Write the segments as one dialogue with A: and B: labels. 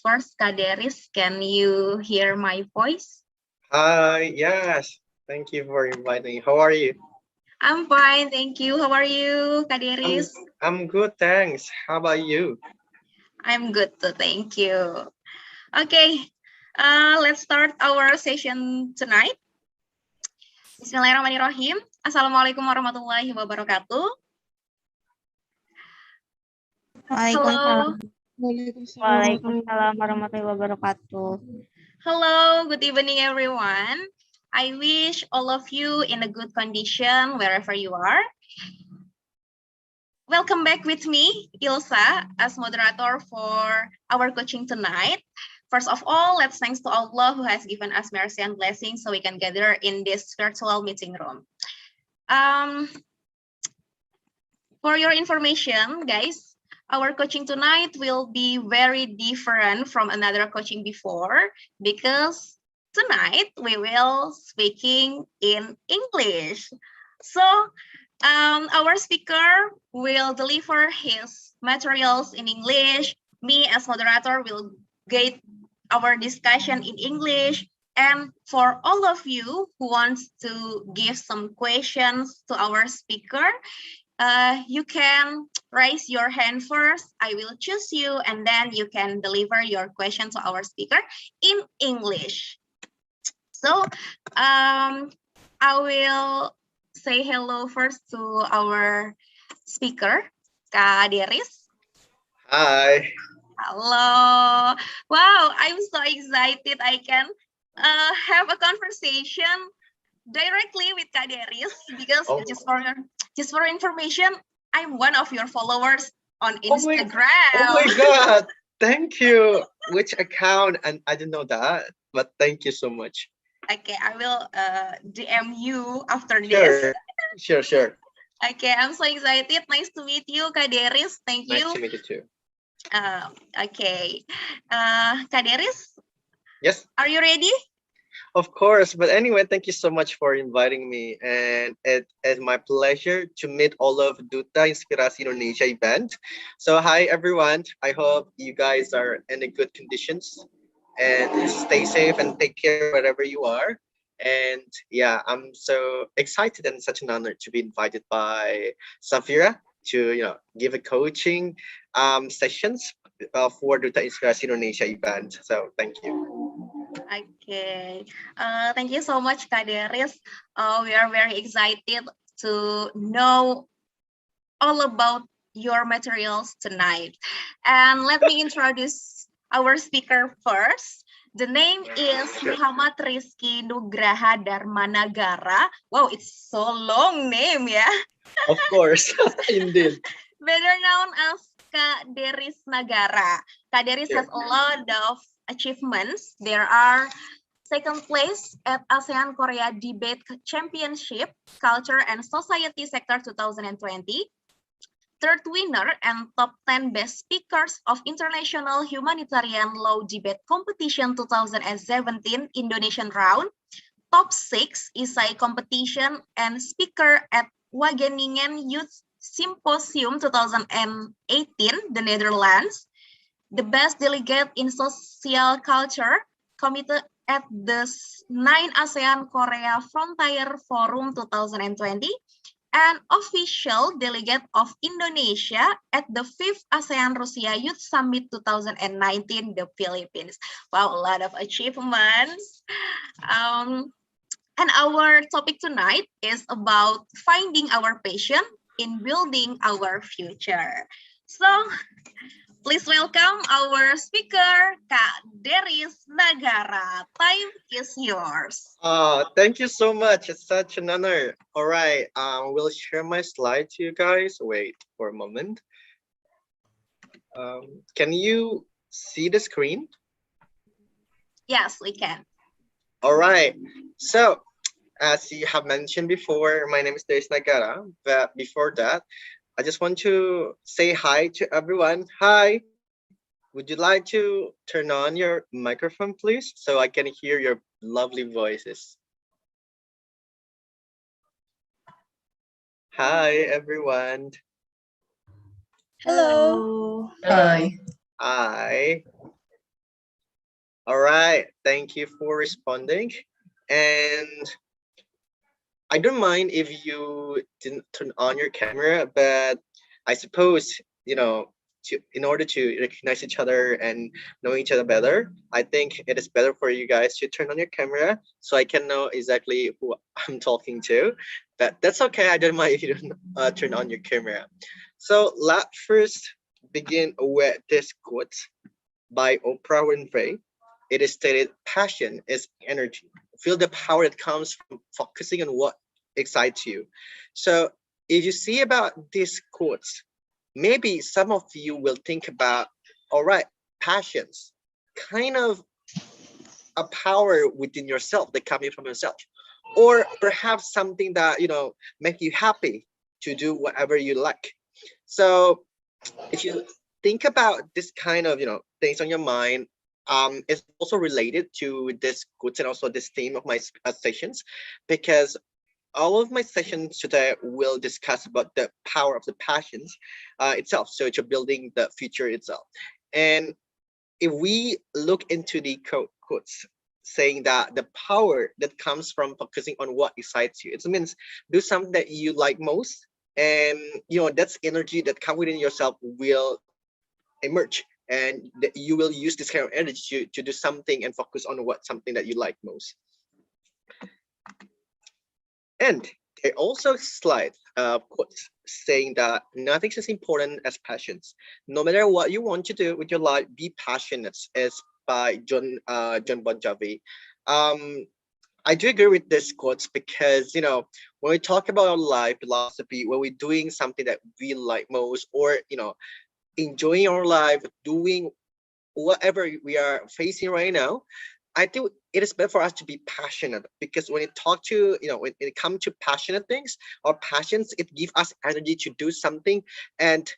A: first, Deris, can you hear my voice?
B: Hi, yes. Thank you for inviting me. How are you?
A: I'm fine, thank you. How are you, Deris?
B: I'm good, thanks. How about you?
A: I'm good too, thank you. Okay, let's start our session tonight. Bismillahirrahmanirrahim. Assalamualaikum warahmatullahi wabarakatuh. Hello.
C: Waalaikumsalam warahmatullahi wabarakatuh.
A: Hello, good evening, everyone. I wish all of you in a good condition wherever you are. Welcome back with me, Ilsa, as moderator for our coaching tonight. First of all, let's thanks to Allah who has given us mercy and blessings so we can gather in this virtual meeting room. For your information, guys, our coaching tonight will be very different from another coaching before because tonight we will speaking in English. So our speaker will deliver his materials in English. Me as moderator will guide our discussion in English. And for all of you who wants to give some questions to our speaker, you can raise your hand first. I will choose you, and then you can deliver your question to our speaker in English. So I will say hello first to our speaker, Deris.
B: Hi.
A: Hello. Wow, I'm so excited I can have a conversation directly with Deris because just for information, I'm one of your followers on Instagram.
B: Oh my God. Thank you. Which account? And I didn't know that, but thank you so much.
A: Okay, I will DM you after this.
B: Sure.
A: Okay, I'm so excited. Nice to meet you, Deris. Thank you.
B: Nice to meet you too.
A: Okay. Deris?
B: Yes.
A: Are you ready?
B: Of course. But anyway, thank you so much for inviting me. And it is my pleasure to meet all of Duta Inspirasi Indonesia event. So hi, everyone. I hope you guys are in a good conditions and stay safe and take care wherever you are. And yeah, I'm so excited and such an honor to be invited by Safira to give a coaching sessions for Duta Inspirasi Indonesia event. So thank you.
A: Okay. Thank you so much, Deris. We are very excited to know all about your materials tonight. And let me introduce our speaker first. The name is Muhamad Rizki Nugraha Darma Nagara. Wow, it's so long name, yeah?
B: Of course, indeed.
A: Better known as Deris Nagara. Deris has a lot of achievements. There are second place at ASEAN-Korea Debate Championship, Culture and Society Sector 2020. Third winner and top 10 best speakers of International Humanitarian Law Debate Competition 2017 Indonesian round. Top 6 essay competition and speaker at Wageningen Youth Symposium 2018, the Netherlands. The best delegate in social culture, Comittee at the 9 ASEAN-Korea Frontier Forum 2020, and official delegate of Indonesia at the 5th ASEAN-Rusia Youth Summit 2019, the Philippines. Wow, a lot of achievements. And our topic tonight is about finding our passion in building our future. So, please welcome our speaker, Deris Nagara. Time is yours.
B: Thank you so much. It's such an honor. All right, we'll share my slide to you guys. Wait for a moment. Can you see the screen?
A: Yes, we can.
B: All right. So, as you have mentioned before, my name is Deris Nagara. But before that, I just want to say hi to everyone. Hi. Would you like to turn on your microphone, please, so I can hear your lovely voices? Hi, everyone.
C: Hello.
B: Hi. All right, thank you for responding. And I don't mind if you didn't turn on your camera, but I suppose, in order to recognize each other and know each other better, I think it is better for you guys to turn on your camera so I can know exactly who I'm talking to. But that's okay. I don't mind if you don't turn on your camera. So let's first begin with this quote by Oprah Winfrey. It is stated, passion is energy. Feel the power that comes from focusing on what excites you. So if you see about these quotes, maybe some of you will think about, all right, passions, kind of a power within yourself that coming from yourself, or perhaps something that make you happy to do whatever you like. So if you think about this kind of things on your mind, it's also related to this goods and also this theme of my sessions, because all of my sessions today will discuss about the power of the passions itself, so to building the future itself. And if we look into the quotes saying that the power that comes from focusing on what excites you, it means do something that you like most, and that's energy that come within yourself will emerge, and that you will use this kind of energy to do something and focus on what something that you like most. And they also slide quotes saying that nothing is as important as passions. No matter what you want to do with your life, be passionate. As by John Bon Jovi. Um, I do agree with this quotes because when we talk about our life philosophy, when we're doing something that we like most, or enjoying our life, doing whatever we are facing right now, I think it is better for us to be passionate, because when it talk to when it comes to passionate things or passions, it gives us energy to do something, and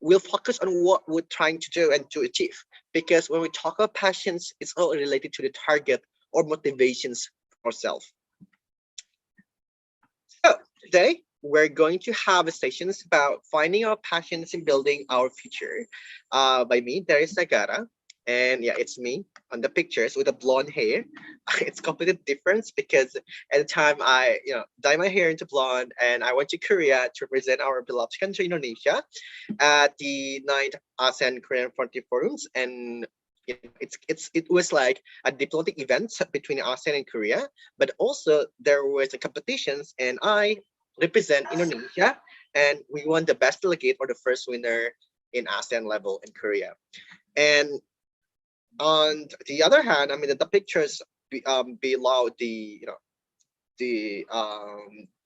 B: we'll focus on what we're trying to do and to achieve. Because when we talk about passions, it's all related to the target or motivations for ourselves. So today we're going to have sessions about finding our passions and building our future. By me, Deris Nagara. And yeah, it's me on the pictures with the blonde hair. It's completely different because at the time I, dye my hair into blonde, and I went to Korea to represent our beloved country, Indonesia, at the 9th ASEAN-Korean Frontier Forums. And it was like a diplomatic event between ASEAN and Korea, but also there was a competitions, and I represent Indonesia, and we won the best delegate or the first winner in ASEAN level in Korea. And on the other hand, I mean the pictures below the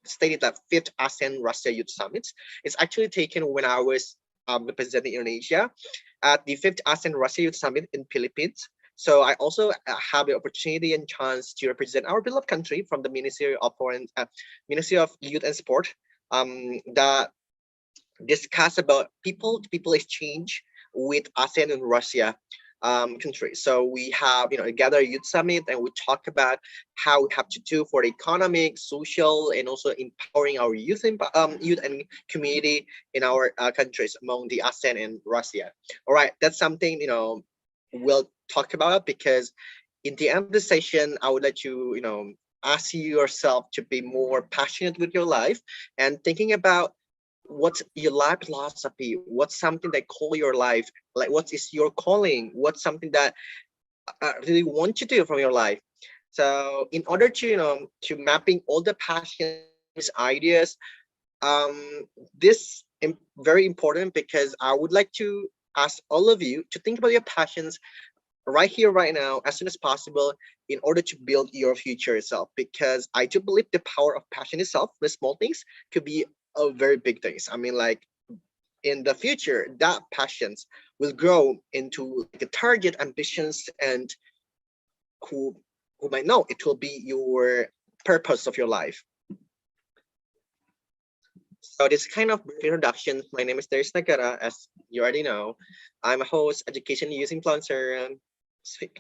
B: stated that fifth ASEAN-Rusia Youth Summit is actually taken when I was representing Indonesia at the fifth ASEAN-Rusia Youth Summit in Philippines. So I also have the opportunity and chance to represent our beloved country from the Ministry of Ministry of Youth and Sport, that discuss about people-to-people exchange with ASEAN and Russia countries. So we have gather youth summit, and we talk about how we have to do for economic, social, and also empowering our youth and community in our countries among the ASEAN and Russia. All right, that's something we'll talk about, because in the end of the session, I would let you ask you yourself to be more passionate with your life and thinking about what's your life philosophy, what's something that call your life, like what is your calling, what's something that really want to do from your life. So in order to to mapping all the passions, ideas, this is very important, because I would like to ask all of you to think about your passions right here, right now, as soon as possible, in order to build your future itself. Because I do believe the power of passion itself, the small things, could be a very big things. I mean, like in the future, that passions will grow into the target ambitions, and who might know it will be your purpose of your life. So this kind of brief introduction. My name is Deris Nagara, as you already know. I'm a host, education youth influencer,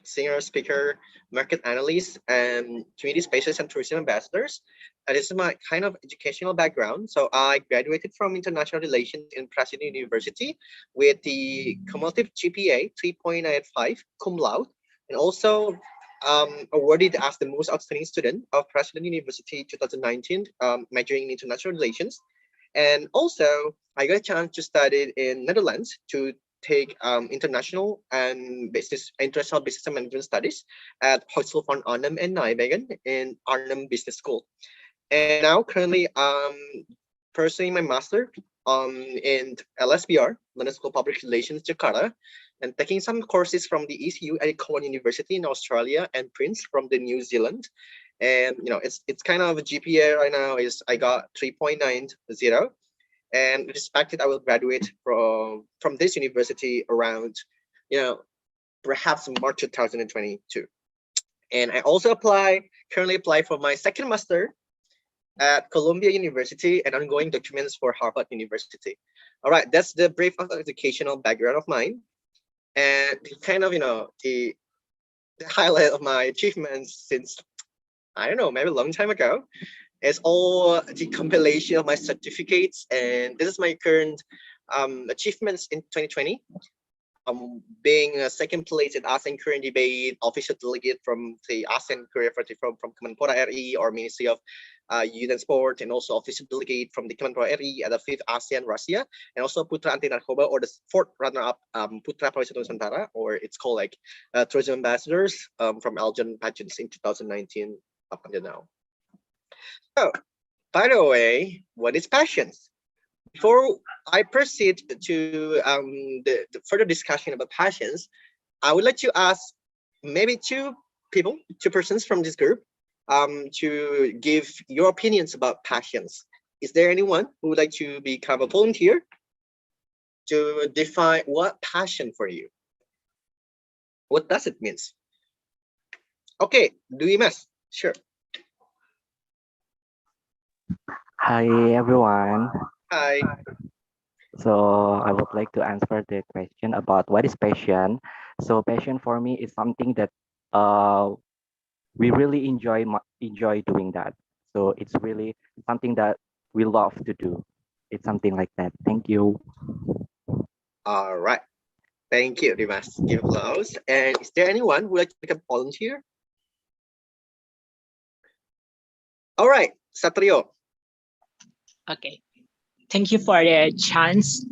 B: singer, speaker, market analyst, and community spaces and tourism ambassadors. This is my kind of educational background. So I graduated from international relations in President University with the cumulative GPA 3.95 cum laude, and also awarded as the most outstanding student of President University 2019, majoring in international relations. And also, I got a chance to study in Netherlands to take international business and management studies at Hogeschool van Arnhem and Nijmegen in Arnhem Business School. And now currently pursuing my master in LSPR, London School of Public Relations, Jakarta, and taking some courses from the ECU at Cowan University in Australia and Prince from the New Zealand. And it's kind of a GPA right now is I got 3.90, and expected I will graduate from this university around perhaps March 2022. And I also currently apply for my second master at Columbia University and ongoing documents for Harvard University. All right, that's the brief educational background of mine, and kind of the highlight of my achievements since I don't know, maybe a long time ago. It's all the compilation of my certificates, and this is my current achievements in 2020. Being second place in ASEAN-Korean debate, official delegate from the ASEAN-Korea from Kemenpora RI or Ministry of Youth and Sport, and also official delegate from the Kemenpora RI at the 5th ASEAN-Rusia, and also Putra Anti Narkoba, or the 4th runner-up Putra Prawisata Nusantara, or it's called like tourism ambassadors from Elgin pageants in 2019 up until now. So, by the way, what is passions? Before I proceed to the further discussion about passions, I would like to ask maybe two persons from this group to give your opinions about passions. Is there anyone who would like to become a volunteer to define what passion for you? What does it mean? Okay, Duimas, sure.
D: Hi everyone.
B: Hi.
D: So I would like to answer the question about what is passion. So passion for me is something that we really enjoy doing that. So it's really something that we love to do. It's something like that. Thank you.
B: All right. Thank you, Dimas. Give applause. And is there anyone who would like to become volunteer? All right, Satrio.
E: Okay, thank you for the chance.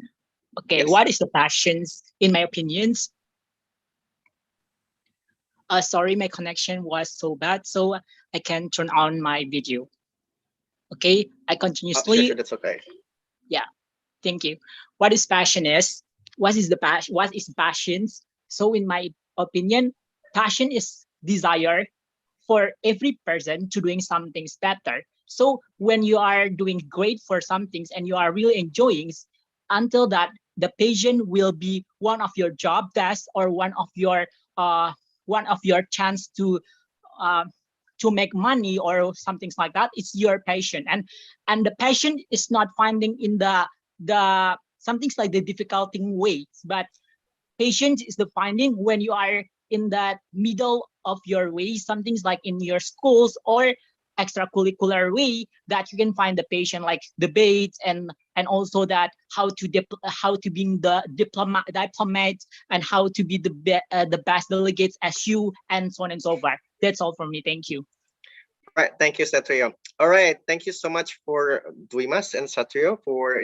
E: Okay,
B: Yes.
E: What is the passions? In my opinions, sorry, my connection was so bad, so I can turn on my video. Okay, I continuously.
B: Sure, that's okay.
E: Yeah, thank you. What is passion is? What is the passion? What is passions? So, in my opinion, passion is desire for every person to doing some things better. So when you are doing great for some things and you are really enjoying, until that the passion will be one of your job tasks or one of your chance to make money or something like that. It's your passion, and the passion is not finding in the some things like the difficult ways, but patience is the finding when you are in that middle of your way, some things like in your schools or extracurricular way, that you can find the patient like debates and also that how to being the diplomat and how to be the best delegates as you, and so on and so forth. That's all from me. Thank you.
B: All right, thank you, Satrio. All right, thank you so much for Duimas and Satrio for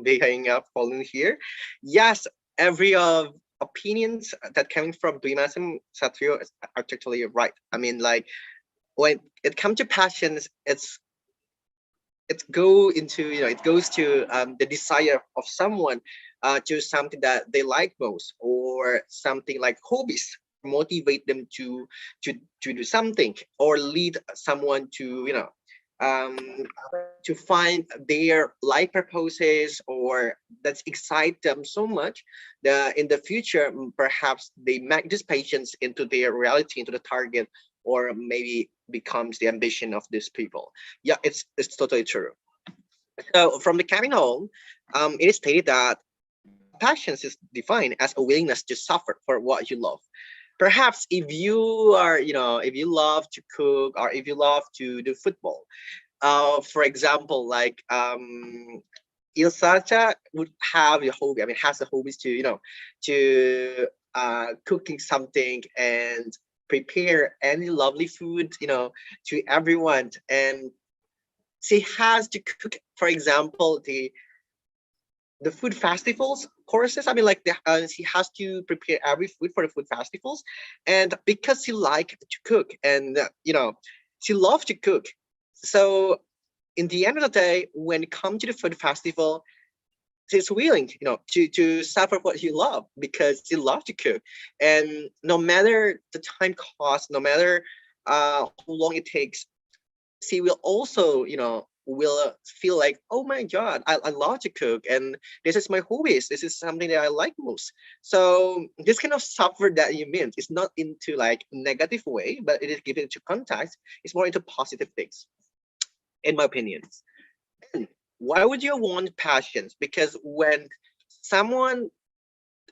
B: being up volunteer. Yes, every opinions that coming from Duimas and Satrio are totally right. I mean, like when it comes to passions, it goes to the desire of someone to something that they like most, or something like hobbies motivate them to do something, or lead someone to to find their life purposes, or that excite them so much that in the future perhaps they make this passions into their reality, into the target, or maybe becomes the ambition of these people. Yeah, it's totally true. So from the Cabin Hall, it is stated that passions is defined as a willingness to suffer for what you love. Perhaps if you are, if you love to cook, or if you love to do football, for example, like Ilsacha would have a hobby. I mean, has the hobbies to cooking something and prepare any lovely food, to everyone. And she has to cook, for example, the food festivals courses. I mean, like she has to prepare every food for the food festivals, and because she liked to cook, and she loved to cook. So in the end of the day, when it comes to the food festival, she's willing, to suffer what he loved because he loved to cook. And no matter the time cost, no matter how long it takes, she will also, will feel like, oh my God, I love to cook, and this is my hobbies. This is something that I like most. So this kind of suffer that you meant is not into like negative way, but it is given to context. It's more into positive things, in my opinion. And why would you want passions? Because when someone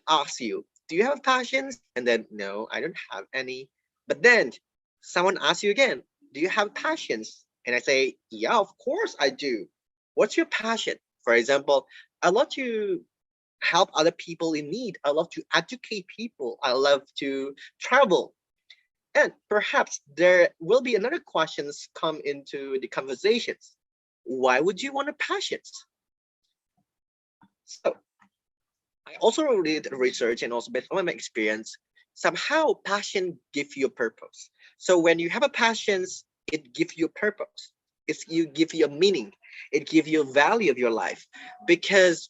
B: asks you, do you have passions? And then, no, I don't have any. But then someone asks you again, do you have passions? And I say, yeah, of course I do. What's your passion? For example, I love to help other people in need. I love to educate people. I love to travel. And perhaps there will be another questions come into the conversations. Why would you want a passions? So I also did research, and also based on my experience, somehow passion gives you a purpose. So when you have a passions, it gives you a purpose. You give you a meaning. It gives you a value of your life, because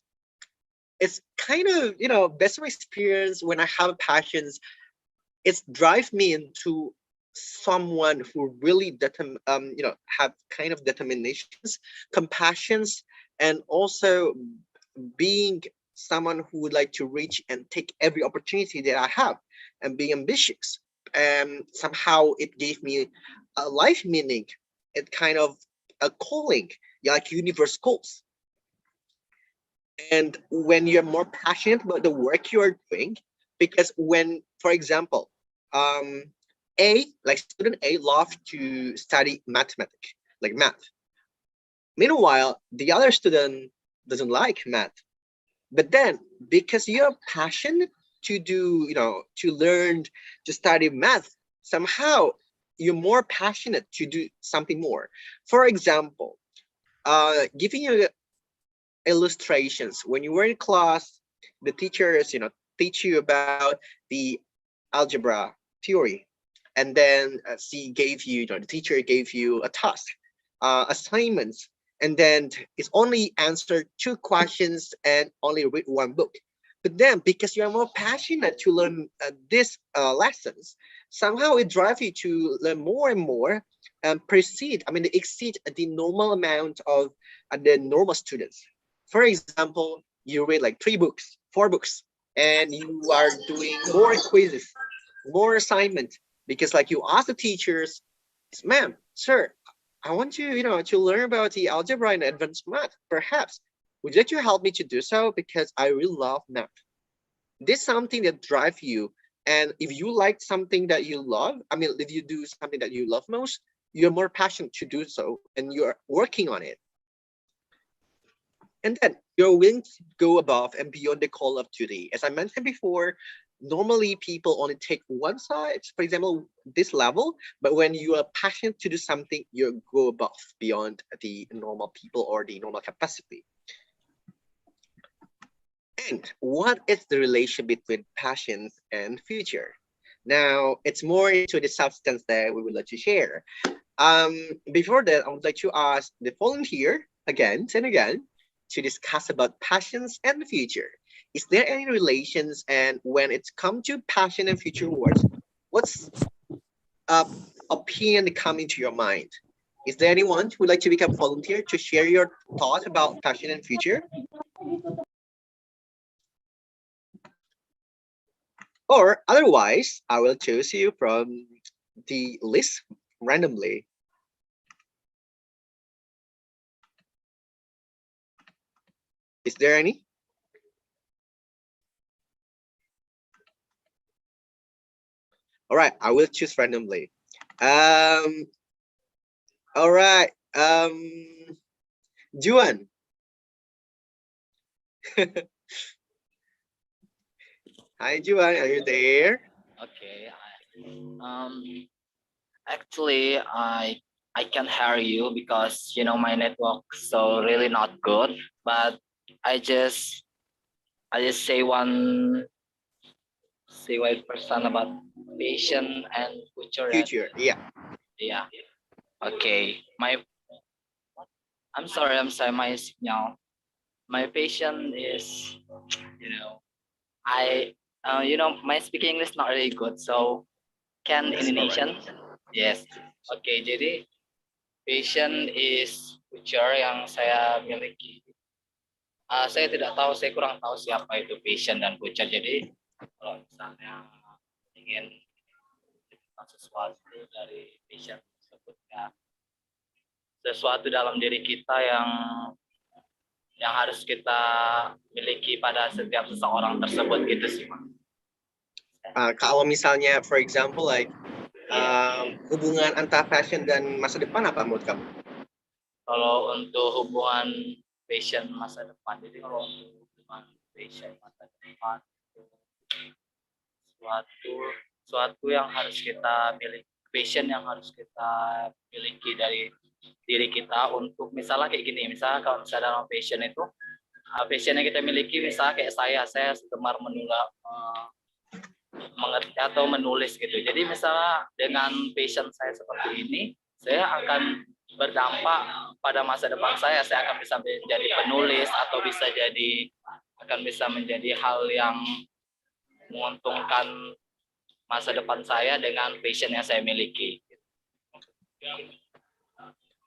B: it's kind of, based on my experience, when I have passions, it drives me into someone who really have kind of determinations, compassions, and also being someone who would like to reach and take every opportunity that I have, and being ambitious. And somehow it gave me a life meaning. It kind of a calling, like universe calls. And when you're more passionate about the work you are doing, because when, for example, student A love to study mathematics, like math. Meanwhile, the other student doesn't like math. But then, because you're passionate to do, to learn, to study math, somehow you're more passionate to do something more. For example, giving you illustrations. When you were in class, the teachers, teach you about the algebra theory, and then the teacher gave you a task, assignments, and then it's only answer 2 questions and only read 1 book. But then, because you're more passionate to learn these lessons, somehow it drives you to learn more and more, and exceed the normal amount of the normal students. For example, you read like 3 books, 4 books, and you are doing more quizzes, more assignment, because like you ask the teachers, ma'am, sir, I want to, to learn about the algebra and advanced math. Perhaps, would you like to help me to do so? Because I really love math. This is something that drives you. And if you like something that you love, if you do something that you love most, you're more passionate to do so, and you're working on it. And then you're willing to go above and beyond the call of duty. As I mentioned before, normally people only take one side, for example, this level, but when you are passionate to do something, you go above, beyond the normal people or the normal capacity. And what is the relation between passions and future? Now, it's more into the substance that we would like to share. Before that, I would like to ask the volunteer again and again to discuss about passions and the future. Is there any relations? And when it's come to passion and future words, what's opinion coming to your mind? Is there anyone who would like to become volunteer to share your thoughts about passion and future? Or otherwise, I will choose you from the list randomly. Is there any? All right, I will choose randomly. All right, Juan. Hi, Juan, are you there?
F: Okay. Actually, I can hear you because my network so really not good. But I just I just say one percent about patient and future. Right?
B: Future, yeah.
F: Yeah. Okay. I'm sorry. My signal. My patient is you know I my speaking English not really good. So can
B: That's all right.
F: Indonesian? Yes. Oke, jadi passion is future yang saya miliki. Saya tidak tahu, saya kurang tahu siapa itu passion dan future. Jadi kalau misalnya ingin sesuatu dari passion tersebut ya sesuatu dalam diri kita yang harus kita miliki pada setiap seseorang tersebut gitu sih, Mas.
B: Kalau misalnya, for example, like hubungan antara fashion dan masa depan apa menurut kamu?
F: Kalau untuk hubungan passion masa depan, jadi kalau untuk hubungan passion masa depan suatu yang harus kita miliki, passion yang harus kita miliki dari diri kita untuk misalnya kayak gini, misalnya kalau misalnya dalam passion itu passion yang kita miliki, misalnya kayak saya gemar mengerti atau menulis gitu. Jadi misalnya dengan passion saya seperti ini, saya akan berdampak pada masa depan saya akan bisa menjadi penulis atau akan bisa menjadi hal yang menguntungkan masa depan saya dengan passion yang saya miliki.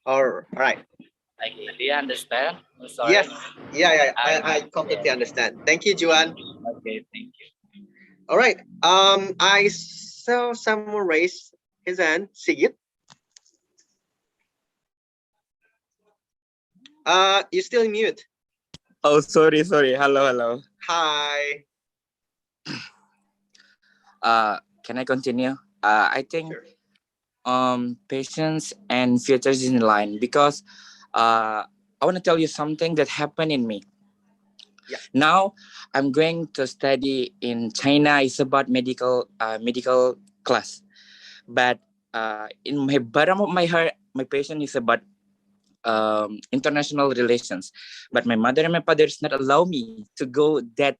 B: All right.
F: Do you understand? I'm sorry.
B: Yes. Yeah. I completely understand. Thank you, Juan.
F: Okay, thank you.
B: All right. I saw someone raise his hand. Sigit. You're still mute.
G: Oh, sorry. Hello.
B: Hi.
G: Can I continue? I think
B: Sure.
G: Patience and futures is in line because I want to tell you something that happened in me.
B: Yeah.
G: Now I'm going to study in China. It's about medical class, but in my bottom of my heart, my passion is about international relations. But my mother and my father does not allow me to go that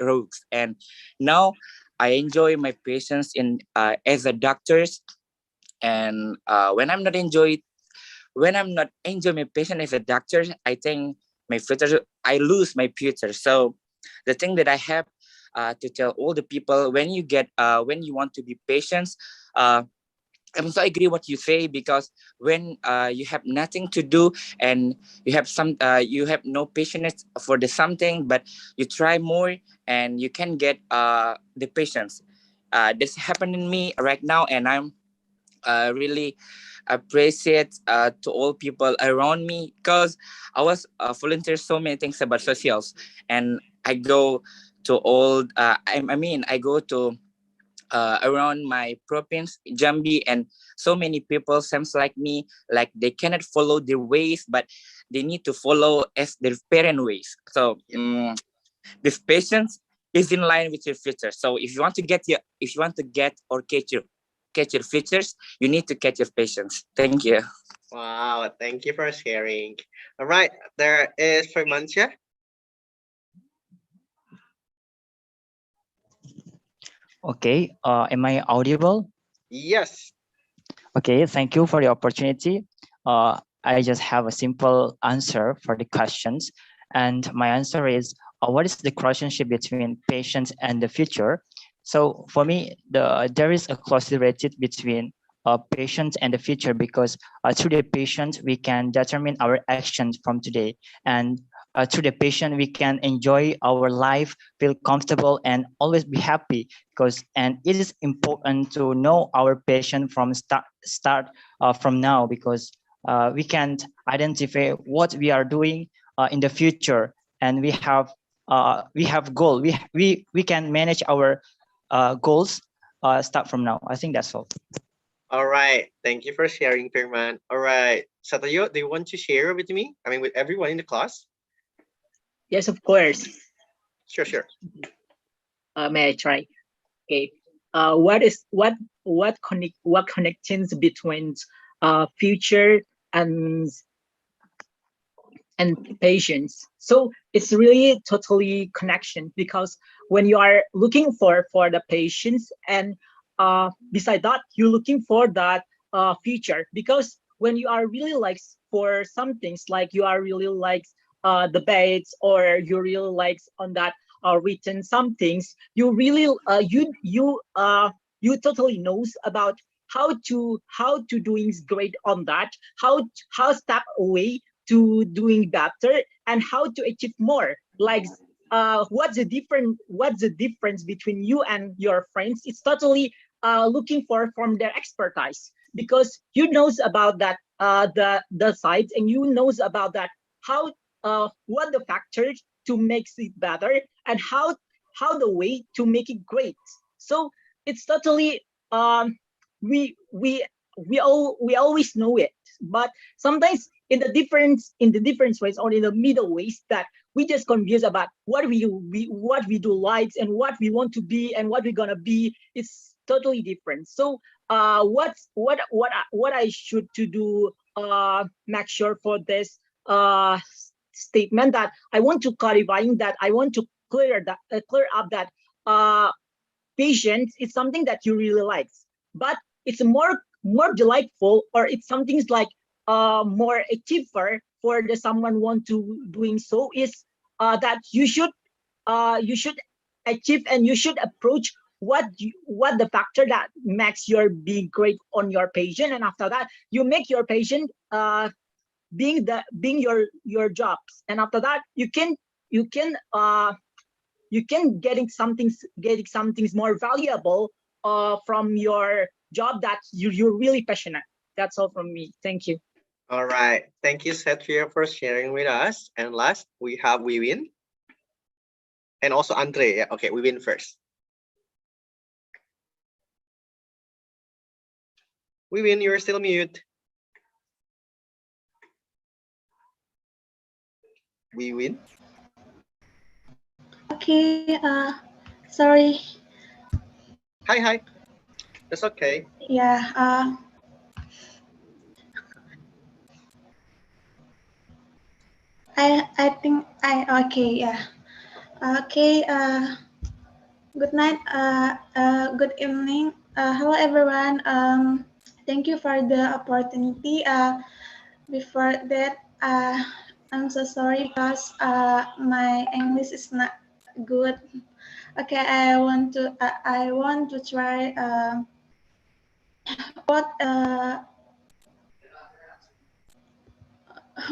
G: routes. And now I enjoy my patients in as a doctors. And when I'm not enjoy my patient as a doctor, I think my future, I lose my future. So the thing that I have to tell all the people, when you want to be patient, I'm so agree what you say, because when you have nothing to do and you have no patience for the something, but you try more and you can get the patience. This happened in me right now, and I'm really appreciate to all people around me, because I was volunteer so many things about socials, and I go to all I go to around my province, Jambi, and so many people seems like me, like they cannot follow their ways, but they need to follow as their parent ways. So this patience is in line with your future. So if you want to get or catch your futures, you need to catch your patience. Thank you.
B: Wow. Thank you for sharing. All right. There is Firmansyah.
H: Okay, am I audible?
B: Yes.
H: Okay, thank you for the opportunity. I just have a simple answer for the questions. And my answer is, what is the relationship between patience and the future? So for me, there is a closely related between patience and the future, because through the patience, we can determine our actions from today. And through the patience, we can enjoy our life, feel comfortable, and always be happy. And it is important to know our passion from start from now, because we can identify what we are doing in the future, and we have goal. We can manage our goals start from now. I think that's all.
B: All right. Thank you for sharing, Firman. All right. Satayo, do you want to share with me? I mean, with everyone in the class?
E: Yes, of course.
B: Sure.
E: May I try? Okay. What connections between future and patience? So it's really totally connection, because when you are looking for the patience, and beside that you're looking for that future, because when you are really like for some things, like you are really like debates, or you really like on that written some things, you really you totally knows about how to doing great on that, how step away to doing better, and how to achieve more. Like what's the difference between you and your friends? It's totally looking for from their expertise, because you knows about that the sides, and you knows about that how what the factors to make it better, and how the way to make it great. So it's totally we we we always know it, but sometimes in the different ways, or in the middle ways, that we just confused about what we do likes, and what we want to be, and what we're gonna be. It's totally different. So what I should to do, make sure for this statement, that I want to clarifying, that I want to clear up that patience is something that you really like, but it's more delightful, or it's something like more achiever for the someone want to doing so, is that you should achieve, and you should approach what the factor that makes your being great on your patient, and after that you make your patient being your jobs, and after that you can getting something more valuable from your job, that you're really passionate. That's all from me. Thank you.
B: All right. Thank you, Satria, for sharing with us. And last, we have Wiwin. And also Andre. Yeah, okay, Wiwin first. Wiwin, you're still mute. Wiwin?
I: Okay, sorry.
B: Hi. That's okay.
I: Yeah, I think okay, yeah. Okay, good night, good evening. Hello everyone. Thank you for the opportunity. Before that, I'm so sorry because my English is not good. Okay, I want to try what oh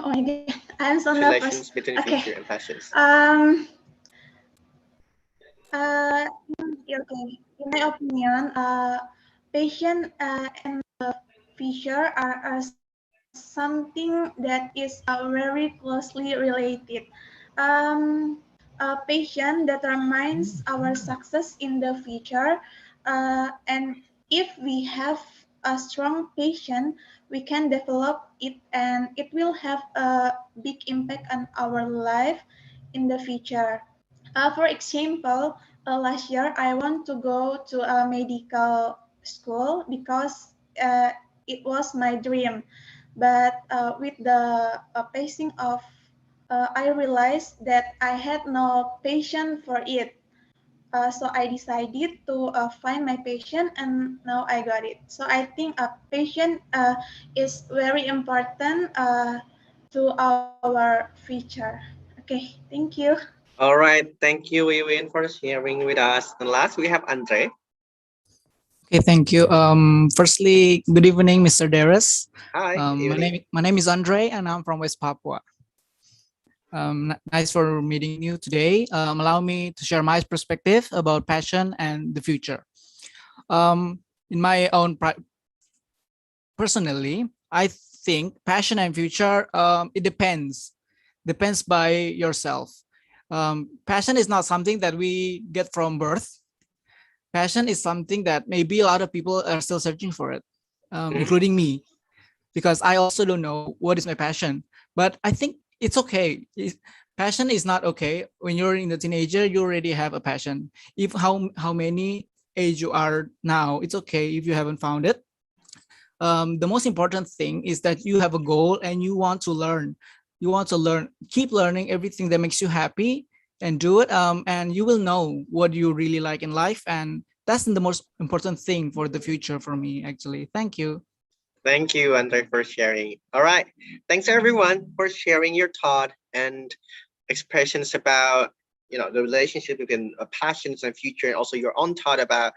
I: my god, I'm so nervous.
B: Relations between
I: Okay.
B: future and passions.
I: In my opinion, passion and future are something that is very closely related. Passion determines our success in the future, and if we have a strong passion, we can develop it, and it will have a big impact on our life in the future. For example, last year I want to go to a medical school because it was my dream. But with the passing of, I realized that I had no passion for it. So I decided to find my passion, and now I got it. So I think a passion is very important to our future. Okay, thank you.
B: All right. Thank you, Wiwin, for sharing with us. And last, we have Andre.
J: Okay, thank you. Firstly, good evening, Mr. Deris.
B: Hi.
J: My name is Andre, and I'm from West Papua. Nice for meeting you today. Allow me to share my perspective about passion and the future. In my own personally, I think passion and future, it depends by yourself. Passion is not something that we get from birth. Passion is something that maybe a lot of people are still searching for it, including me, because I also don't know what is my passion. But I think it's okay. passion is not okay. When you're in the teenager, you already have a passion. If how many age you are now, it's okay if you haven't found it. The most important thing is that you have a goal and you want to learn. You want to learn, keep learning everything that makes you happy and do it. And you will know what you really like in life. And that's the most important thing for the future for me, actually. Thank you.
B: Thank you, Andre, for sharing. All right. Thanks everyone for sharing your thought and expressions about the relationship between passions and future, and also your own thought about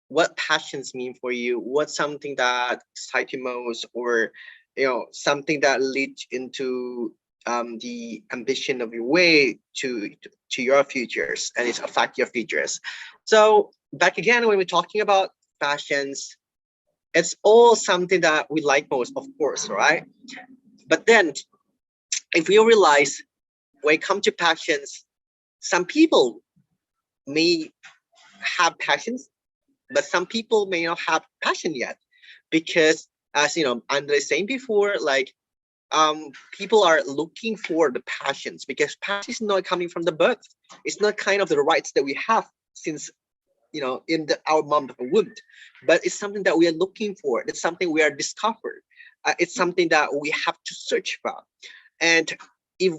B: what passions mean for you, what's something that excites you most, or something that leads into the ambition of your way to your futures, and it's affect your futures. So back again, when we're talking about passions, it's all something that we like most, of course, right? But then if we realize when it comes to passions, some people may have passions, but some people may not have passion yet, because as Andre saying before, like people are looking for the passions, because passion is not coming from the birth. It's not kind of the rights that we have since in our mom womb, but it's something that we are looking for. It's something we are discovered. It's something that we have to search for. And if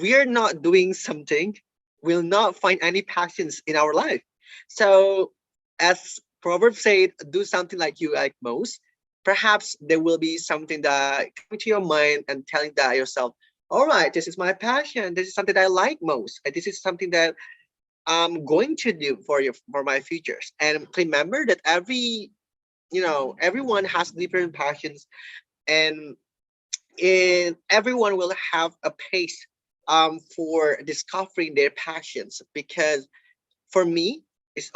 B: we're not doing something, we'll not find any passions in our life. So as Proverbs said, do something like you like most. Perhaps there will be something that coming to your mind and telling that yourself, all right, this is my passion. This is something that I like most. And this is something that I'm going to do for my futures. And remember that everyone has different passions, and everyone will have a pace for discovering their passions. Because for me, it's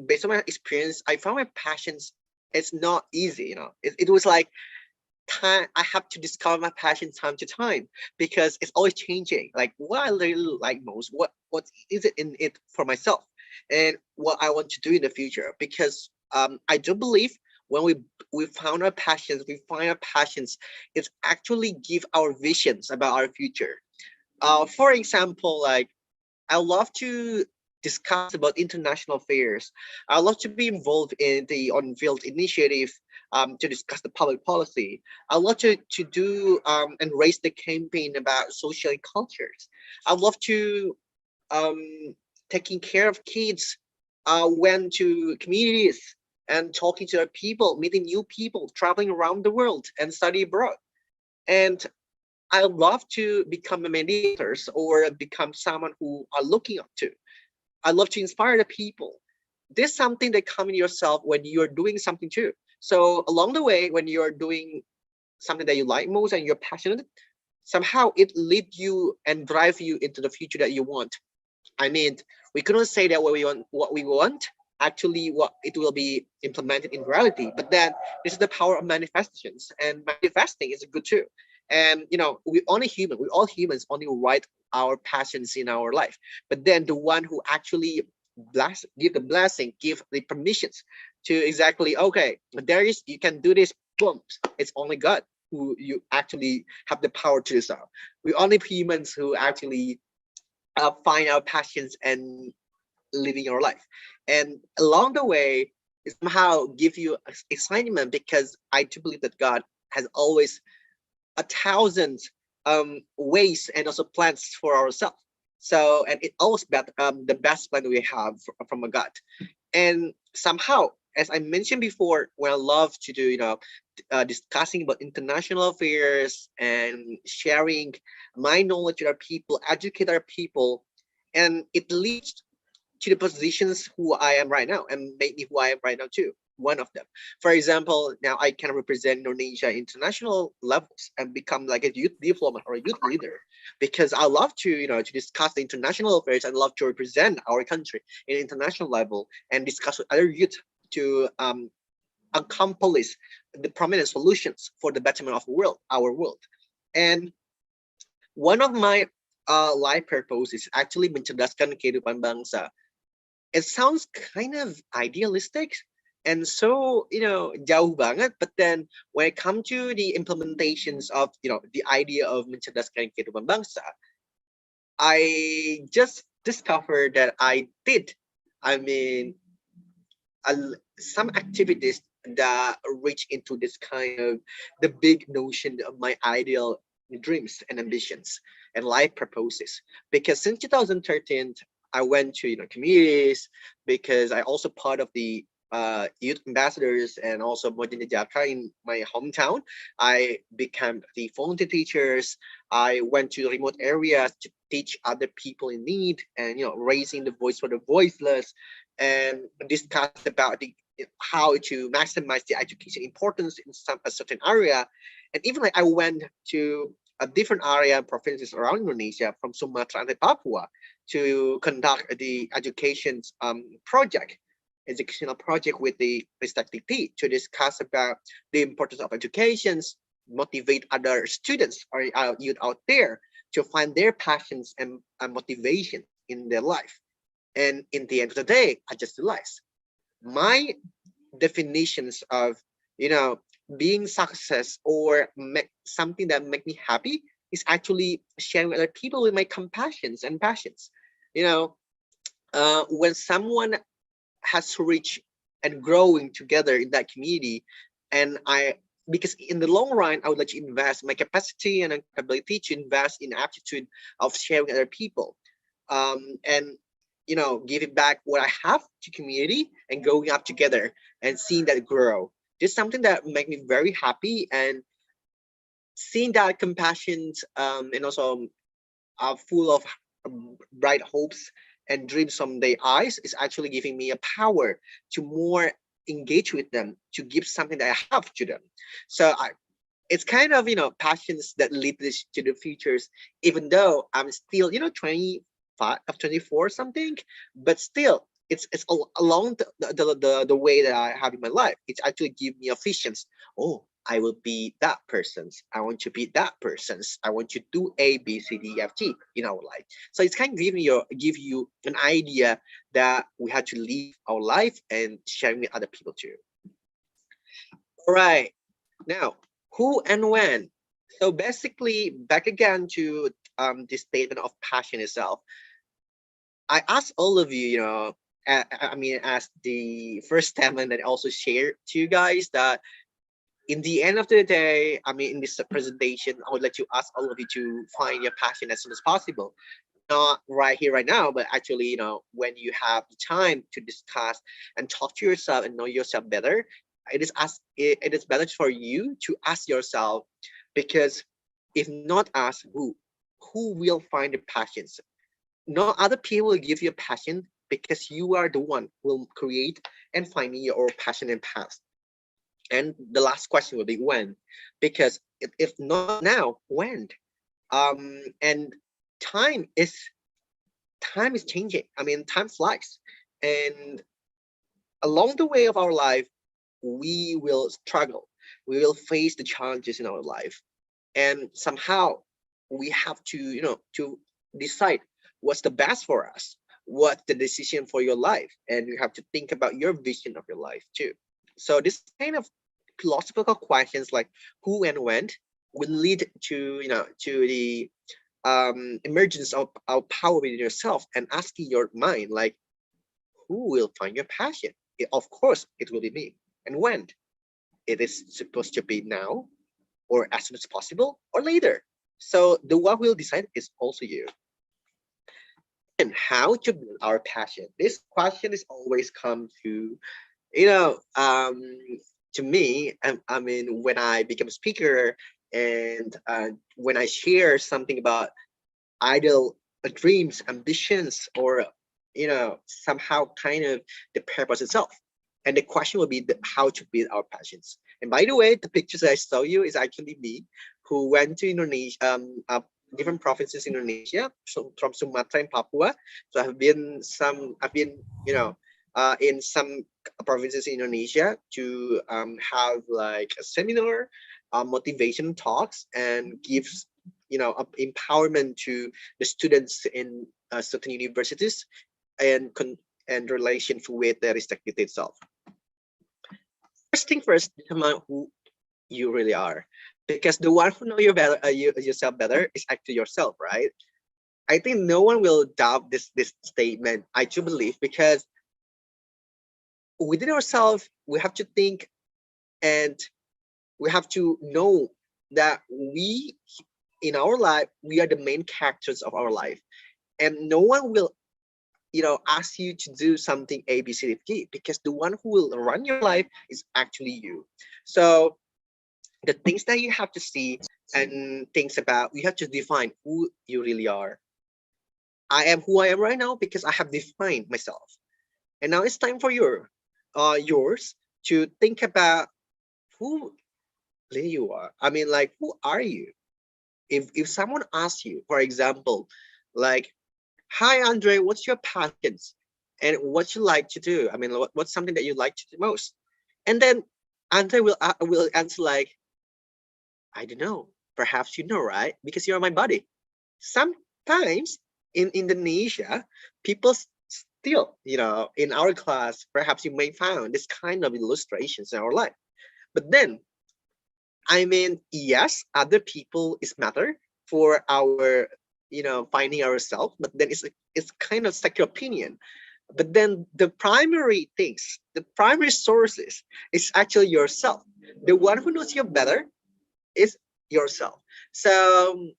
B: based on my experience, I found my passions, it's not easy. It was like time. I have to discover my passion time to time, because it's always changing. Like what I really like most, what is it in it for myself, and what I want to do in the future. Because I do believe when we found our passions, we find our passions, it's actually give our visions about our future. For example, like I love to discuss about international affairs. I love to be involved in the on-field initiative to discuss the public policy. I love to do and raise the campaign about social cultures. I love to taking care of kids, went to communities and talking to their people, meeting new people, traveling around the world and study abroad. And I love to become a mediator or become someone who are looking up to. I love to inspire the people. There's something that comes in yourself when you're doing something too. So along the way, when you're doing something that you like most and you're passionate, somehow it leads you and drive you into the future that you want. I mean, we cannot say that what we want, actually what it will be implemented in reality. But then this is the power of manifestations, and manifesting is good too. And we only human, we all humans only write our passions in our life. But then the one who actually give the blessing, give the permissions to exactly, okay, there is, you can do this, boom. It's only God who you actually have the power to do so. We only humans who actually find our passions and living your life. And along the way, it somehow give you excitement, because I do believe that God has always 1,000 ways and also plans for ourselves. So, and it always the best plan we have from a God. And somehow, as I mentioned before, when I love to do, discussing about international affairs and sharing my knowledge with our people, educate our people, and it leads to the positions who I am right now, and maybe who I am right now too. One of them. For example, now I can represent Indonesia international levels and become like a youth diplomat or a youth leader, because I love to, to discuss the international affairs and love to represent our country in international level and discuss with other youth to accomplish the prominent solutions for the betterment of the world, our world. And one of my life purpose is actually mencerdaskan kehidupan bangsa. It sounds kind of idealistic and so jauh banget, but then when it comes to the implementations of the idea of mencerdaskan kehidupan bangsa, I just discovered that I did, I mean, some activities that reach into this kind of the big notion of my ideal dreams and ambitions and life purposes. Because since 2013, I went to communities, because I also part of the youth ambassadors and also Mojini Jaka in my hometown. I became the volunteer teachers. I went to remote areas to teach other people in need, and raising the voice for the voiceless, and discuss about the how to maximize the education importance in a certain area. And even like I went to a different area and provinces around Indonesia, from Sumatra and Papua, to conduct the project educational project with the respective team, to discuss about the importance of educations, motivate other students or youth out there to find their passions and motivation in their life. And in the end of the day, I just realized my definitions of being success or something that make me happy is actually sharing with other people with my compassions and passions. When someone has reached and growing together in that community, and because in the long run, I would like to invest my capacity and ability to invest in aptitude of sharing with other people, and giving back what I have to community and growing up together and seeing that grow. This is something that make me very happy, and seeing that compassion and also full of bright hopes and dreams from their eyes is actually giving me a power to more engage with them, to give something that I have to them. So it's kind of passions that lead this to the futures, even though I'm still 25 of 24 something, but still it's along the way that I have in my life. It's actually give me a visions. Oh, I will be that person's. I want to be that person's. I want to do A, B, C, D, E, F, G in our life. So it's kind of give you an idea that we have to live our life and sharing with other people too. All right, now who and when. So basically, back again to the statement of passion itself. I ask all of you, as the first statement that I also shared to you guys, that in the end of the day, in this presentation, I would like to ask all of you to find your passion as soon as possible. Not right here, right now, but actually, when you have the time to discuss and talk to yourself and know yourself better, it is better for you to ask yourself, because if not us, who will find the passions? No other people will give you a passion, because you are the one who will create and find your passion and path. And the last question will be when, because if not now, when? And time is changing. Time flies, and along the way of our life, we will struggle. We will face the challenges in our life, and somehow we have to to decide what's the best for us, what's the decision for your life, and you have to think about your vision of your life too. So this kind of philosophical questions like who and when will lead to to the emergence of our power within yourself, and asking your mind like, who will find your passion? Of course it will be me. And when? It is supposed to be now, or as soon as possible, or later. So the one who will decide is also you. And how to build our passion? This question is always come to to me. When I become a speaker, and when I share something about ideal dreams, ambitions, or somehow kind of the purpose itself. And the question will be how to build our passions. And by the way, the pictures I show you is actually me, who went to Indonesia, different provinces in Indonesia, so from Sumatra and Papua. So I've been in some provinces in Indonesia to have like a seminar, motivation talks, and gives empowerment to the students in certain universities, and relations with the respective itself. First thing first, determine who you really are, because the one who know you better, yourself better, is actually yourself, right? I think no one will doubt this statement. I do believe, because within ourselves we have to think, and we have to know that we, in our life, we are the main characters of our life, and no one will, ask you to do something A, B, C, D, G, because the one who will run your life is actually you. So the things that you have to see and things about, you have to define who you really are. I am who I am right now because I have defined myself, and now it's time for yours to think about who really you are. I mean, like, who are you? If someone asks you, for example, like, hi Andre, what's your passions and what you like to do? I mean, what's something that you like to do most? And then Andre will answer like, I don't know. Perhaps you know, right? Because you're my buddy. Sometimes in Indonesia, people still, in our class, perhaps you may find this kind of illustrations in our life. But then, I mean, yes, other people is matter for our, finding ourselves, but then it's kind of second opinion. But then the primary things, the primary sources is actually yourself. The one who knows you better is yourself. So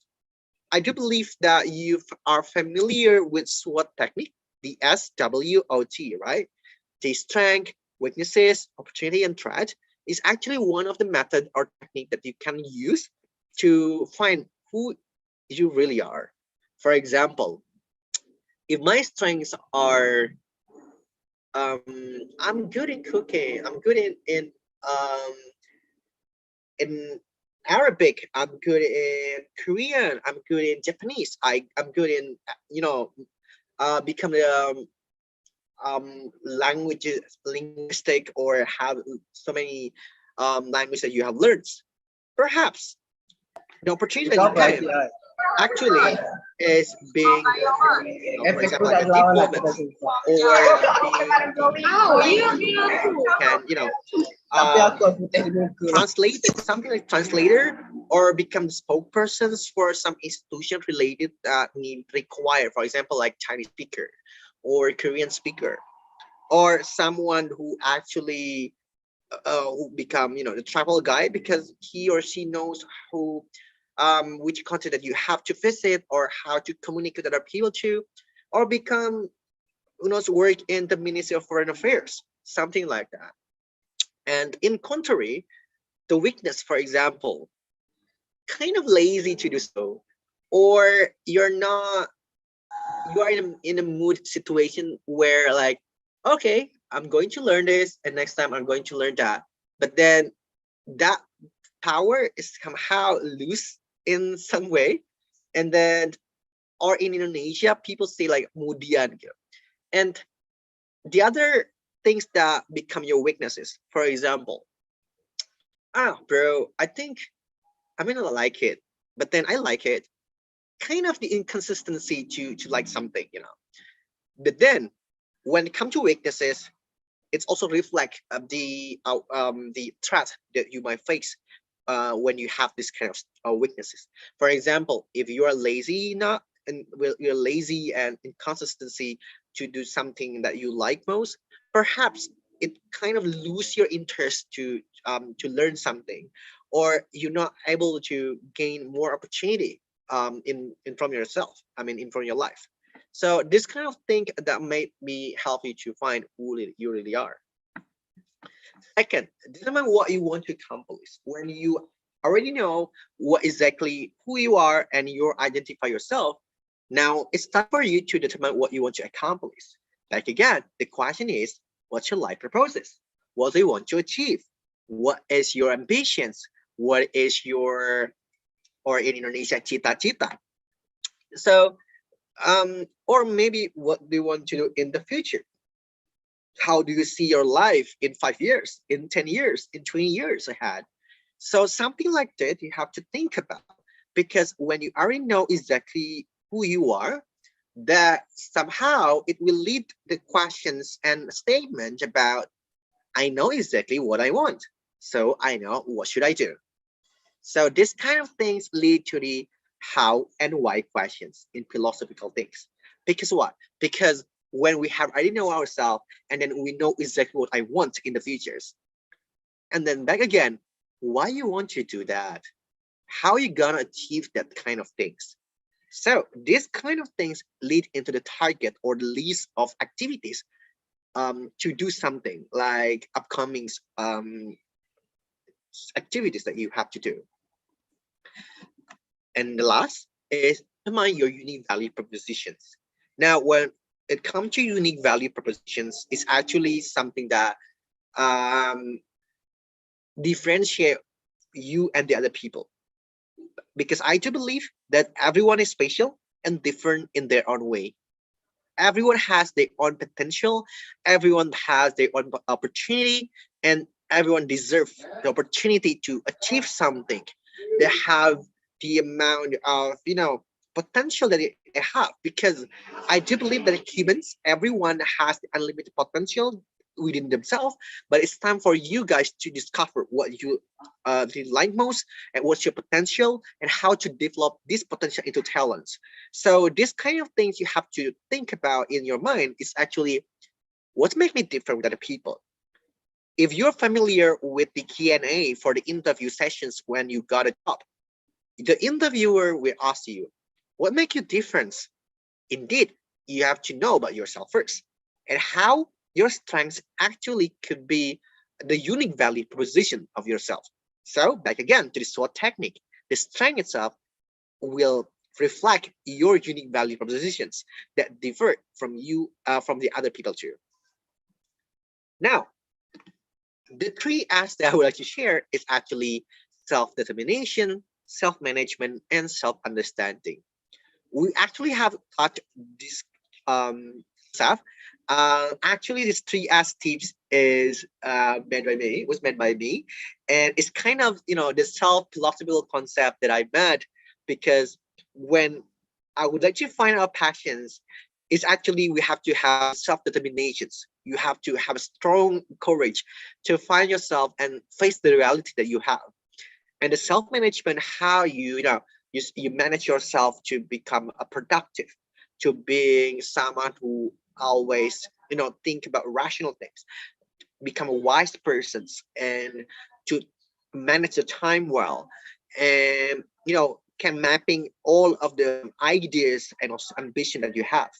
B: I do believe that you are familiar with SWOT technique, the SWOT, right? The strength, weaknesses, opportunity, and threat is actually one of the method or technique that you can use to find who you really are. For example, if my strengths are, I'm good in cooking, I'm good in Arabic, I'm good in Korean, I'm good in Japanese, I'm good in, become languages, linguistic, or have so many languages that you have learned. Perhaps the opportunity that you can actually is being, for example, like a diplomat, or being, translate something like translator, or become spokespersons for some institution related that need require, for example, like Chinese speaker or Korean speaker, or someone who actually who become, the travel guide, because he or she knows who which country that you have to visit, or how to communicate with other people to, or become, who knows, work in the Ministry of Foreign Affairs, something like that. And in contrary, the weakness, for example, kind of lazy to do so, or you are in a mood situation where, like, okay, I'm going to learn this, and next time I'm going to learn that, but then that power is somehow loose in some way, and then, or in Indonesia, people say like kemudian. And the other things that become your weaknesses, for example, bro, I think I may not like it, but then I like it. Kind of the inconsistency to like something, But then when it comes to weaknesses, it's also reflect the threat that you might face when you have this kind of weaknesses. For example, if you are lazy enough, and you're lazy and inconsistency to do something that you like most, perhaps it kind of lose your interest to learn something, or you're not able to gain more opportunity in from yourself. I mean, in from your life. So this kind of thing that may be help you to find who you really are. Second, determine what you want to accomplish. When you already know what exactly who you are and you identify yourself, now it's time for you to determine what you want to accomplish. Like again, the question is, what's your life purposes? What do you want to achieve? What is your ambitions? What is your, or in Indonesia, cita-cita? So, or maybe what do you want to do in the future? How do you see your life in 5 years, in 10 years, in 20 years ahead? So something like that you have to think about, because when you already know exactly who you are, that somehow it will lead the questions and statements about, I know exactly what I want, so I know what should I do. So this kind of things lead to the how, and why questions in philosophical things. Because what? Because when we have already know ourselves, and then we know exactly what I want in the futures, and then back again, why you want to do that? How you gonna achieve that kind of things? So these kind of things lead into the target or the list of activities to do something like upcoming activities that you have to do. And the last is determine your unique value propositions. Now, when it comes to unique value propositions, it's actually something that differentiate you and the other people. Because I do believe that everyone is special and different in their own way. Everyone has their own potential, everyone has their own opportunity, and everyone deserves the opportunity to achieve something. They have the amount of potential that they have, because I do believe that humans, everyone has the unlimited potential within themselves, but it's time for you guys to discover what you like most and what's your potential and how to develop this potential into talents. So this kind of things you have to think about in your mind is actually what makes me different with other people. If you're familiar with the Q&A for the interview sessions when you got a job, the interviewer will ask you, what makes you different? Indeed, you have to know about yourself first and how your strengths actually could be the unique value proposition of yourself. So back again to the SWOT technique, the strength itself will reflect your unique value propositions that differ from you, from the other people too. Now, the three S's that I would like to share is actually self-determination, self-management, and self-understanding. We actually have taught this stuff. Actually, this 3S tips is was made by me, and it's kind of the self-philosophical concept that I made, because when I would like to find our passions, is actually we have to have self-determinations. You have to have strong courage to find yourself and face the reality that you have. And the self-management, how you manage yourself to become a productive, to being someone who always think about rational things, become a wise person, and to manage the time well, and can mapping all of the ideas and also ambition that you have.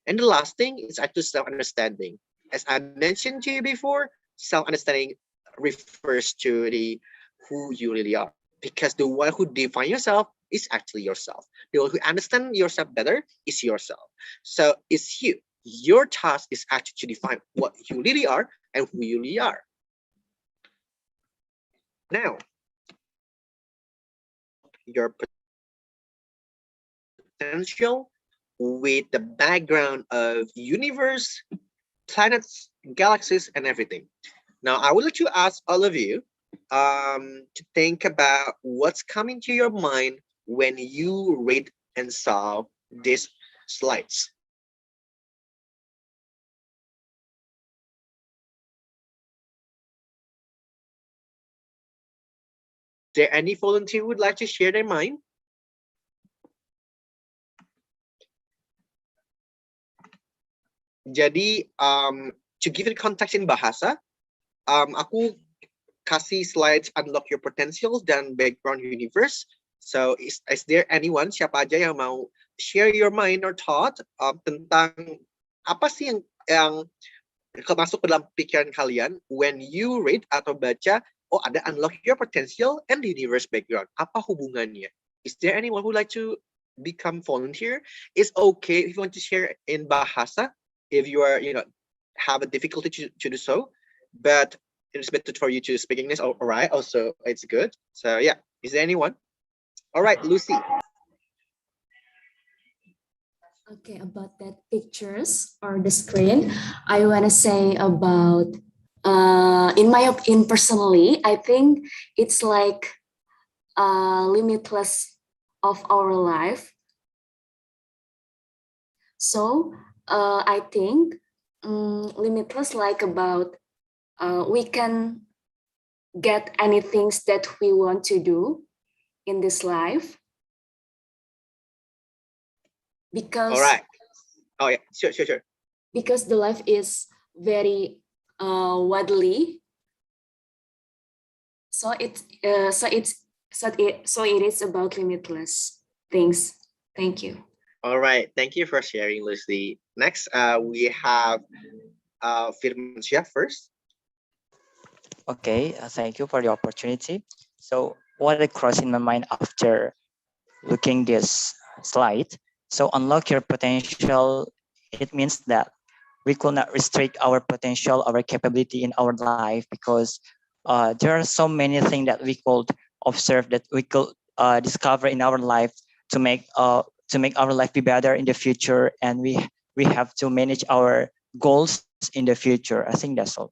B: And the last thing is actually self-understanding. As I mentioned to you before, self-understanding refers to the who you really are, because the one who defines yourself is actually yourself. The one who understands yourself better is yourself. So it's you. Your task is actually to define what you really are and who you really are. Now, your potential with the background of universe, planets, galaxies, and everything. Now, I would like to ask all of you to think about what's coming to your mind when you read and saw these slides. Is there any volunteer who would like to share their mind? Jadi, to give it context in bahasa, aku kasih slides unlock your potentials dan background universe. So is there anyone, siapa aja yang mau share your mind or thought tentang apa sih yang masuk ke dalam pikiran kalian when you read atau baca, oh ada unlock your potential and universe background. Apa hubungannya? Is there anyone who would like to become volunteer? It's okay if you want to share in bahasa, if you are have a difficulty to do so, but it's better for you to speak English. All right, also it's good. So yeah, is there anyone? All right, Lucy.
K: Okay, about that pictures or the screen, I want to say about in personally, I think it's like limitless of our life. So I think limitless like about we can get any things that we want to do in this life. because
B: All right. Oh yeah, sure.
K: because the life is very widely, so it is about limitless things. Thank you.
B: All right. Thank you for sharing, Lucy. Next, we have Firmansyah first.
H: Okay, thank you for the opportunity. So what crossed in my mind after looking this slide? So unlock your potential, it means that we could not restrict our potential, our capability in our life, because there are so many things that we could observe, that we could discover in our life to make our life be better in the future, and we have to manage our goals in the future. I think that's all.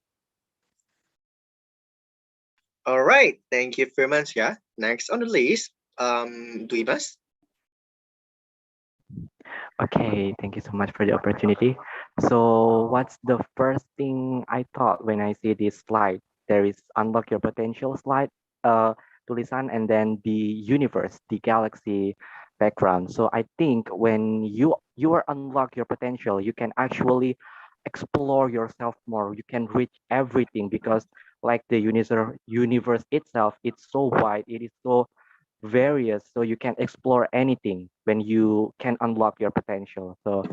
B: All right. Thank you, Firmansyah. Next on the list, Duibas.
D: Okay, thank you so much for the opportunity. So what's the first thing I thought when I see this slide? There is unlock your potential slide, tulisan, and then the universe, the galaxy background. So I think when you are unlock your potential, you can actually explore yourself more. You can reach everything because like the universe itself, it's so wide, it is so various, so you can explore anything when you can unlock your potential. So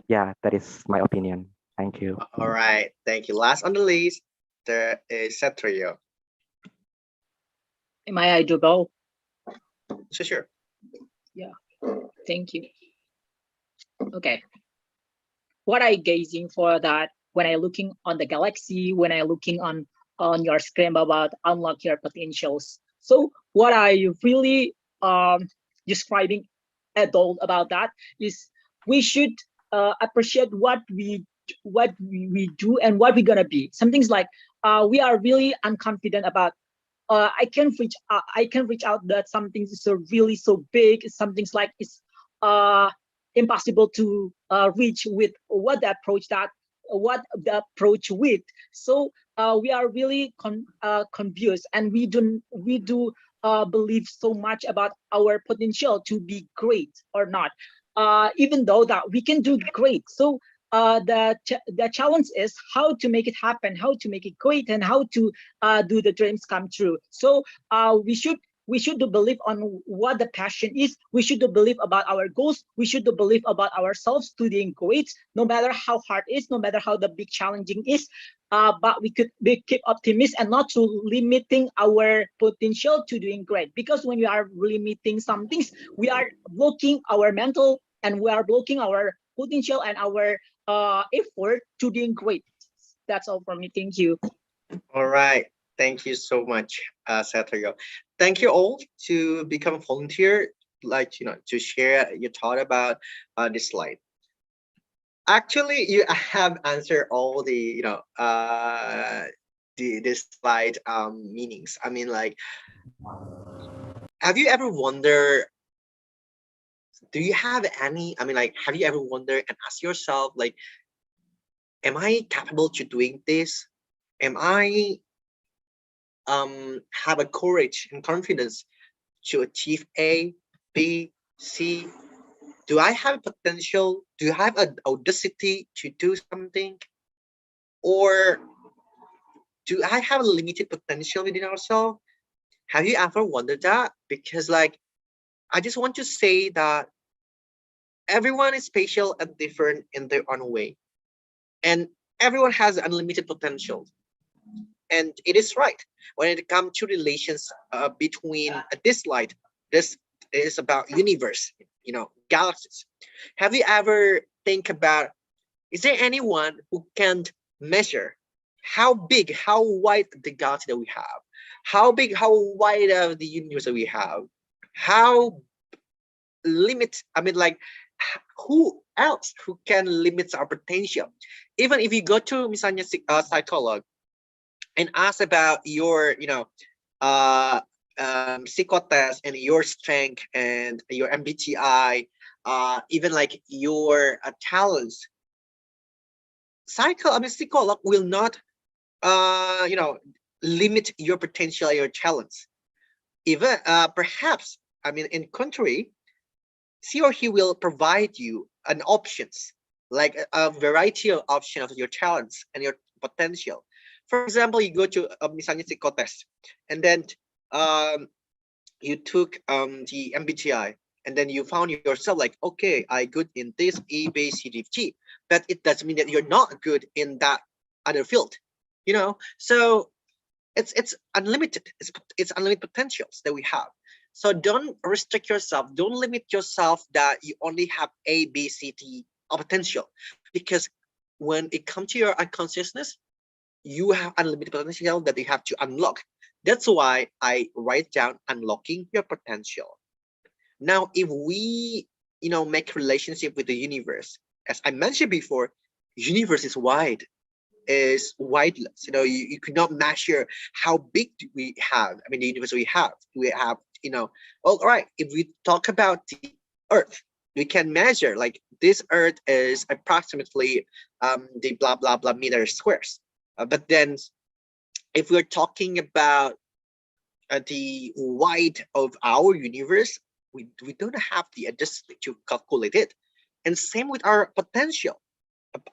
D: yeah, that is my opinion. Thank you.
B: All right. Thank you. Last on the list, there is Satrio.
E: Am I to go?
B: Sure.
E: Yeah. Thank you. Okay. What I gazing for that when I looking on the galaxy, when I looking on your screen about unlock your potentials. So what I really describing adult about that is we should appreciate what we do and what we're gonna be. Some things like we are really unconfident about I can reach out that something is so really so big, something's like it's impossible to reach with what the approach with. So we are really confused, and we do believe so much about our potential to be great or not, even though that we can do great. So the challenge is how to make it happen, how to make it great, and how to do the dreams come true. So we should believe on what the passion is. We should believe about our goals. We should believe about ourselves to doing great, no matter how hard it is, no matter how the big challenging is. But we keep optimistic and not to limiting our potential to doing great. Because when we are limiting some things, we are blocking our mental and we are blocking our potential and our effort to doing great. That's all from me. Thank you.
B: All right. Thank you so much, Satrio. Thank you all to become a volunteer, like, to share your thought about this slide. Actually, you have answered all the, this slide meanings. I mean, like, have you ever wondered, do you have any, I mean, like, have you ever wondered and asked yourself, like, am I capable to doing this? Am I have a courage and confidence to achieve A, B, C? Do I have potential? Do I have an audacity to do something? Or do I have a limited potential within ourselves? Have you ever wondered that? Because, like, I just want to say that everyone is special and different in their own way. And everyone has unlimited potential. And it is right. When it comes to relations between this slide, this is about universe, galaxies. Have you ever think about, is there anyone who can measure how big, how wide the galaxy that we have? How big, how wide of the universe that we have? How limit, I mean, like, who else who can limit our potential? Even if you go to misalnya psychologist and ask about your psychotest and your strength and your MBTI, even like your talents, psychologist will not limit your potential or your talents. Even perhaps, I mean, in country, she or he will provide you an options, like a variety of options of your talents and your potential. For example, you go to misalnya psikotes, and then you took the MBTI, and then you found yourself like, okay, I good in this A, B, C, D, G, but it doesn't mean that you're not good in that other field, you know. So it's unlimited. It's unlimited potentials that we have. So don't restrict yourself. Don't limit yourself that you only have A, B, C, D potential, because when it comes to your unconsciousness, you have unlimited potential that you have to unlock. That's why I write down unlocking your potential. Now, if we, make relationship with the universe, as I mentioned before, universe is wide, is wideless. You could not measure how big do we have. I mean, the universe we have, all right. If we talk about the Earth, we can measure like this Earth is approximately the blah blah blah meter squares. But then, if we're talking about the wide of our universe, we don't have the ability to calculate it. And same with our potential.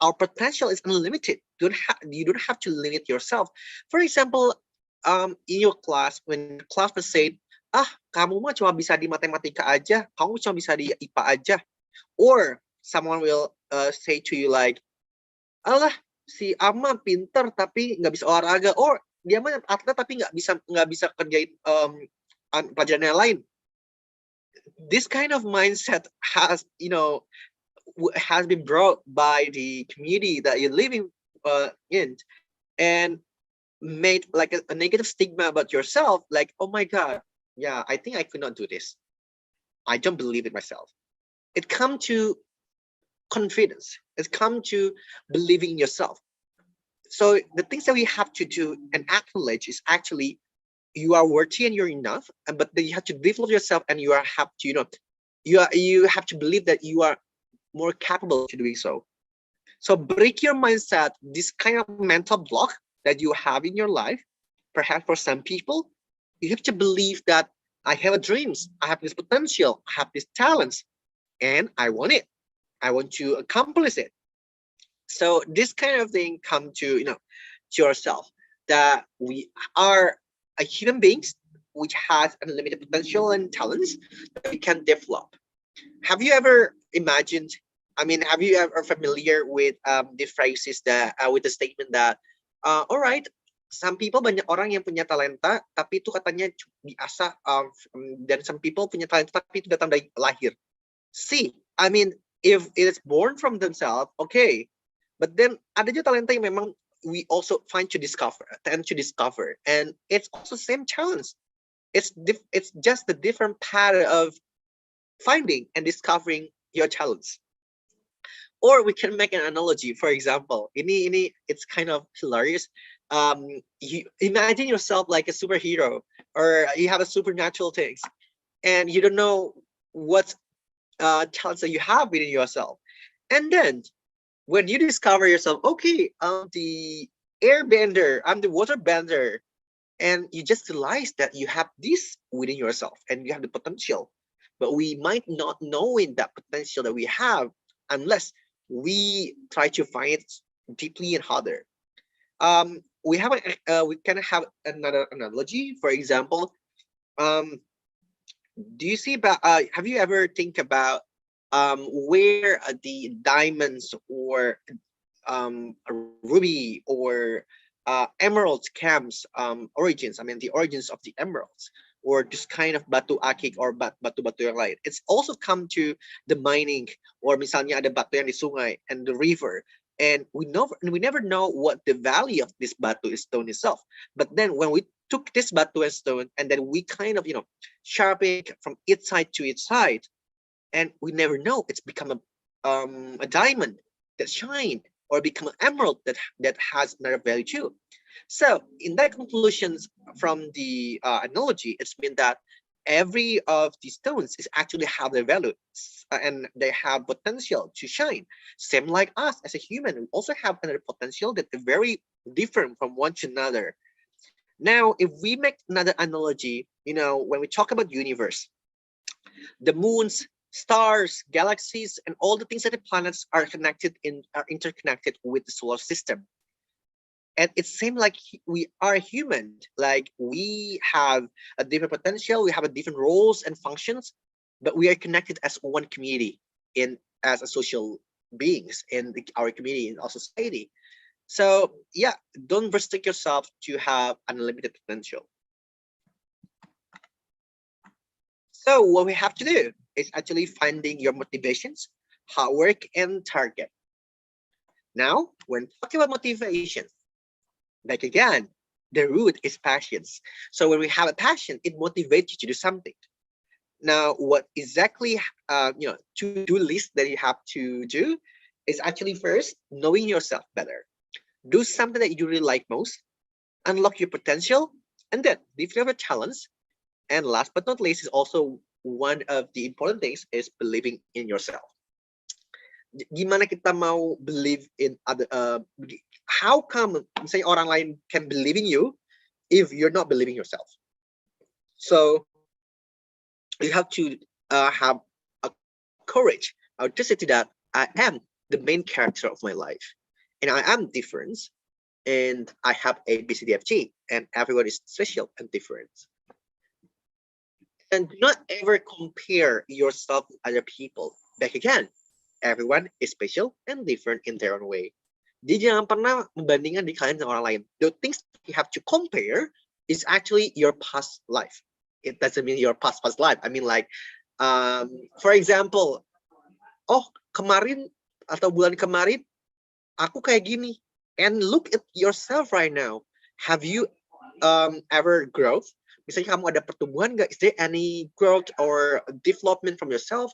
B: Our potential is unlimited. You don't have to limit yourself. For example, in your class, when classmates say, kamu mah cuma bisa di matematika aja, kamu cuma bisa di IPA aja. Or someone will say to you like, alah, si Ama pinter tapi nggak bisa olahraga. Or dia mah atlet tapi nggak bisa kerjain pelajaran yang lain. This kind of mindset has been brought by the community that you're living in, and made like a negative stigma about yourself, like, oh my God, yeah, I think I could not do this. I don't believe in myself. It comes to confidence. It's come to believing in yourself. So the things that we have to do and acknowledge is actually you are worthy and you're enough, but then you have to develop yourself, and you have to believe that you are more capable to doing so. So break your mindset, this kind of mental block that you have in your life. Perhaps for some people, you have to believe that I have a dreams, I have this potential, I have these talents, and I want it. I want to accomplish it. So this kind of thing come to to yourself, that we are a human beings which has unlimited potential and talents that we can develop. Have you ever imagined? I mean, have you ever familiar with the phrases that with the statement that, all right, some people, banyak orang yang punya talenta, tapi itu katanya diasah, dan some people punya talenta tapi itu datang dari lahir. See, I mean, if it is born from themselves, okay, but then ada juga talenta yang memang we also tend to discover, and it's also same challenge. It's just the different pattern of finding and discovering your talents. Or we can make an analogy. For example, ini it's kind of hilarious. You imagine yourself like a superhero, or you have a supernatural things, and you don't know what talents that you have within yourself. And then when you discover yourself, okay, I'm the airbender, I'm the water bender, and you just realize that you have this within yourself and you have the potential, but we might not know in that potential that we have unless we try to find it deeply and harder. We can have another analogy. For example, do you see about have you ever think about where the diamonds or ruby or emeralds comes origins? I mean, the origins of the emeralds, or just kind of batu akik or batu-batu yang lain. It's also come to the mining, or misalnya ada batu yang di sungai and the river, and we never know what the value of this batu stone itself. But then when we took this batu and stone, and then we kind of sharpen it from its side to its side, and we never know, it's become a diamond that shine, or become an emerald that has another value too. So in that conclusions from the analogy, it's been that every of these stones is actually have their value, and they have potential to shine. Same like us as a human, we also have another potential that is very different from one to another. Now, if we make another analogy, when we talk about universe, the moons Stars, galaxies, and all the things that the planets are interconnected with the solar system. And it seems like we are human, like we have a different potential, we have a different roles and functions, but we are connected as one community as a social beings in our community, in our society. So yeah, don't restrict yourself to have unlimited potential. So what we have to do is actually finding your motivations, hard work, and target. Now, when talking about motivation, like again, the root is passions. So when we have a passion, it motivates you to do something. Now, what exactly to-do list that you have to do is actually first knowing yourself better. Do something that you really like most, unlock your potential, and then develop a talents. And last but not least is also one of the important things is believing in yourself. Gimana kita mau believe in other, how come misalnya orang lain can believe in you if you're not believing yourself? So you have to have a courage, audacity that I am the main character of my life, and I am different, and I have A, B, C, D, F, G, and everyone is special and different. And do not ever compare yourself with other people. Back again, everyone is special and different in their own way. Jadi jangan pernah membandingkan di kalian dengan orang lain. The things you have to compare is actually your past life. It doesn't mean your past life. I mean like, for example, oh kemarin atau bulan kemarin aku kayak gini, and look at yourself right now. Have you ever growth? Misalnya kamu ada pertumbuhan nggak? Is there any growth or development from yourself?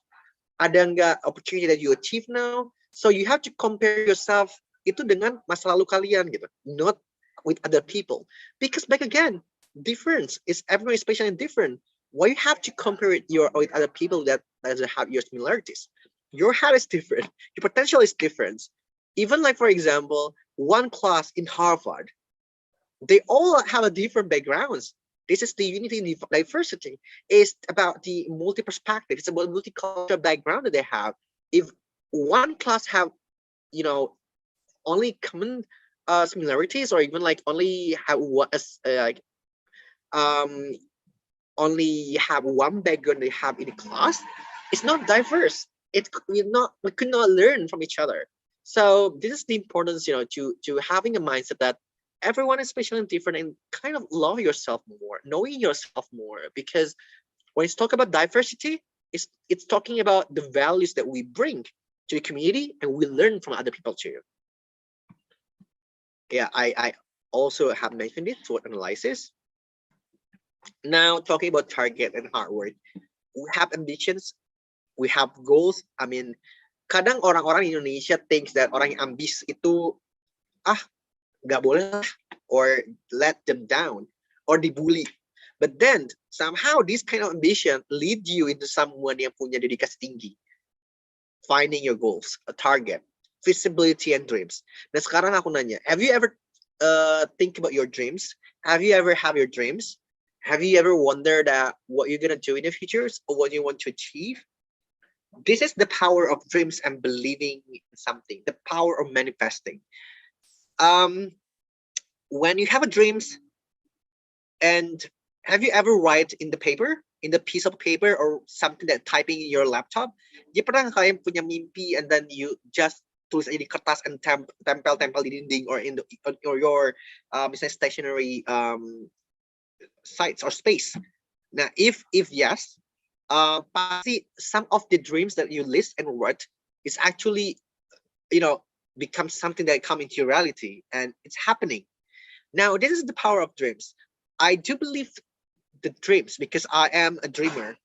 B: Ada nggak opportunity that you achieve now? So you have to compare yourself itu dengan masa lalu kalian gitu, not with other people. Because back again, difference is everyone is special and different. Why you have to compare it with other people that doesn't have your similarities? Your head is different. Your potential is different. Even like for example, one class in Harvard, they all have a different backgrounds. This is the unity in diversity. It's about the multi-perspective. It's about multicultural background that they have. If one class have, only common similarities, or even like only have only have one background they have in the class, it's not diverse. We could not learn from each other. So this is the importance, to having a mindset that everyone is special and different, and kind of love yourself more, knowing yourself more. Because when it's talk about diversity, it's talking about the values that we bring to the community, and we learn from other people too. Yeah, I also have mentioned it, SWOT analysis. Now talking about target and hard work, we have ambitions, we have goals. I mean, kadang orang-orang di Indonesia thinks that orang yang ambis itu nggak boleh, or let them down, or dibully. But then somehow this kind of ambition lead you into someone yang punya dedikasi tinggi. Finding your goals, a target, visibility, and dreams. Nah sekarang aku nanya, have you ever think about your dreams? Have you ever have your dreams? Have you ever wondered what you're gonna do in the future, or what you want to achieve? This is the power of dreams and believing in something, the power of manifesting. When you have a dreams, and have you ever write in the piece of paper, or something that typing in your laptop? Dia pernah kalian punya mimpi, and then you just tulis aja di kertas and tempel di dinding, or in your misalnya stationary sites or space. Now if yes, pasti some of the dreams that you list and write is actually become something that come into your reality, and it's happening. Now this is the power of dreams. I do believe the dreams because I am a dreamer,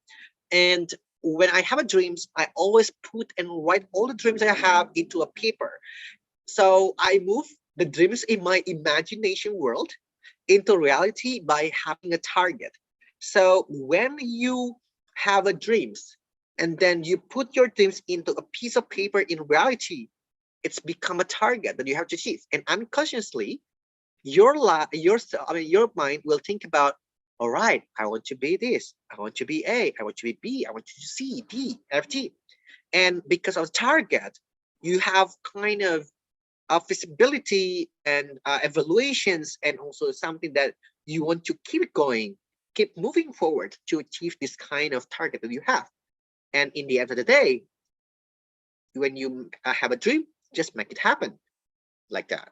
B: and when I have a dreams, I always put and write all the dreams I have into a paper. So I move the dreams in my imagination world into reality by having a target. So when you have a dreams, and then you put your dreams into a piece of paper in reality, it's become a target that you have to achieve. And unconsciously, your mind will think about all right, I want to be this, I want to be A, I want to be B, I want to be C, D, F, G. And because of target, you have kind of visibility and evaluations, and also something that you want to keep going, keep moving forward to achieve this kind of target that you have. And in the end of the day, when you have a dream, just make it happen like that.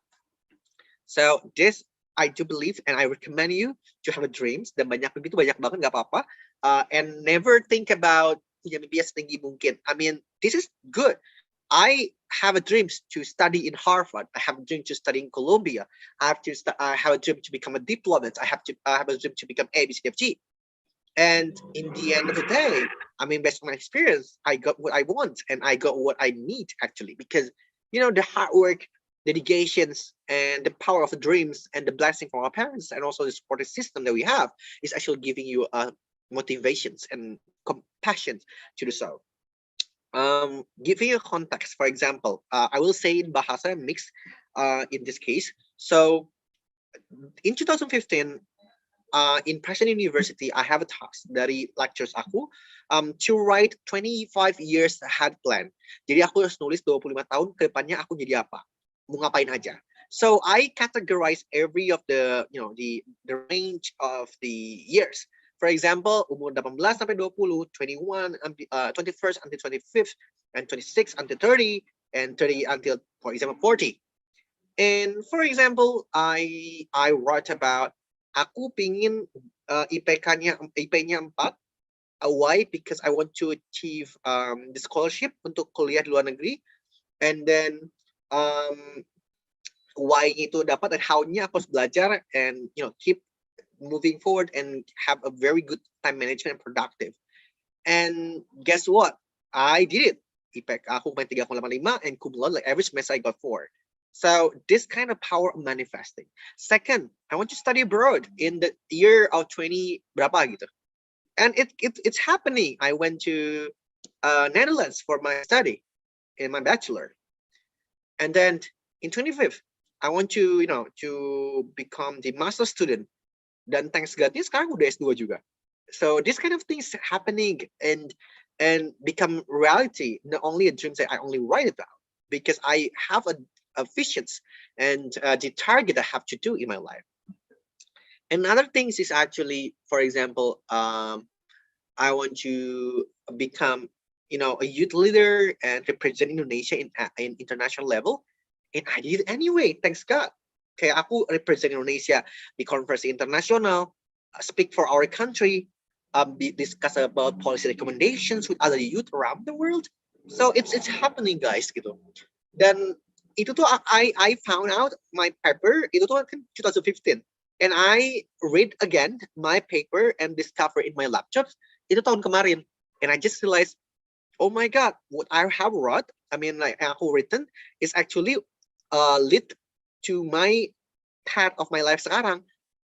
B: So this, I do believe, and I recommend you to have a dreams. Dan banyak begitu, banyak banget, nggak apa-apa. And never think about punya mimpi yang setinggi mungkin. I mean, this is good. I have a dream to study in Harvard. I have a dream to study in Columbia. I have a dream to become a diplomat. I have a dream to become A, B, C, D, F, G. And in the end of the day, I mean, based on my experience, I got what I want and I got what I need actually, because you know, the hard work, dedications, and the power of the dreams and the blessing from our parents, and also the supporting system that we have, is actually giving you motivations and compassion to do so. Giving you context, for example, I will say in Bahasa mix in this case. So in 2015, in Preston University, I have a task dari lectures aku to write 25 years ahead plan. Jadi aku harus nulis 25 tahun ke depannya aku jadi apa, mau ngapain aja. So I categorize every of the, you know, the range of the years. For example, umur 18 sampai 20, 21, 21st until 25th, and 26 until 30, and 30 until, for example, 40. And for example, I wrote about aku pingin IP-nya 4. Why? Because I want to achieve the scholarship untuk kuliah di luar negeri. And then why itu dapat, dan how-nya aku harus belajar and you know keep moving forward and have a very good time management and productive. And guess what? I did it. IPK aku main 3,85 and cum laude, like every semester I got 4. So this kind of power of manifesting. Second, I want to study abroad in the year of 20 berapa gitu. And it's happening. I went to Netherlands for my study in my bachelor. And then in 25th, I want to, you know, to become the master student. Dan thanks God-nya sekarang udah S2 juga. So this kind of things happening and become reality, not only a dream that I only write about, because I have a visions and the target I have to do in my life. Another things is actually, for example, I want to become, you know, a youth leader and represent Indonesia in international level, and I did it anyway. Thanks God. Kayak aku represent Indonesia di konferensi internasional, speak for our country, discuss about policy recommendations with other youth around the world. So it's happening, guys, gitu. Dan itu tuh I found out my paper itu tuh kan 2015, and I read again my paper and discover in my laptop itu tahun kemarin, and I just realized, oh my God, what I have wrote, I mean like aku written is actually lead to my path of my life sekarang,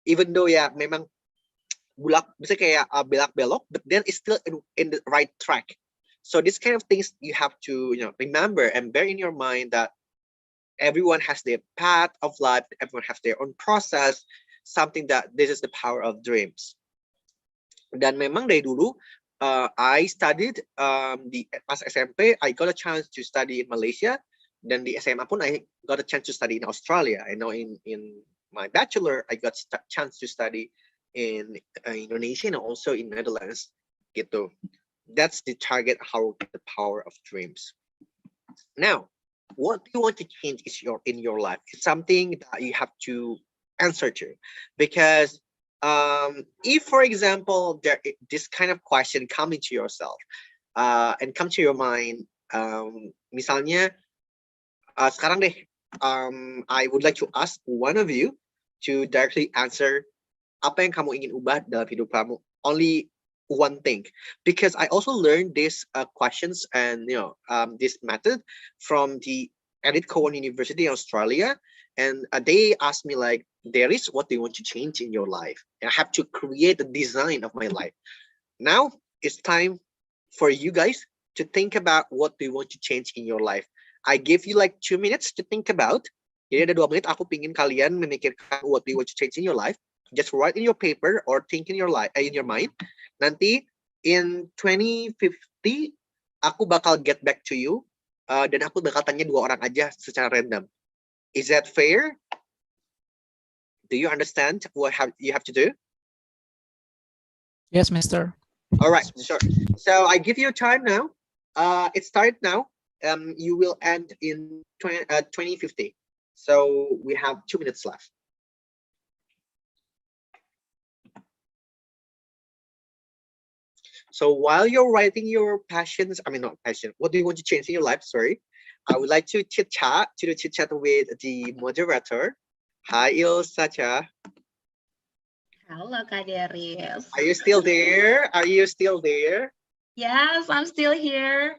B: even though ya memang bisa kayak belak-belok, but then it's still in the right track. So this kind of things you have to, you know, remember and bear in your mind that everyone has their path of life, everyone has their own process, something that this is the power of dreams. Dan memang dari dulu I studied pas SMP, I got a chance to study in Malaysia. Dan di SMA pun I got a chance to study in Australia. I know in my bachelor I got a chance to study in Indonesia and also in Netherlands gitu. That's the target, how the power of dreams. Now, what do you want to change in your life? It's something that you have to answer to, because if, for example, this kind of question come into yourself and come to your mind, misalnya sekarang deh, I would like to ask one of you to directly answer apa yang kamu ingin ubah dalam hidup kamu. Only one thing, because I also learned these questions and this method from the Edith Cowan University in Australia, and they asked me like, Deris, what do you want to change in your life? And I have to create a design of my life. Now it's time for you guys to think about what do you want to change in your life. I give you like 2 minutes to think about. Jadi ada 2 menit aku pingin kalian memikirkan what do you want to change in your life. Just write in your paper or think in your mind. Nanti in 2050 aku bakal get back to you dan aku bakal tanya 2 orang aja secara random. Is that fair? Do you understand what you have to do?
J: Yes, Mister.
B: All right, sure. So I give you time now. It started now. You will end in 2050. So we have 2 minutes left. So while you're writing your passions, not passion, what do you want to change in your life? Sorry. I would like to chit chat with the moderator. Hi, Ilsacha.
A: Hello, Kak Deris.
B: Are you still there? Are you still there?
A: Yes, I'm still here.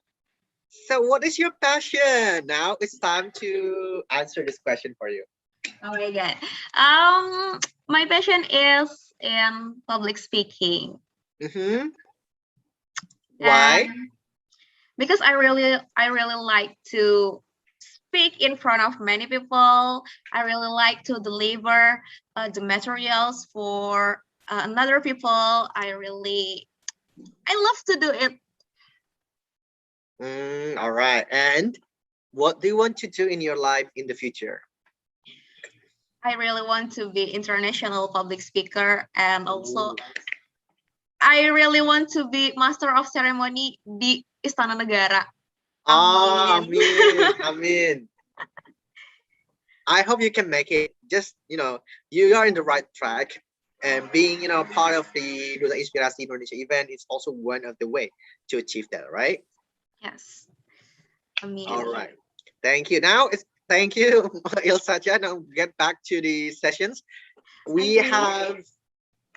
B: So what is your passion? Now it's time to answer this question for you.
A: Oh my God. My passion is in public speaking.
B: Why?
A: Because I really like to speak in front of many people. I really like to deliver the materials for another people. I love to do it.
B: All right. And what do you want to do in your life in the future?
A: I really want to be international public speaker, and also I really want to be master of ceremony di Istana Negara.
B: Amin. Amin. I hope you can make it. Just, you are in the right track, and being, part of the Duta Inspirasi Indonesia event is also one of the way to achieve that, right?
A: Yes. Amin.
B: All right. Thank you. Thank you, Ilsacha. Now get back to the sessions. We have,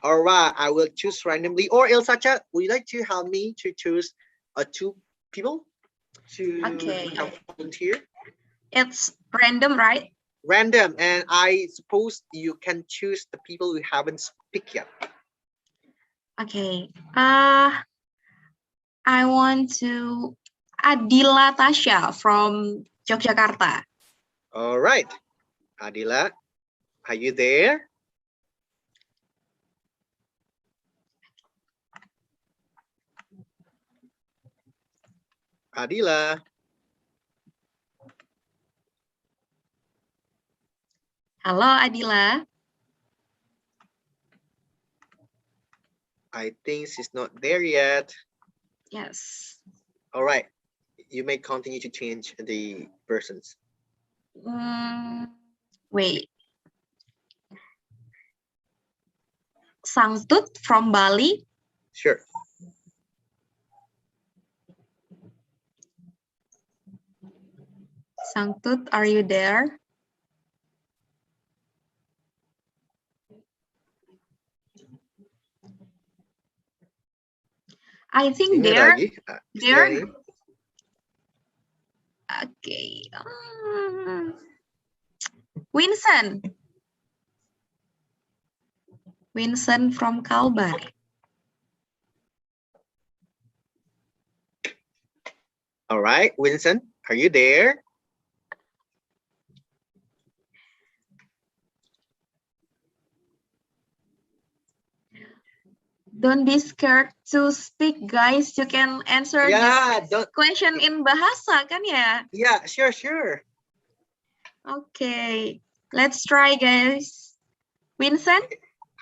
B: all right, I will choose randomly. Or Ilsacha, would you like to help me to choose 2 people to volunteer?
A: It's random, right?
B: Random, and I suppose you can choose the people who haven't speak yet.
A: Okay. I want to Adila Tasha from Yogyakarta.
B: All right. Adila, are you there? Adila.
A: Hello, Adila.
B: I think she's not there yet.
A: Yes.
B: All right. You may continue to change the persons.
A: Wait. Sangtut from Bali.
B: Sure.
A: Sangtut, are you there? I think there. Okay. Vincent from Kalbar.
B: All right, Vincent, are you there?
A: Don't be scared to speak, guys. You can answer this question in bahasa, kan ya?
B: Yeah, sure.
A: Okay, let's try, guys. Vincent?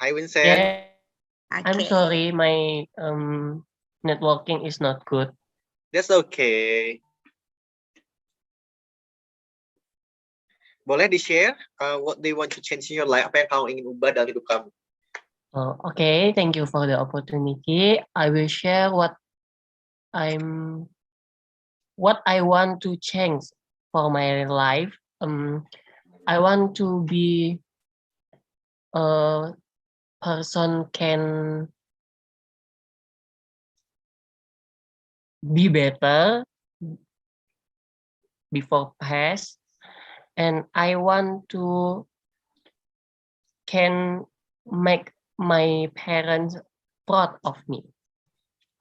B: Hi, Vincent.
L: Yeah.
A: Okay.
L: I'm sorry, my networking is not good.
B: That's okay. Boleh di-share what do you want to change in your life? Apa yang kamu ingin ubah dalam hidup kamu?
L: Okay, thank you for the opportunity. I will share what I want to change for my life. I want to be a person can be better before past, and I want to can make my parents proud of me.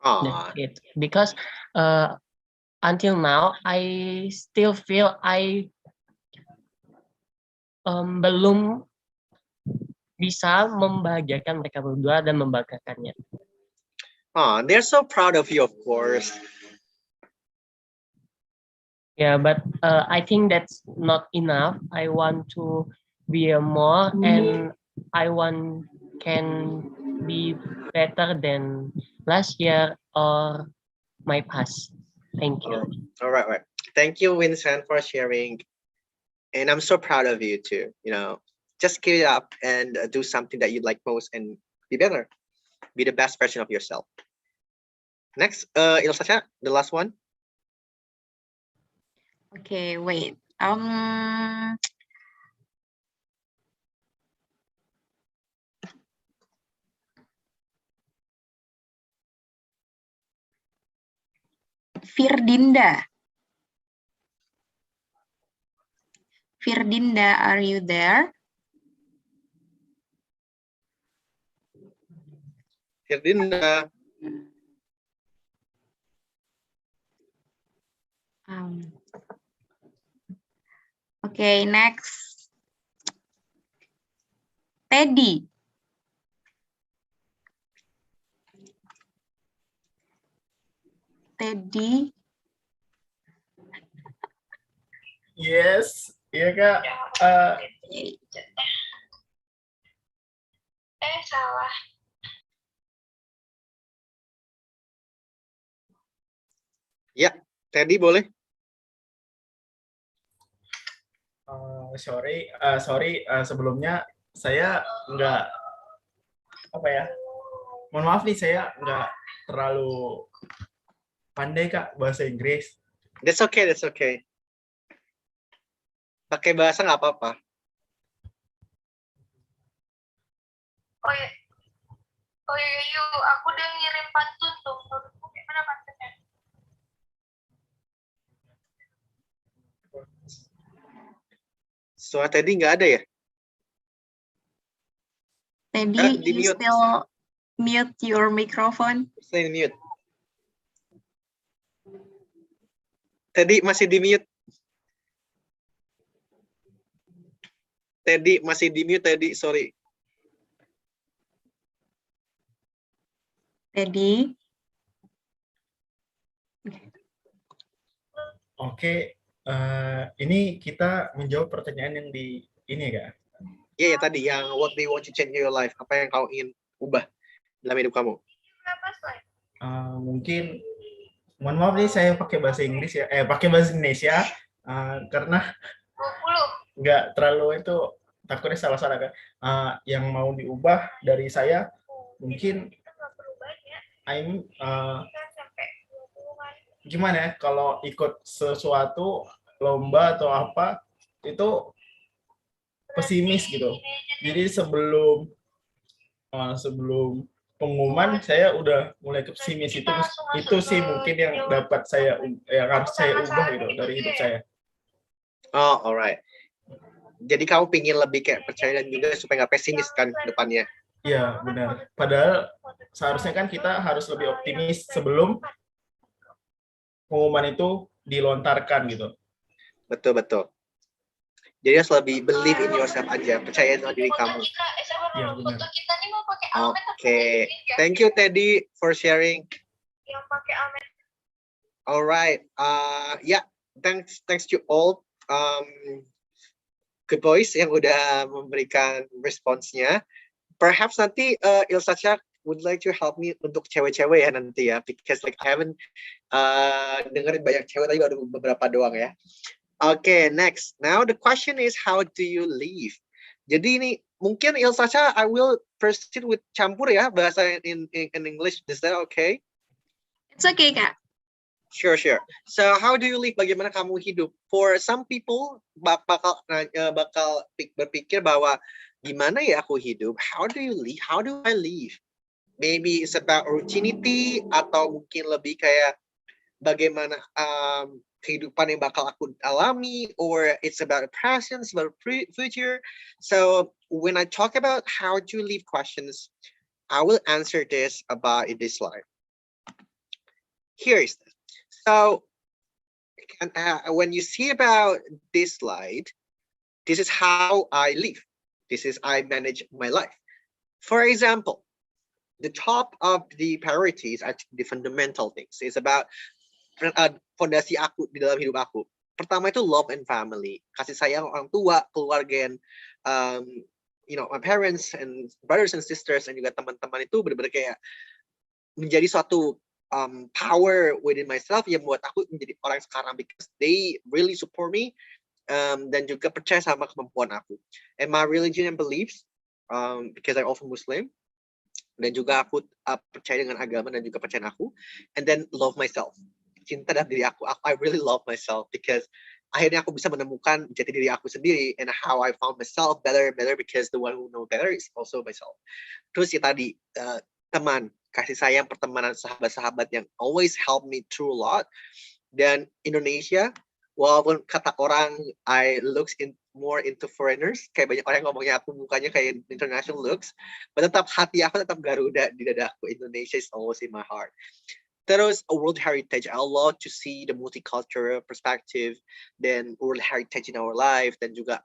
L: That's it. Because until now I still feel I belum bisa membahagiakan mereka berdua dan membanggakannya.
B: Oh, they're so proud of you, of course.
L: Yeah, but I think that's not enough. I want to be a more, and I want can be better than last year or my past. Thank you.
B: All right, right. Thank you, Vincent, for sharing. And I'm so proud of you too. You know, just keep it up and do something that you like most and be better. Be the best version of yourself. Next, Ilsa, the last one.
A: Okay, wait. Firdinda. Firdinda, are you there?
B: Firdinda.
A: Okay, next. Teddy. Teddy.
M: Yes, iya Kak.
I: Salah.
B: Ya, Teddy boleh.
M: Sorry, sebelumnya saya nggak apa ya. Mohon maaf nih, saya nggak terlalu pandai Kak bahasa Inggris.
B: That's okay, that's okay. Pakai bahasa nggak apa-apa.
I: Oh iya, yuk. Aku udah ngirim pantun tuh. Menurutmu gimana pantunnya?
B: Suara Teddy nggak ada ya?
A: Teddy,
B: Di
A: you
B: mute.
A: still mute your microphone.
B: Stay mute. Teddy masih di mute. Teddy masih di mute, Teddy, sorry.
A: Teddy.
M: Oke, ini kita menjawab pertanyaan yang di ini Kak.
B: Iya, tadi yang what do you want to change in your life? Apa yang kau ingin ubah dalam hidup kamu?
M: Mungkin, mohon maaf nih saya pakai bahasa Inggris ya, pakai bahasa Indonesia karena nggak terlalu itu takutnya salah-salah kan. Yang mau diubah dari saya mungkin gimana ya, kalau ikut sesuatu lomba atau apa itu pesimis gitu. Jadi sebelum pengumuman saya udah mulai pesimis. Itu sih mungkin yang dapat saya yang harus saya ubah gitu dari hidup saya.
B: Oh, alright. Jadi kamu pingin lebih kayak percaya dan juga supaya nggak pesimis kan ke depannya.
M: Iya, benar. Padahal seharusnya kan kita harus lebih optimis sebelum pengumuman itu dilontarkan gitu.
B: Betul, betul. Jadi harus lebih believe in yourself aja, percaya sama diri kamu.
M: Iya, benar.
B: Oke. Thank you Teddy for sharing.
I: Yang pakai almet.
B: Alright. Yeah, thanks to all good boys yang udah memberikan responsnya. Perhaps nanti Ilsa would like to help me untuk cewek-cewek ya nanti ya, because like I haven't dengerin banyak cewek, tapi baru beberapa doang ya. Okay, next. Now the question is, how do you live? Jadi ini mungkin Ilsa, I will proceed with campur ya bahasa in English. Is that okay?
A: It's okay, Kak.
B: Sure. So how do you live? Bagaimana kamu hidup? For some people bakal berpikir bahwa gimana ya aku hidup? How do you live? How do I live? Maybe it's about routinity atau mungkin lebih kayak bagaimana kehidupan yang bakal aku alami, or it's about present, it's about future. So when I talk about how to live questions, I will answer this about this slide. Here is this. So when you see about this slide, this is how I live. This is I manage my life. For example, the top of the priorities are the fundamental things. It's about fondasi aku di dalam hidup aku. Pertama itu love and family, kasih sayang orang tua, keluarga, and my parents and brothers and sisters, and juga teman-teman itu benar-benar kayak menjadi suatu power within myself yang membuat aku menjadi orang sekarang, because they really support me, dan juga percaya sama kemampuan aku. And my religion and beliefs, because I'm also Muslim, dan juga aku percaya dengan agama dan juga percaya aku. And then love myself, cinta dan diri aku. I really love myself because akhirnya aku bisa menemukan jati diri aku sendiri, and how I found myself better because the one who know better is also myself. Terus ya tadi teman, kasih sayang, pertemanan, sahabat-sahabat yang always help me through a lot. Dan Indonesia, walaupun kata orang I looks more into foreigners, kayak banyak orang ngomongnya aku mukanya kayak international looks, but tetap hati aku tetap Garuda di dadaku. Indonesia is always in my heart. Terus World Heritage, I love to see the multicultural perspective, then World Heritage in our life, dan juga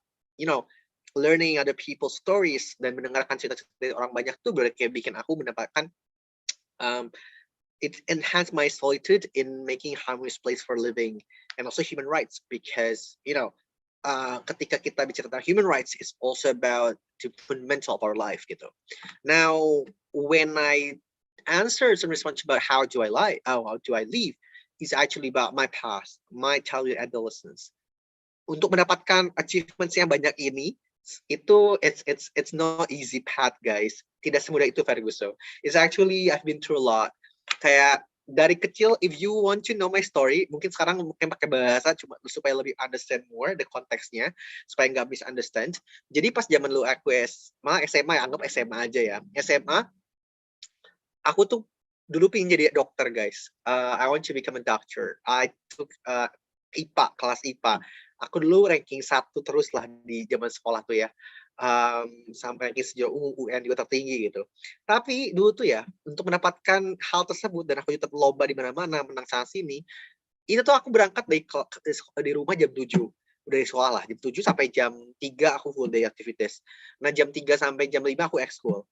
B: learning other people's stories dan mendengarkan cerita-cerita dari orang banyak tuh berarti kayak bikin aku mendapatkan it enhanced my solitude in making harmonious place for living, and also human rights, because ketika kita bicara tentang human rights, it's also about the fundamental of our life gitu. Now, when I answer some response about how do I live, is actually about my past, my childhood, adolescence. Untuk mendapatkan achievements yang banyak ini, it's not easy path, guys. Tidak semudah itu, Ferguson. It's actually I've been through a lot. Kayak dari kecil, if you want to know my story, mungkin sekarang mungkin pakai bahasa cuma supaya lebih understand more the konteksnya, supaya nggak misunderstand. Jadi pas zaman lu aku SMA, anggap SMA aja ya. SMA, aku tuh dulu pengen jadi dokter, guys. I want to become a doctor. I took IPA, kelas IPA. Aku dulu ranking 1 terus lah di zaman sekolah tuh ya. Sampai ranking sejauh UN juga tertinggi gitu. Tapi dulu tuh ya, untuk mendapatkan hal tersebut, dan aku tetap lomba di mana-mana, menang sana sini, itu tuh aku berangkat dari rumah jam 7. Dari sekolah lah, jam 7 sampai jam 3 aku full day activities. Nah, jam 3 sampai jam 5 aku ekskul.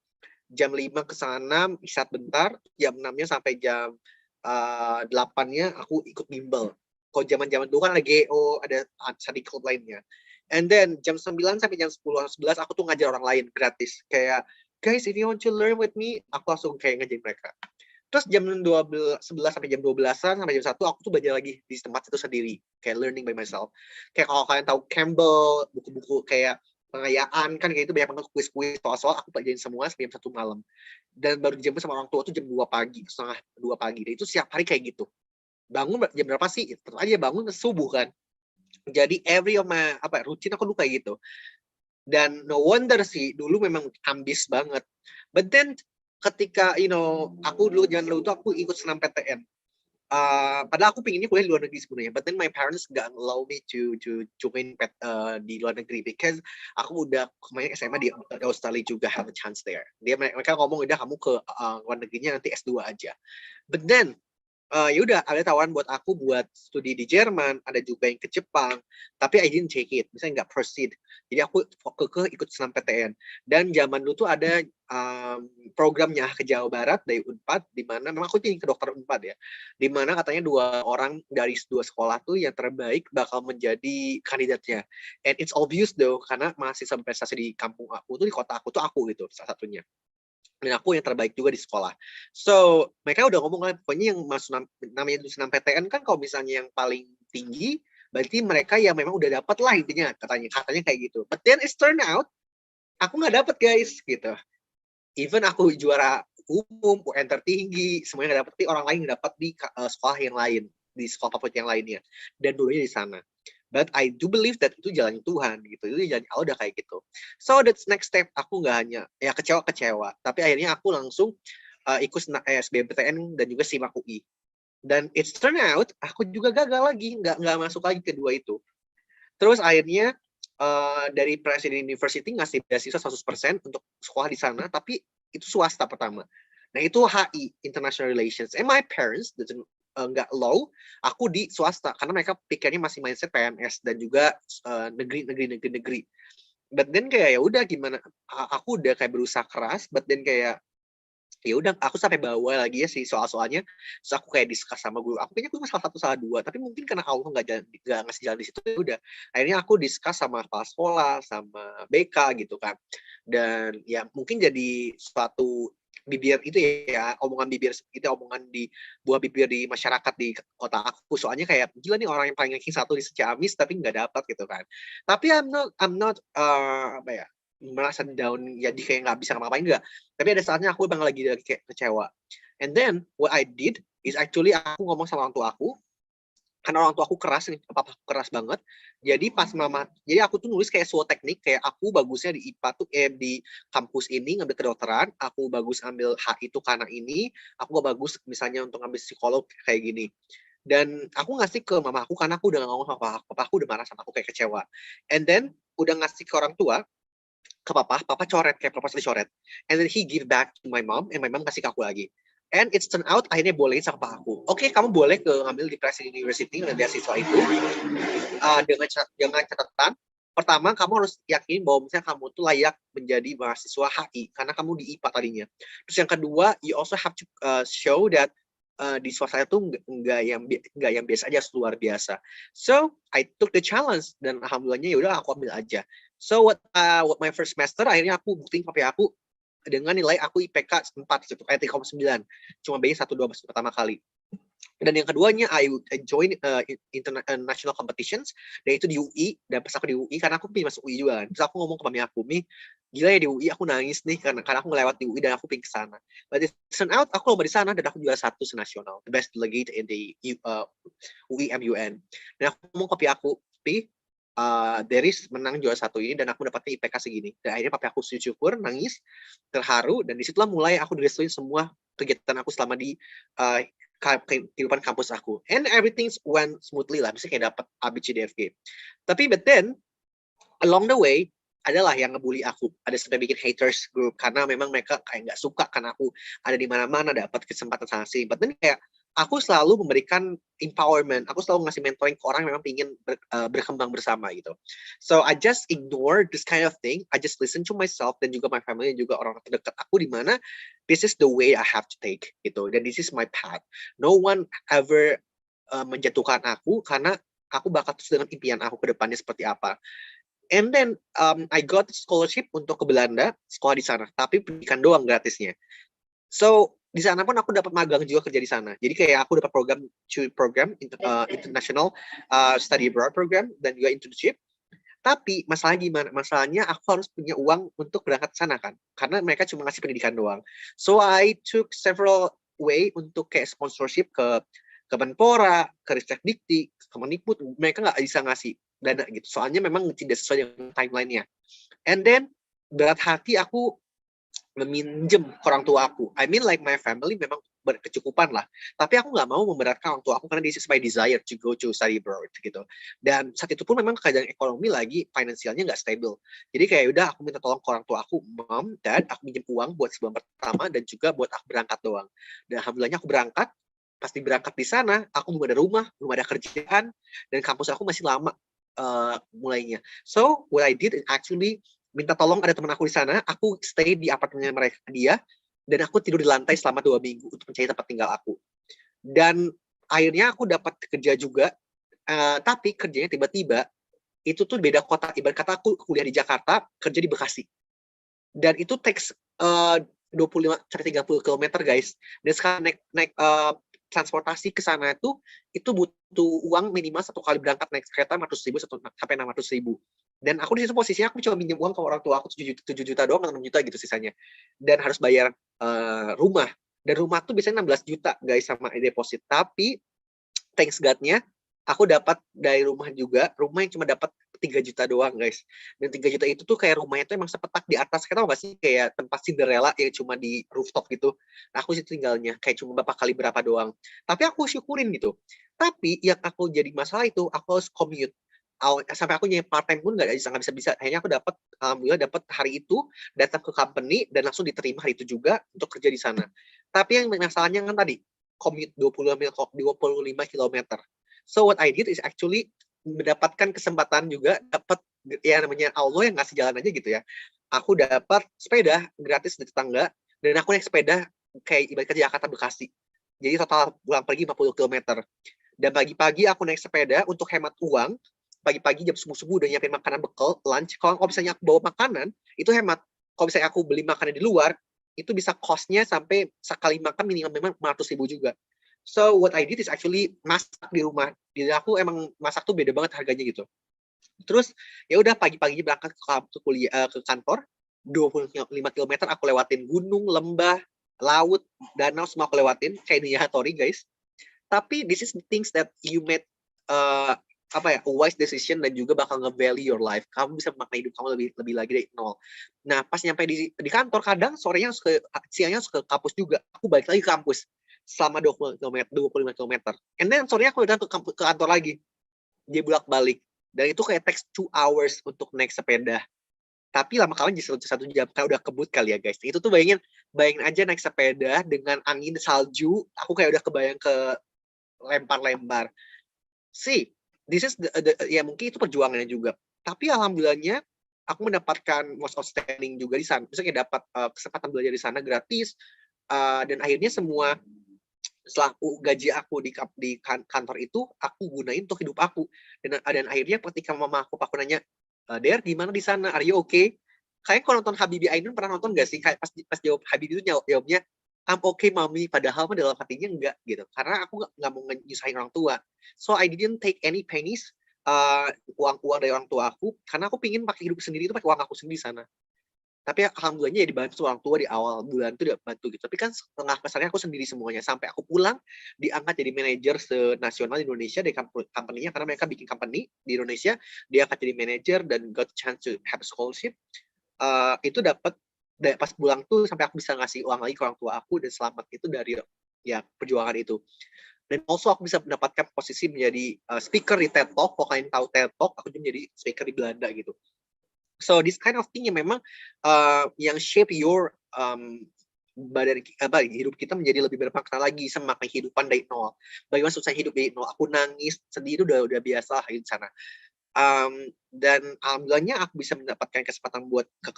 B: Jam 5 ke sana, istirahat bentar, jam 6-nya sampai jam 8-nya aku ikut bimbel. Kalau zaman-zaman dulu kan ada GO, ada study club lainnya. And then jam 9 sampai jam 10 atau 11 aku tuh ngajar orang lain gratis. Kayak, guys, if you want to learn with me, aku langsung kayak ngajarin mereka. Terus jam 11 sampai jam 12-an sampai jam 1 aku tuh belajar lagi di tempat itu sendiri, kayak learning by myself. Kayak kalau kalian tahu Campbell, buku-buku kayak pengayaan kan kayak itu banyak banget kuis-kuis soal-soal, aku pelajarin semua sampai jam 1 malam. Dan baru dijemput sama orang tua tuh jam 2 pagi, setengah 2 pagi. Dan itu setiap hari kayak gitu. Bangun jam berapa sih? Tetap aja bangun subuh kan. Jadi every of my rutin aku dulu kayak gitu. Dan no wonder sih dulu memang ambis banget. But then ketika aku dulu jangan dulu tuh aku ikut senam PTN. Padahal aku pinginnya kuliah di luar negeri sebenarnya. But then my parents gak allow me to join di luar negeri because aku udah kemarin SMA di Australia juga have a chance there. Mereka ngomong udah kamu ke luar negerinya nanti S2 aja. But then yaudah ada tawaran buat aku buat studi di Jerman, ada juga yang ke Jepang, tapi I didn't take it, misalnya nggak proceed. Jadi aku ikut senam PTN. Dan zaman dulu tuh ada programnya ke Jawa Barat dari Unpad, di mana memang aku ingin ke dokter Unpad ya, di mana katanya 2 orang dari 2 sekolah tuh yang terbaik bakal menjadi kandidatnya. And it's obvious though, karena mahasiswa prestasi di kampung aku tuh, di kota aku tuh aku gitu salah satunya. Dan aku yang terbaik juga di sekolah. So, mereka udah ngomong kan, pokoknya yang masuk namanya senam PTN kan kalau misalnya yang paling tinggi, berarti mereka yang memang udah dapat lah intinya, katanya kayak gitu. But then it's turn out, aku nggak dapat guys, gitu. Even aku juara umum, UN tertinggi, semuanya nggak dapat, tapi orang lain dapat di sekolah yang lain, di sekolah favorit yang lainnya. Dan dulunya di sana. But I do believe that itu jalan Tuhan gitu, itu jalan Allah udah kayak gitu. So that's next step, aku nggak hanya ya kecewa, tapi akhirnya aku langsung ikut SBMPTN dan juga SIMAK UI. Dan it's turn out aku juga gagal lagi, nggak masuk lagi kedua itu. Terus akhirnya dari Presiden University ngasih beasiswa 100% untuk sekolah di sana, tapi itu swasta pertama. Nah itu HI, International Relations. And my parents nggak low, aku di swasta karena mereka pikirnya masih mindset PNS dan juga negeri. but then kayak ya udah gimana, aku udah kayak berusaha keras, but then kayak ya udah aku sampai bawa lagi ya sih soal-soalnya, terus aku kayak discuss sama guru aku, kayaknya aku salah satu salah dua, tapi mungkin karena Allah nggak ngasih jalan di situ, ya udah akhirnya aku discuss sama kepala sekolah sama BK gitu kan, dan ya mungkin jadi suatu bibir itu ya, omongan bibir itu, omongan di buah bibir di masyarakat di kota aku, soalnya kayak gila nih orang yang paling ranking 1 di Ciamis tapi nggak dapat gitu kan. Tapi I'm not apa ya, merasa down ya, di kayak nggak bisa ngapain, enggak, tapi ada saatnya aku emang lagi kayak kecewa, and then what I did is actually aku ngomong sama orang tua aku, karena orang tua aku keras nih, papa aku keras banget. Jadi pas jadi aku tuh nulis kayak SWOT teknik, kayak aku bagusnya di IPA tuh di kampus ini ngambil kedokteran, aku bagus ambil HI itu karena ini, aku gak bagus misalnya untuk ngambil psikolog kayak gini. Dan aku ngasih ke mama aku karena aku udah ngomong sama papa aku udah marah sama aku kayak kecewa. And then udah ngasih ke orang tua, ke papa coret kayak proposal dicoret. And then he give back to my mom, and my mom kasih ke aku lagi. And it's turn out akhirnya bolehin sama pak aku. Oke, kamu boleh ngambil di Presiden University ngambil beasiswa itu dengan catatan pertama kamu harus yakin bahwa misalnya kamu tuh layak menjadi mahasiswa HI karena kamu di IPA tadinya. Terus yang kedua, you also have to show that di swasta itu nggak yang biasa aja, luar biasa. So I took the challenge dan alhamdulillahnya ya udah aku ambil aja. So what my first semester akhirnya aku buktiin papi aku dengan nilai aku IPK 4 gitu, kayak 3,9. Cuma B 1-2 pertama kali. Dan yang keduanya I join international competitions, dan itu di UI, dan pas aku di UI karena aku pengen masuk UI juga kan. Terus aku ngomong ke mami aku, "Mi, gila ya di UI aku nangis nih karena aku ngelewat di UI dan aku pengen ke sana." But it turn out aku lomba di sana dan aku juara 1 senasional, the best delegate in the UI MUN. Dan aku ngomong ke papi aku, "Pi, Deris menang juara 1 ini dan aku dapatnya IPK segini." Dan akhirnya papi aku syukur, nangis, terharu, dan disitulah mulai aku direstuin semua kegiatan aku selama di kehidupan kampus aku. And everything went smoothly lah, bisa kayak dapat ABCDFG. Tapi but then along the way adalah yang ngebully aku, ada sampai bikin haters group karena memang mereka kayak nggak suka karena aku ada di mana-mana dapat kesempatan sana sini. But then kayak aku selalu memberikan empowerment, aku selalu ngasih mentoring ke orang yang memang ingin berkembang bersama gitu. So I just ignore this kind of thing, I just listen to myself dan juga my family dan juga orang terdekat aku di mana this is the way I have to take gitu, dan this is my path. No one ever menjatuhkan aku karena aku bakal terus dengan impian aku ke depannya seperti apa. And then I got scholarship untuk ke Belanda, sekolah di sana, tapi pendidikan doang gratisnya. So di sana pun aku dapat magang juga kerja di sana. Jadi kayak aku dapat program international study abroad program dan juga internship. Tapi masalahnya gimana? Masalahnya aku harus punya uang untuk berangkat ke sana kan, karena mereka cuma ngasih pendidikan doang. So I took several way untuk kayak sponsorship ke Kemenpora, ke Ristekdikti, ke Kemendikbud, mereka nggak bisa ngasih dana gitu. Soalnya memang tidak sesuai dengan timeline-nya. And then berat hati aku meminjem ke orang tua aku. I mean like my family memang berkecukupan lah. Tapi aku nggak mau memberatkan orang tua aku karena this is my desire to go to study abroad gitu. Dan saat itu pun memang keadaan ekonomi lagi finansialnya nggak stable. Jadi kayak udah aku minta tolong ke orang tua aku, Mom, Dad, aku minjem uang buat sebulan pertama dan juga buat aku berangkat doang. Dan alhamdulillahnya aku berangkat. Pasti berangkat di sana, aku belum ada rumah, belum ada kerjaan, dan kampus aku masih lama mulainya. So what I did is actually minta tolong ada teman aku di sana, aku stay di apartemennya mereka dia, dan aku tidur di lantai selama 2 minggu untuk mencari tempat tinggal aku. Dan akhirnya aku dapat kerja juga, tapi kerjanya tiba-tiba itu tuh beda kota. Ibarat kata aku kuliah di Jakarta, kerja di Bekasi, dan itu takes 25-30 km guys. Dan sekarang naik transportasi ke sana itu butuh uang minimal 1 kali berangkat naik kereta 500.000 sampai 600.000. Dan aku di situ posisinya aku cuma minjem uang ke orang tua aku 7 juta doang atau 6 juta gitu sisanya. Dan harus bayar rumah. Dan rumah tuh biasanya 16 juta guys sama deposit. Tapi thanks God-nya aku dapat dari rumah juga, rumah yang cuma dapat 3 juta doang guys. Dan 3 juta itu tuh kayak rumahnya tuh emang sepetak di atas, kita tau gak sih kayak tempat Cinderella yang cuma di rooftop gitu. Nah, aku situ tinggalnya kayak cuma berapa kali berapa doang. Tapi aku syukurin gitu. Tapi yang aku jadi masalah itu aku harus commute. Sampai aku nyari part time pun nggak bisa. Akhirnya aku alhamdulillah dapat hari itu datang ke company dan langsung diterima hari itu juga untuk kerja di sana. Tapi yang masalahnya kan tadi commute 25 km. So what I did is actually mendapatkan kesempatan juga dapat ya namanya Allah yang ngasih jalan aja gitu ya. Aku dapat sepeda gratis dari tetangga dan aku naik sepeda kayak ibaratnya Jakarta Bekasi. Jadi total pulang pergi 50 km. Dan pagi-pagi aku naik sepeda untuk hemat uang. Pagi-pagi jam subuh-subuh udah nyiapin makanan bekal, lunch. Kalau misalnya aku bawa makanan, itu hemat. Kalau misalnya aku beli makanan di luar, itu bisa cost-nya sampai sekali makan minimal memang 500.000 juga. So what I did is actually masak di rumah. Jadi aku emang masak tuh beda banget harganya gitu. Terus ya udah pagi-pagi berangkat ke kuliah ke kantor, 25 km aku lewatin gunung, lembah, laut, danau semua aku lewatin kayak di Yahatori guys. Tapi this is the things that you made a wise decision dan juga bakal nge-value your life. Kamu bisa memaknai hidup kamu lebih lagi dari nol. Nah, pas nyampe di kantor kadang siangnya harus ke kampus juga. Aku balik lagi ke kampus selama 25 km. And then sorenya aku datang ke kantor lagi. Dia bolak-balik. Dan itu kayak takes 2 hours untuk naik sepeda. Tapi lama-kelamaan jadi 1 jam, kayak udah kebut kali ya guys. Itu tuh bayangin aja naik sepeda dengan angin salju, aku kayak udah kebayang ke lempar-lempar. See, this is ya mungkin itu perjuangannya juga. Tapi alhamdulillahnya aku mendapatkan most outstanding juga di sana. Misalnya dapat kesempatan belajar di sana gratis, dan akhirnya semua setelah gaji aku di kantor itu aku gunain untuk hidup aku. Dan akhirnya ketika mama aku nanya, Der, gimana di sana? Are you okay? Kayaknya kalau nonton Habibie Ainun pernah nonton nggak sih? Kayak pas jawab Habibie itu jawabnya, I'm okay mami, padahal dalam hatinya enggak gitu. Karena aku nggak mau nyusahin orang tua. So I didn't take any pennies, uang dari orang tua aku, karena aku pingin pakai hidup sendiri itu pakai uang aku sendiri sana. Tapi alhamdulillahnya ya dibantu orang tua di awal bulan itu dibantu gitu. Tapi kan setengah besarnya aku sendiri semuanya. Sampai aku pulang diangkat jadi manajer senasional di Indonesia dari company-nya karena mereka bikin company di Indonesia. Dia akan jadi manajer dan got chance to have scholarship. Itu dapat pas pulang tuh sampai aku bisa ngasih uang lagi ke orang tua aku dan selamat itu dari ya perjuangan itu. Dan also aku bisa mendapatkan posisi menjadi speaker di TED Talk. Kalau kalian tahu TED Talk, aku juga menjadi speaker di Belanda gitu. So this kind of thing yang memang yang shape your hidup kita menjadi lebih bermakna lagi, semakin kehidupan dari nol. Bagaimana susah hidup dari nol? Aku nangis sedih itu udah biasa di sana. Dan alhamdulillahnya aku bisa mendapatkan kesempatan buat ke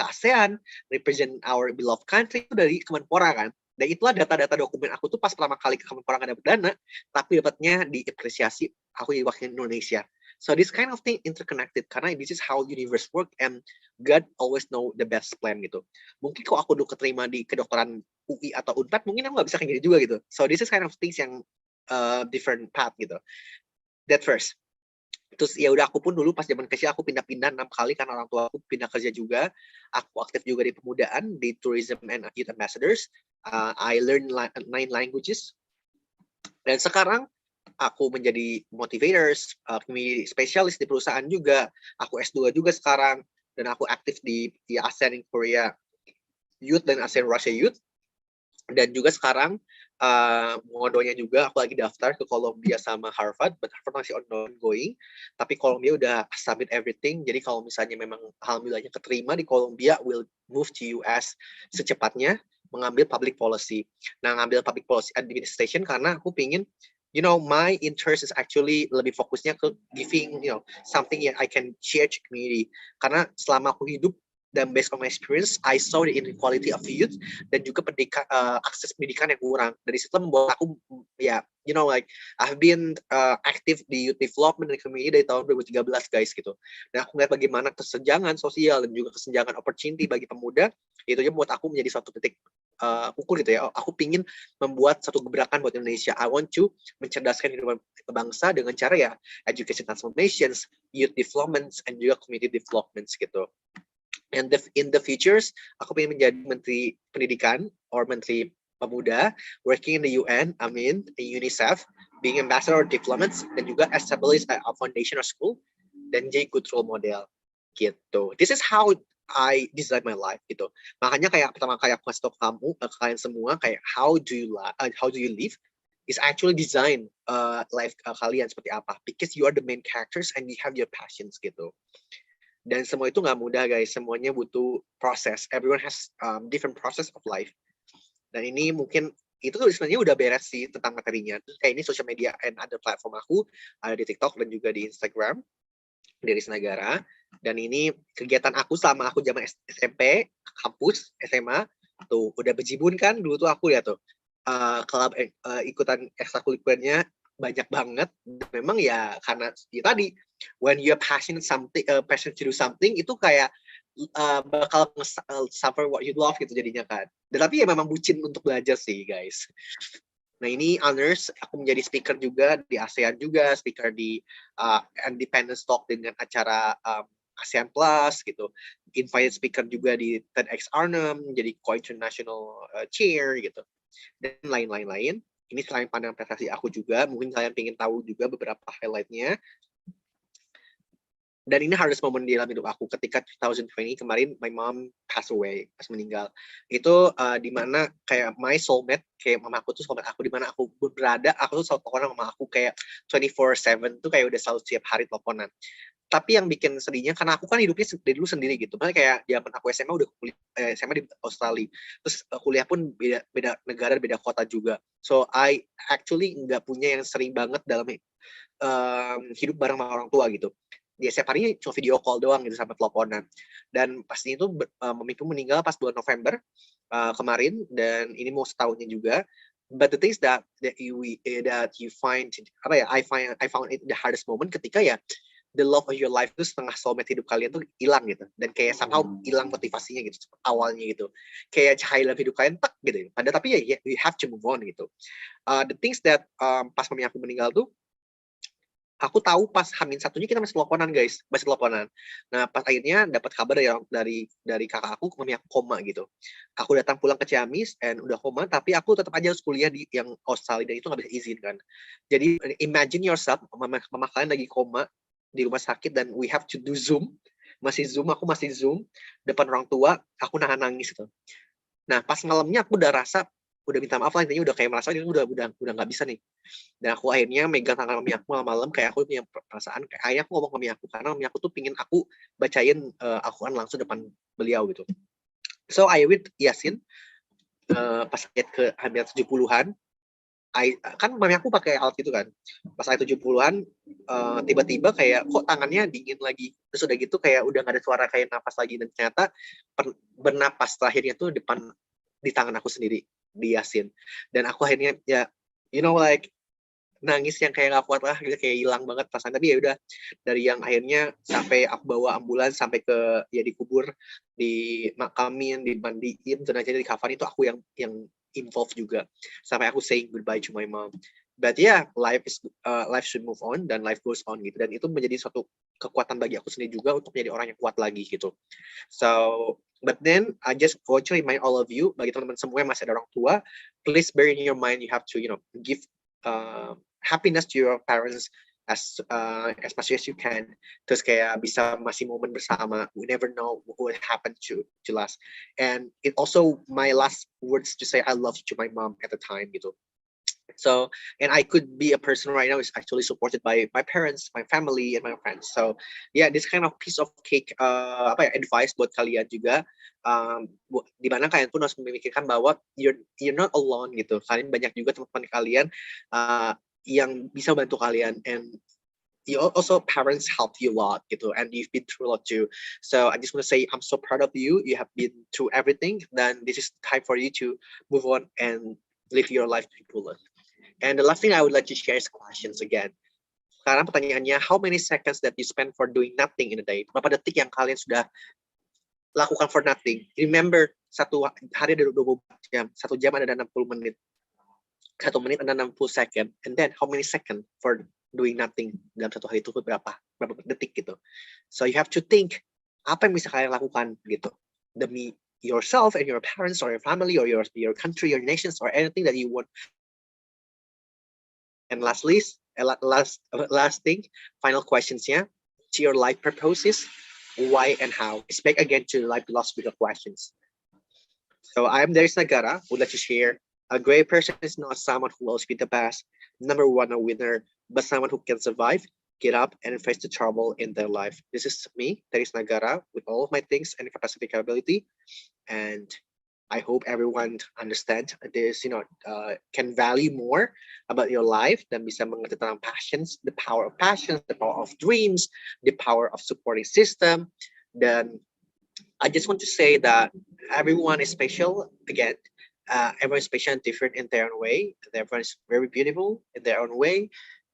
B: ASEAN, represent our beloved country itu dari Kemenpora kan. Dan itulah data-data dokumen aku tuh pas pertama kali ke Kemenpora nggak dapat dana, tapi dapatnya diapresiasi aku jadi wakil Indonesia. So this kind of thing interconnected karena this is how universe work and God always know the best plan gitu. Mungkin kalau aku dulu keterima di kedokteran UI atau Unpad mungkin aku nggak bisa kayak gini juga gitu. So this is kind of things yang different path gitu. That first. Terus ya udah aku pun dulu pas zaman kecil aku pindah-pindah 6 kali karena orang tua aku pindah kerja juga. Aku aktif juga di pemudaan di tourism and youth ambassadors. I learned 9 languages. Dan sekarang aku menjadi motivators, community specialist di perusahaan juga. Aku S2 juga sekarang dan aku aktif di ASEAN-Korean Youth dan ASEAN-Rusia Youth. Dan juga sekarang modonya juga aku lagi daftar ke Columbia sama Harvard, but Harvard masih ongoing. Tapi Columbia udah submit everything. Jadi kalau misalnya memang alhamdulillahnya keterima di Columbia, will move to US secepatnya mengambil public policy. Nah, ngambil public policy administration karena aku pingin, you know, my interest is actually lebih fokusnya ke giving, you know, something yang I can share to community. Karena selama aku hidup dan based on my experience, I saw the inequality of youth dan juga akses pendidikan yang kurang. Dari situ membuat aku, ya, you know, like I've been active di youth development dan community dari tahun 2013 guys gitu. Dan aku ngeliat bagaimana kesenjangan sosial dan juga kesenjangan opportunity bagi pemuda, itu aja membuat aku menjadi suatu titik pukul gitu ya. Aku pingin membuat satu gebrakan buat Indonesia. I want to mencerdaskan kehidupan bangsa dengan cara ya education transformations, youth developments, and juga community developments gitu. And in the futures, aku pengen menjadi Menteri Pendidikan or Menteri Pemuda, working in the UN, in UNICEF, being ambassador or diplomats, dan juga establish a foundation or school, dan jadi good role model gitu. This is how I design my life gitu. Makanya kayak pertama kali aku kasih tau kamu, kalian semua kayak how do you live is actually design life kalian seperti apa, because you are the main characters and you have your passions gitu. Dan semua itu nggak mudah guys, semuanya butuh proses. Everyone has different process of life. Dan ini mungkin itu tuh sebenarnya udah beres sih tentang materinya. Terus kayak ini social media and other platform aku, ada di TikTok dan juga di Instagram, Deris Nagara. Dan ini kegiatan aku selama aku zaman SMP, kampus, SMA, tuh udah bejibun kan, dulu tuh aku ya tuh, klub ikutan ekstrakurikulernya banyak banget. Memang ya karena ya tadi, when you are passionate to do something, itu kayak bakal suffer what you love gitu jadinya kan. Dan tapi ya memang bucin untuk belajar sih guys. Nah ini honors, aku menjadi speaker juga di ASEAN juga, speaker di Independence Talk dengan acara ASEAN Plus gitu. Invited speaker juga di TEDx Arnhem, jadi co-international chair gitu. Dan lain-lain. Ini selain pandangan prestasi aku juga, mungkin kalian pengen tahu juga beberapa highlight-nya. Dan ini hardest moment di dalam hidup aku ketika 2020 kemarin my mom passed away, pas meninggal. Itu dimana kayak my soulmate, kayak mama aku tuh soulmate aku, dimana aku berada, aku tuh selalu teleponan sama aku kayak 24/7 tuh kayak udah selalu setiap hari teleponan. Tapi yang bikin sedihnya karena aku kan hidupnya dari dulu sendiri gitu. Makanya kayak zaman aku SMA udah kuliah, SMA di Australia. Terus kuliah pun beda negara, beda kota juga. So I actually nggak punya yang sering banget dalam hidup bareng sama orang tua gitu. Dia setiap harinya cuma video call doang gitu sama teleponan. Dan pasti itu mamiku meninggal pas bulan November kemarin, dan ini mau setahunnya juga. But the things that you find, I found it the hardest moment ketika ya the love of your life itu setengah soulmate hidup kalian tuh hilang gitu, dan kayak somehow hilang motivasinya gitu awalnya gitu, kayak cahaya dalam hidup kalian tak gitu. Padahal tapi ya you have to move on gitu. The things that pas mami aku meninggal tuh, aku tahu pas Hamin satunya kita masih teleponan guys, masih teleponan. Nah pas akhirnya dapat kabar dari kakak aku, mami aku koma gitu. Aku datang pulang ke Ciamis and udah koma, tapi aku tetap aja harus kuliah di yang Australia, dan itu nggak bisa izin kan. Jadi imagine yourself, mama kalian lagi koma di rumah sakit dan we have to do Zoom, aku masih Zoom depan orang tua, aku nahan nangis gitu. Nah pas malamnya aku udah rasa, udah minta maaf lah, intinya udah kayak merasa ini udah nggak bisa nih. Dan aku akhirnya megang tangan mami aku malam-malam, kayak aku punya perasaan, kayak akhirnya aku ngomong ke mami aku, karena mami aku tuh pingin aku bacain Al-Quran langsung depan beliau gitu. So I read Yasin pas ayat ke hampir 70-an. Kan mami aku pakai alat itu kan, pas ayat 70-an tiba-tiba kayak kok tangannya dingin lagi, terus udah gitu kayak udah gak ada suara kayak napas lagi, dan ternyata bernapas terakhirnya tuh di tangan aku sendiri di Yasin. Dan aku akhirnya ya like nangis yang kayak gak kuat lah gitu, kayak hilang banget perasaan. Tapi ya udah, dari yang akhirnya sampai aku bawa ambulans sampai ke ya dikubur, dimakamin, dimandiin, jenazahnya di kafan, itu aku yang involved juga sampai aku saying goodbye to my mom. But yeah, life should move on, dan life goes on gitu. Dan itu menjadi suatu kekuatan bagi aku sendiri juga untuk menjadi orang yang kuat lagi gitu. So but then I just want to remind all of you, bagi teman-teman semua yang masih ada orang tua, please bear in your mind you have to give happiness to your parents as much as you can. Terus kayak bisa masih momen bersama. We never know what will happen to us. And it also my last words to say I love you to my mom at the time gitu. So, and I could be a person right now is actually supported by my parents, my family, and my friends. So, yeah, this kind of piece of cake, advice buat kalian juga, di mana kalian pun harus memikirkan bahwa you're not alone gitu. Kalian banyak juga teman-teman kalian yang bisa bantu kalian, and you also parents help you a lot gitu, and you've been through a lot too. So I just want to say I'm so proud of you. You have been through everything. Then this is time for you to move on and live your life to the fullest. And the last thing I would like to share is questions again. Sekarang pertanyaannya, how many seconds that you spend for doing nothing in a day? Berapa detik yang kalian sudah lakukan for nothing? Remember, satu hari ada 24 jam, 1 jam ada 60 menit. 1 menit ada 60 second. And then how many seconds for doing nothing dalam satu hari itu berapa detik gitu. So you have to think, apa yang bisa kalian lakukan gitu demi yourself and your parents or your family or your country, your nations, or anything that you want. And last thing, final questions-nya, to your life purposes, why and how. It's back again to life philosophical questions. So I'm Deris Nagara, would like to share, a great person is not someone who always be the best, number one, a winner, but someone who can survive, get up, and face the trouble in their life. This is me, Deris Nagara, with all of my things and capacity capability. And I hope everyone understand this, can value more about your life dan bisa mengerti tentang passions, the power of passions, the power of dreams, the power of supporting system. Dan I just want to say that everyone is special again. Everyone is special and different in their own way. Everyone is very beautiful in their own way.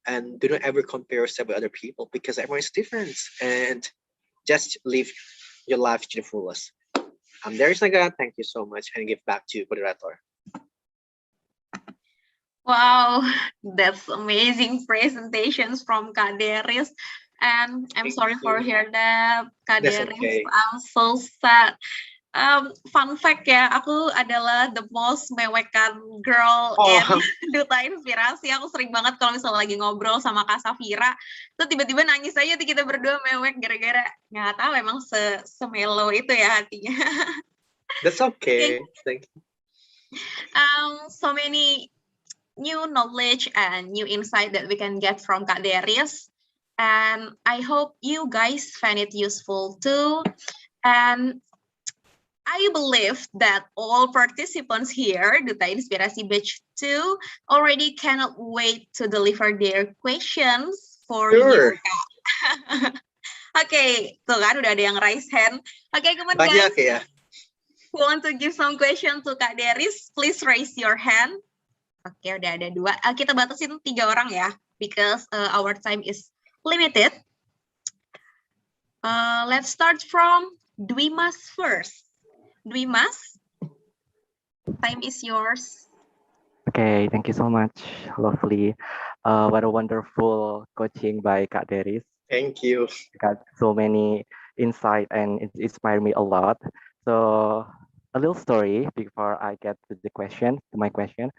B: And do not ever compare yourself with other people because everyone is different. And just live your life to the fullest. I'm Deris Nagara. Thank you so much. And give back to moderator.
A: Wow, that's amazing presentations from Kak Deris. And I'm sorry for hear that, Kak
B: That's
A: Deris.
B: okay.
A: I'm so sad. Fun fact ya, aku adalah the most mewekan girl in Duta Inspirasi. Aku sering banget kalau misalnya lagi ngobrol sama Kak Safira, tuh tiba-tiba nangis aja tuh kita berdua mewek gara-gara nggak tahu emang semelo itu ya hatinya.
B: That's okay. Thank you.
A: So many new knowledge and new insight that we can get from Kak Deris. And I hope you guys find it useful too. And I believe that all participants here, Duta Inspirasi Batch 2, already cannot wait to deliver their questions for you, Kak. Okay, tuh kan udah ada yang raise hand. Okay, come on guys.
B: Ya.
A: Who want to give some question to Kak Deris, please raise your hand. Oke, udah ada 2. Kita batasin 3 orang ya, because our time is limited. Let's start from Dwimas first. Dwimas, time is yours.
D: Okay, thank you so much. Lovely. What a wonderful coaching by Kak Deris.
B: Thank you.
D: Got so many insight and it inspired me a lot. So a little story before I get to my question.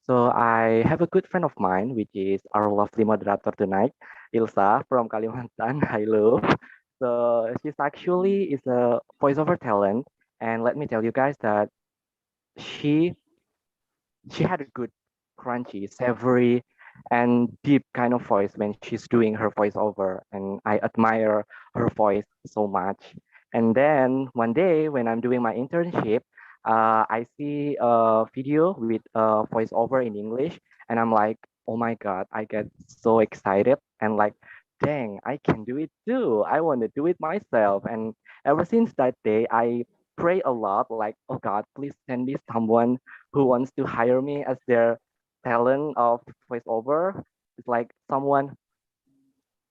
D: So I have a good friend of mine, which is our lovely moderator tonight, Ilsa from Kalimantan. Hello. So she's actually is a voiceover talent. And let me tell you guys that she had a good, crunchy, savory, and deep kind of voice when she's doing her voiceover. And I admire her voice so much. And then one day when I'm doing my internship, I see a video with a voiceover in English. And I'm like, oh my God, I get so excited. And like, dang, I can do it too. I want to do it myself. And ever since that day, I pray a lot, like, oh God, please send me someone who wants to hire me as their talent of voiceover. It's like someone,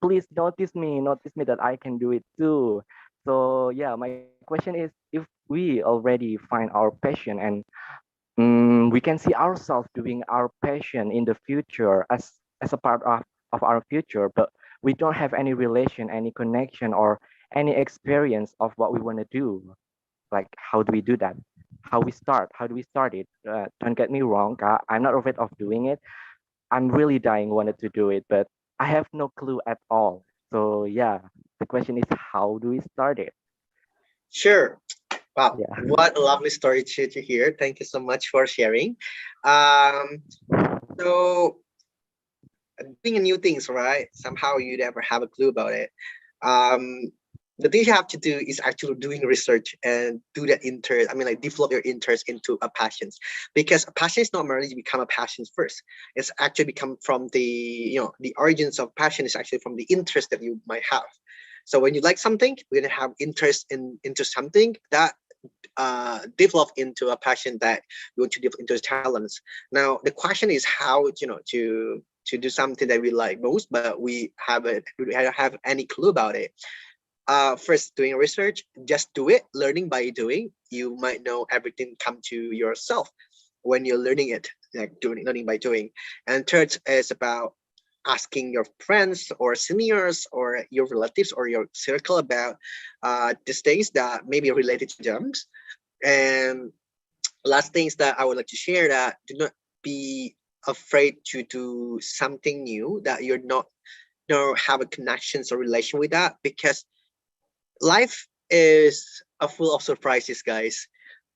D: please notice me that I can do it too. So yeah, my question is, if we already find our passion and we can see ourselves doing our passion in the future as a part of our future, but we don't have any relation, any connection, or any experience of what we want to do. Like, how do we do that? How do we start it? Don't get me wrong, I'm not afraid of doing it. I'm really wanted to do it, but I have no clue at all. So yeah, the question is, how do we start it?
B: Sure. Wow, what a lovely story to hear. Thank you so much for sharing. So doing new things, right? Somehow you never have a clue about it. The thing you have to do is actually doing research and do that interest. I mean, like develop your interest into a passion, because a passion is not merely become a passion first. It's actually become from the the origins of passion is actually from the interest that you might have. So when you like something, we're gonna have interest into something that develop into a passion that you want to develop into talents. Now the question is how to do something that we like most, but we don't have any clue about it. First, doing research, just do it. Learning by doing, you might know everything come to yourself when you're learning it, like learning by doing. And third is about asking your friends or seniors or your relatives or your circle about these things that may be related to them. And last things that I would like to share, that do not be afraid to do something new that you're not have a connections or relation with that, because life is full of surprises, guys.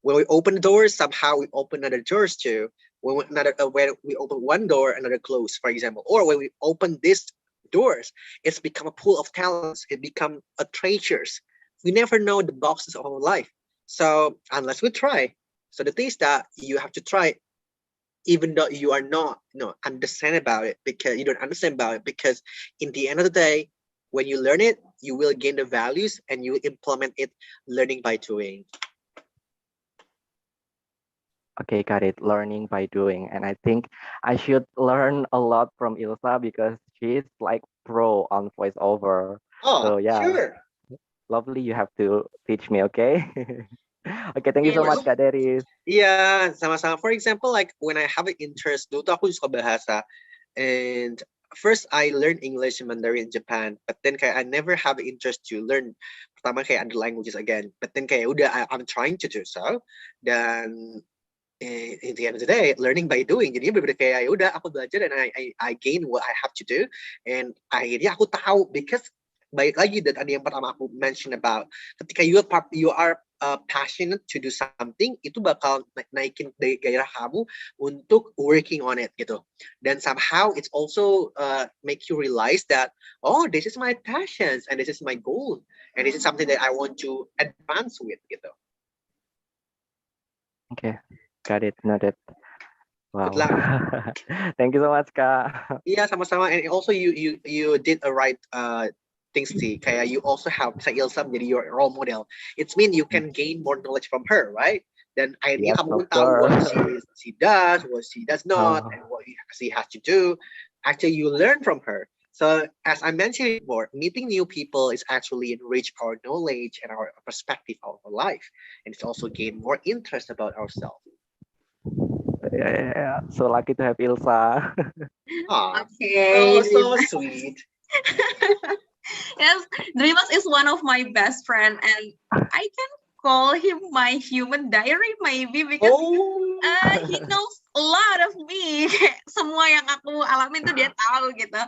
B: When we open the doors, somehow we open other doors too. When we open one door, another close, for example. Or when we open these doors, it's become a pool of talents. It become a treasures. We never know the boxes of our life. So unless we try, So the thing is that you have to try, even though you are not, understand about it, because you don't understand about it, because in the end of the day, when you learn it, you will gain the values and you implement it, learning by doing.
D: Okay, got it. Learning by doing. And I think I should learn a lot from Ilsa because she's like pro on voiceover. So
B: Oh,
D: yeah,
B: sure.
D: lovely. You have to teach me, okay? Okay, thank you so much,
A: Yes.
D: Kak Deris.
B: Yeah, sama-sama. For example, like when I have an interest, dulu tuh aku suka bahasa, and first I learned English and Mandarin in Japan, but then kayak I never have an interest to learn pertama kayak other languages again. But then kayak udah I'm trying to do so, dan in the end of the day, learning by doing. Jadi bener-bener kayak ya udah aku belajar dan I gain what I have to do, and akhirnya aku tahu, because baik lagi dan tadi yang pertama aku mention about, ketika you are passionate to do something, itu bakal naikin gairah kamu untuk working on it gitu. Dan somehow it's also make you realize that, oh, this is my passions and this is my goal and this is something that I want to advance with gitu.
D: Okay, got it, noted. Wow.
B: Good luck.
D: Thank you so much, Kak.
B: Yeah, sama-sama. And also you did a right things sih. Kayak you also have sa Ilsa menjadi your role model. It means you can gain more knowledge from her, right? Dan akhirnya
D: Yes,
B: kamu
D: of
B: pun tahu what
D: course.
B: she does, what she does not,
D: Oh.
B: and what she has to do. Actually, you learn from her. So as I mentioned before, meeting new people is actually enrich our knowledge and our perspective of our life, and it's also gain more interest about ourselves.
D: Yeah. So lucky to have Ilsa.
B: Ah,
A: Okay.
B: so sweet.
A: Yes, Dreamas is one of my best friend, and I can call him my human diary maybe because he knows a lot of me. Semua yang aku alamin tuh dia tahu gitu.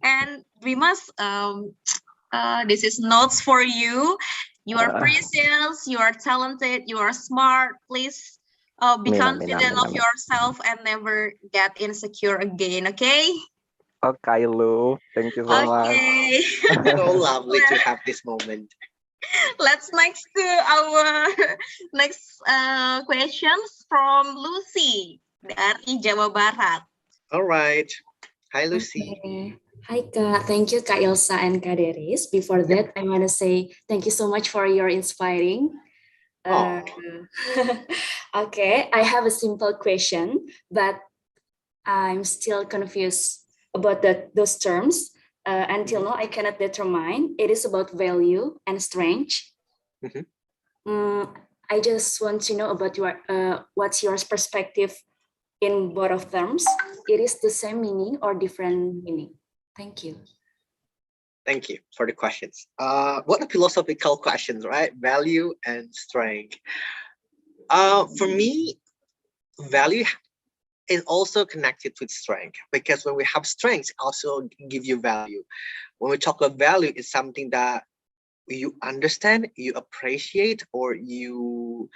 A: And Dreamas, this is notes for you. You are precious, you are talented, you are smart. Please be confident of yourself and never get insecure again, okay?
D: Okay, Lu. Thank you so much.
A: Okay.
B: So lovely to have this moment.
A: Let's next to our next questions from Lucy dari Jawa Barat.
B: All right. Hi, Lucy.
K: Okay. Hi, Kak. Thank you, Kak Ilsa and Kak Deris. Before that, I want to say thank you so much for your inspiring. Okay, I have a simple question, but I'm still confused about those terms. Until now, I cannot determine. It is about value and strength. I just want to know about your what's your perspective in both of terms. It is the same meaning or different meaning? Thank you.
B: Thank you for the questions. What a philosophical questions, right? Value and strength. For me, value is also connected with strength, because when we have strength, also give you value. When we talk about value, it's something that you understand, you appreciate, or you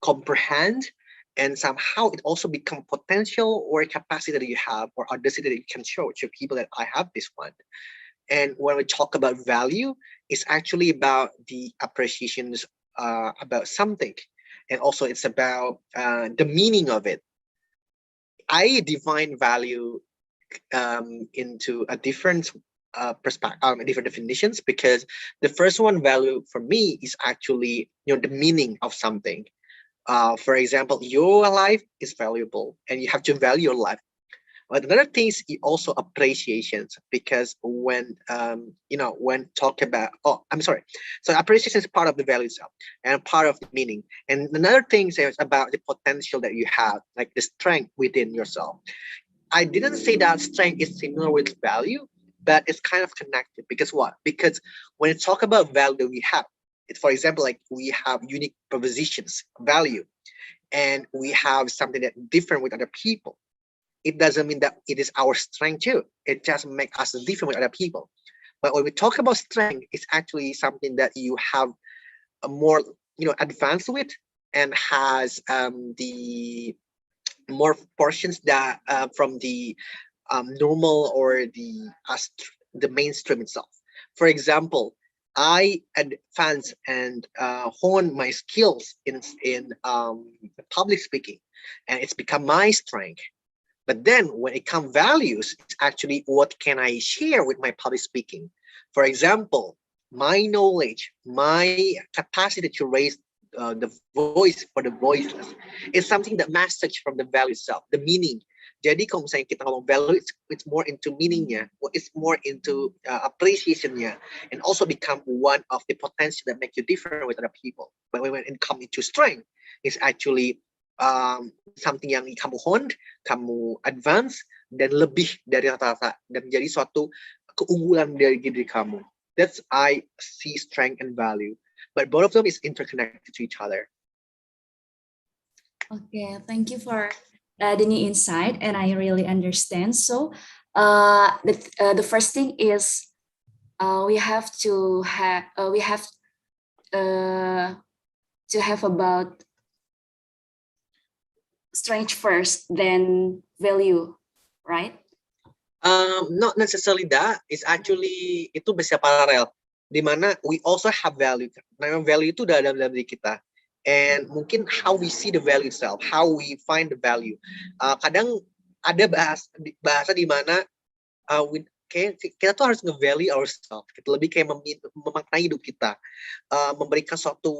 B: comprehend, and somehow it also become potential or capacity that you have or audacity that you can show to people that I have this one. And when we talk about value, it's actually about the appreciations about something, and also it's about the meaning of it. I define value into a different perspective, different definitions, because the first one, value for me, is actually the meaning of something. For example, your life is valuable and you have to value your life. But another thing is also appreciations, because when when talk about so appreciation is part of the value itself and part of the meaning. And another thing is about the potential that you have, like the strength within yourself. I didn't say that strength is similar with value, but it's kind of connected. Because what? Because when you talk about value, we have it. For example, like we have unique propositions, value, and we have something that different with other people. It doesn't mean that it is our strength too. It just makes us different with other people. But when we talk about strength, it's actually something that you have a more advanced with, and has the more portions that from the normal or the mainstream itself. For example, I advance and hone my skills in public speaking, and it's become my strength. But then when it comes values, it's actually what can I share with my public speaking. For example, my knowledge, my capacity to raise the voice for the voiceless is something that message from the value itself, the meaning. Jadi kalau misalnya kita ngomong value, it's more into meaningnya, it's more into appreciationnya, and also become one of the potential that make you different with other people. But when it comes into strength, it's actually something yang kamu hone, kamu advance, dan lebih dari rata-rata, dan menjadi suatu keunggulan dari diri kamu. That's I see strength and value, but both of them is interconnected to each other.
K: Okay, thank you for the new insight, and I really understand. So, the first thing is we have to have about strength first, then value, right?
B: Not necessarily that. It's actually itu bisa paralel. Di mana we also have value. Nah, value itu udah ada dalam diri kita. And mungkin how we see the value itself, how we find the value. Kadang ada bahasa di mana kita tuh harus nge-value ourselves. Kita lebih kayak memaknai hidup kita, memberikan suatu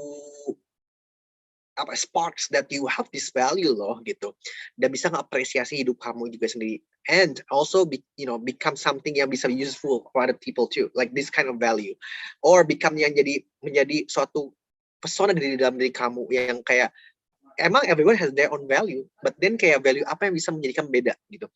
B: sparks that you have this value loh gitu, dan bisa ngapresiasi hidup kamu juga sendiri, and also become something yang bisa useful for other people too, like this kind of value, or become yang menjadi suatu pesona di dalam diri kamu yang kayak emang everyone has their own value, but then kayak value apa yang bisa menjadikan beda gitu.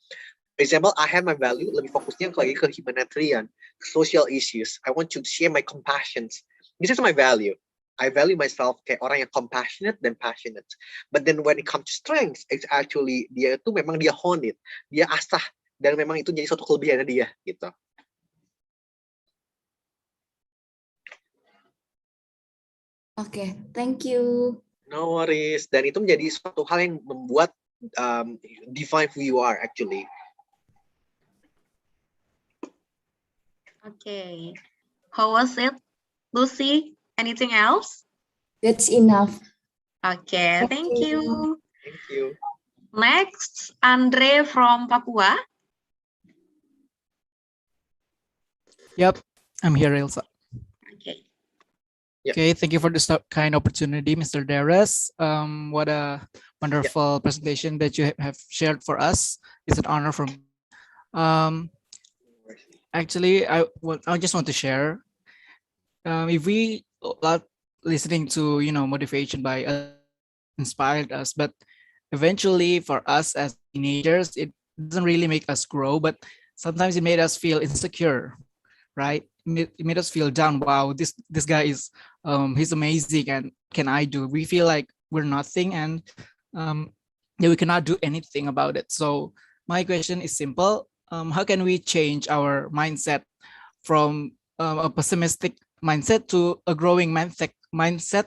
B: For example, I have my value lebih fokusnya lagi ke humanitarian, social issues. I want to share my compassions. This is my value. I value myself kayak orang yang compassionate dan passionate. But then when it comes to strength, it's actually dia itu memang dia hone it, dia asah, dan memang itu jadi suatu kelebihan dia gitu.
K: Okay, thank you.
B: No worries. Dan itu menjadi suatu hal yang membuat define who you are actually.
A: Okay. How was it, Lucy? Anything else?
K: That's enough.
A: Okay, thank you.
B: Thank you.
A: Next, Andre from Papua.
J: Yep, I'm here, Ilsa.
A: Okay.
B: Yep.
J: Okay, thank you for this kind opportunity, Mr. Deris. What a wonderful presentation that you have shared for us. It's an honor from. Actually, I just want to share. If we love listening to motivation by inspired us, but eventually for us as teenagers, it doesn't really make us grow, but sometimes it made us feel insecure, right? It made us feel down. Wow, this guy is he's amazing, and can I do? We feel like we're nothing, and we cannot do anything about it. So my question is simple. How can we change our mindset from a pessimistic mindset to a growing mindset?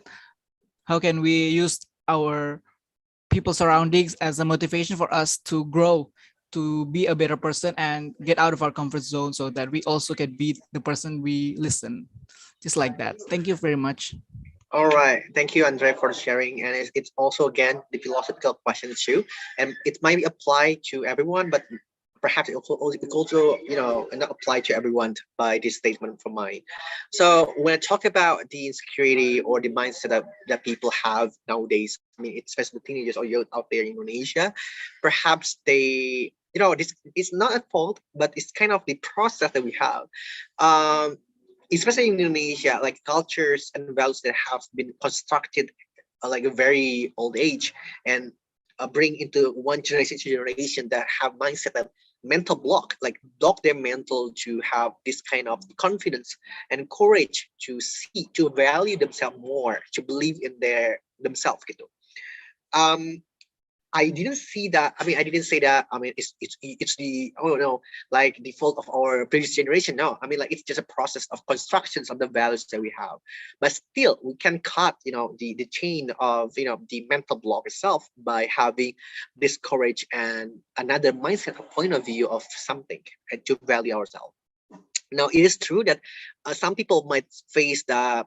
J: How can we use our people surroundings as a motivation for us to grow, to be a better person and get out of our comfort zone, so that we also can be the person we listen, just like that. Thank you very much.
B: All right, thank you, Andre, for sharing. And it's also again the philosophical question too, and it might be applied to everyone, but perhaps it also not apply to everyone by this statement from mine. So when I talk about the insecurity or the mindset that people have nowadays, I mean, especially teenagers or youth out there in Indonesia, perhaps they, this is not a fault, but it's kind of the process that we have. Especially in Indonesia, like cultures and values that have been constructed like a very old age, and bring into one generation to generation that have mindset that mental block their mental to have this kind of confidence and courage to see, to value themselves more, to believe in themselves gitu. I didn't see that. I mean, I didn't say that. I mean, it's the like the fault of our previous generation. No, I mean, like it's just a process of constructions of the values that we have. But still, we can cut, the chain of the mental block itself by having this courage and another mindset, a point of view of something, and to value ourselves. Now, it is true that some people might face the,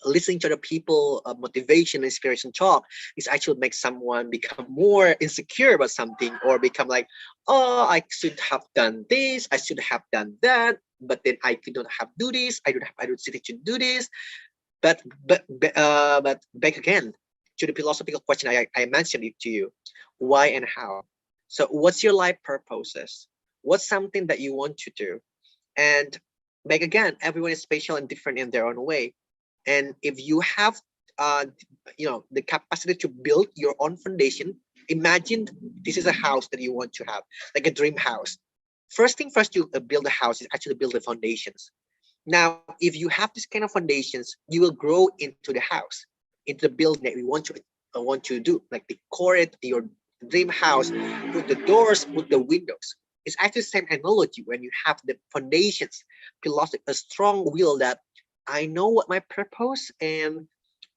B: listening to the people, motivation, inspiration talk is actually make someone become more insecure about something, or become like, oh, I should have done this, I should have done that, but then I could not have do this, I don't see to do this. But back again to the philosophical question I mentioned it to you, why and how. So what's your life purposes? What's something that you want to do? And back again, everyone is special and different in their own way. And if you have the capacity to build your own foundation, imagine this is a house that you want to have, like a dream house. First thing first, you build a house is actually build the foundations. Now, if you have this kind of foundations, you will grow into the house, into the building that you want to do, like decorate your dream house, put the doors, put the windows. It's actually the same analogy when you have the foundations, philosophy, a strong will that I know what my purpose, and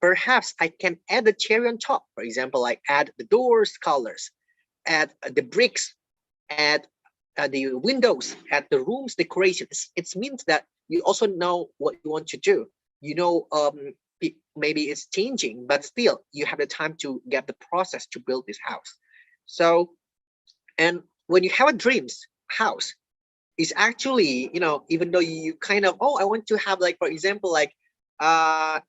B: perhaps I can add a cherry on top. For example, like add the doors colors, add the bricks, add the windows, add the rooms decorations. It means that you also know what you want to do. You know, maybe it's changing, but still you have the time to get the process to build this house. So, and when you have a dreams house, it's actually, even though you kind of, oh, I want to have, like, for example, like Emma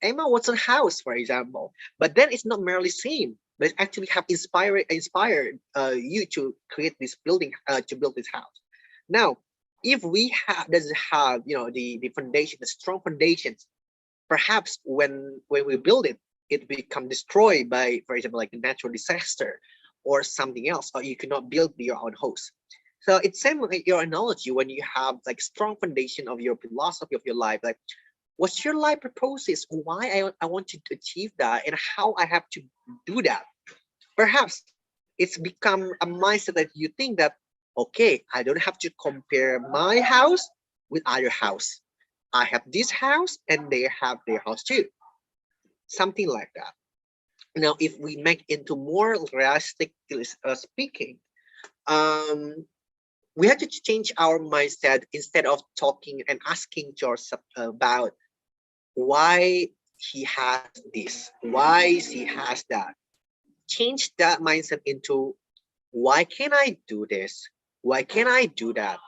B: Watson house, for example, but then it's not merely same, but it actually have inspired you to create this building, to build this house. Now, if we doesn't have, the foundation, the strong foundations, perhaps when we build it, it become destroyed by, for example, like a natural disaster or something else, or you cannot build your own house. So it's same like your analogy when you have like strong foundation of your philosophy of your life, like what's your life purposes, why I want to achieve that, and how I have to do that. Perhaps it's become a mindset that you think that, okay, I don't have to compare my house with other house. I have this house and they have their house too. Something like that. Now, if we make into more realistic speaking, we have to change our mindset. Instead of talking and asking yourself about why he has this, why she has that. Change that mindset into why can I do this? Why can I do that?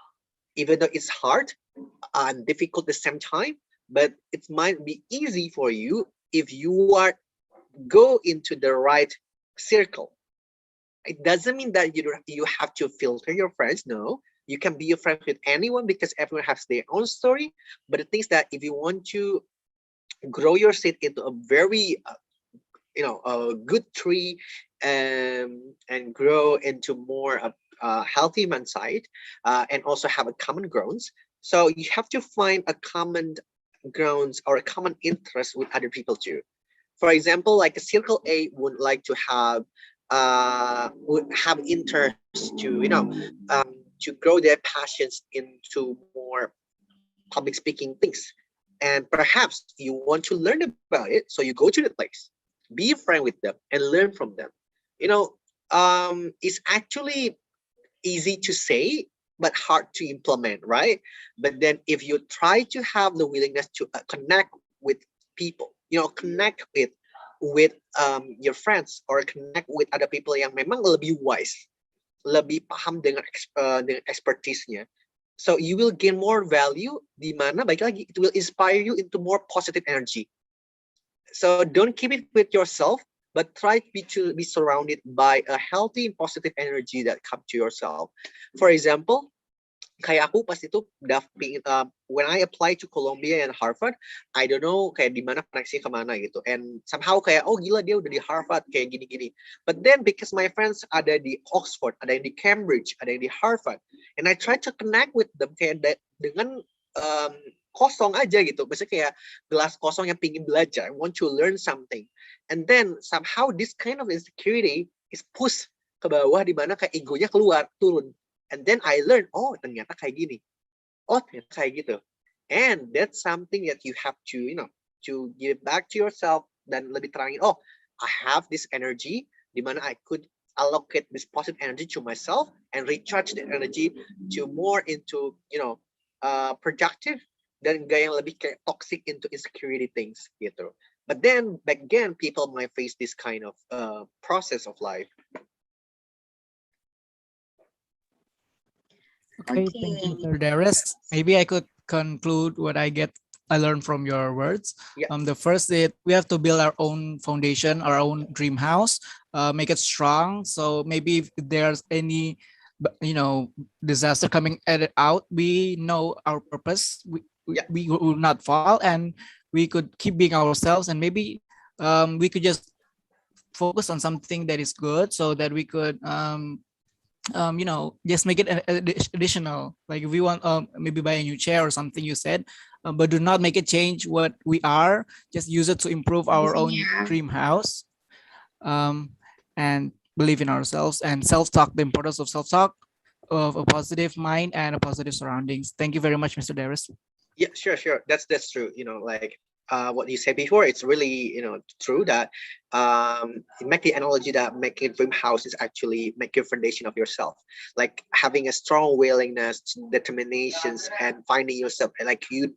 B: Even though it's hard and difficult at the same time, but it might be easy for you if you are go into the right circle. It doesn't mean that you have to filter your friends. No, you can be a friend with anyone because everyone has their own story. But the thing is that if you want to grow your seed into a very a good tree, and grow into more healthy man side, and also have a common grounds. So you have to find a common grounds or a common interest with other people too. For example, like a circle A would like to have interest to to grow their passions into more public speaking things, and perhaps you want to learn about it, so you go to the place, be a friend with them and learn from them. It's actually easy to say but hard to implement, right? But then if you try to have the willingness to connect with people, connect with your friends, or connect with other people yang memang lebih wise, lebih paham dengan expertise-nya. So you will gain more value, di mana baik lagi it will inspire you into more positive energy. So don't keep it with yourself, but try to be surrounded by a healthy and positive energy that come to yourself. For example, kayak aku pas itu when I applied to Columbia and Harvard, I don't know kayak di mana koneksinya kemana gitu, and somehow kayak, oh gila dia udah di Harvard kayak gini-gini. But then because my friends ada di Oxford, ada yang di Cambridge, ada yang di Harvard, and I try to connect with them kayak dengan kosong aja gitu, maksudnya kayak gelas kosong yang pingin belajar, I want to learn something, and then somehow this kind of insecurity is pushed ke bawah, di mana kayak egonya turun. And then I learned, oh ternyata kayak gini, oh ternyata kayak gitu, and that's something that you have to to give back to yourself, dan lebih terangin, oh I have this energy, di mana I could allocate this positive energy to myself and recharge the energy to more into productive dan gak yang lebih kayak toxic into insecurity things gitu. But then back then people might face this kind of process of life.
J: Okay, thank you, Mr. Deris. Maybe I could conclude what I learned from your words.
B: Yeah.
J: The first is we have to build our own foundation, our own dream house, make it strong. So maybe if there's any, disaster coming out, we know our purpose. We will not fall, and we could keep being ourselves, and maybe we could just focus on something that is good, so that we could just make it additional. Like if we want maybe buy a new chair or something you said, but do not make it change what we are. Just use it to improve our own dream house, and believe in ourselves, and self-talk, the importance of self-talk, of a positive mind and a positive surroundings. Thank you very much, Mr. Deris.
B: Yeah, sure. That's true. Like what you said before, it's really true that make the analogy that making a dream house is actually make your foundation of yourself, like having a strong willingness, determinations, and finding yourself, like you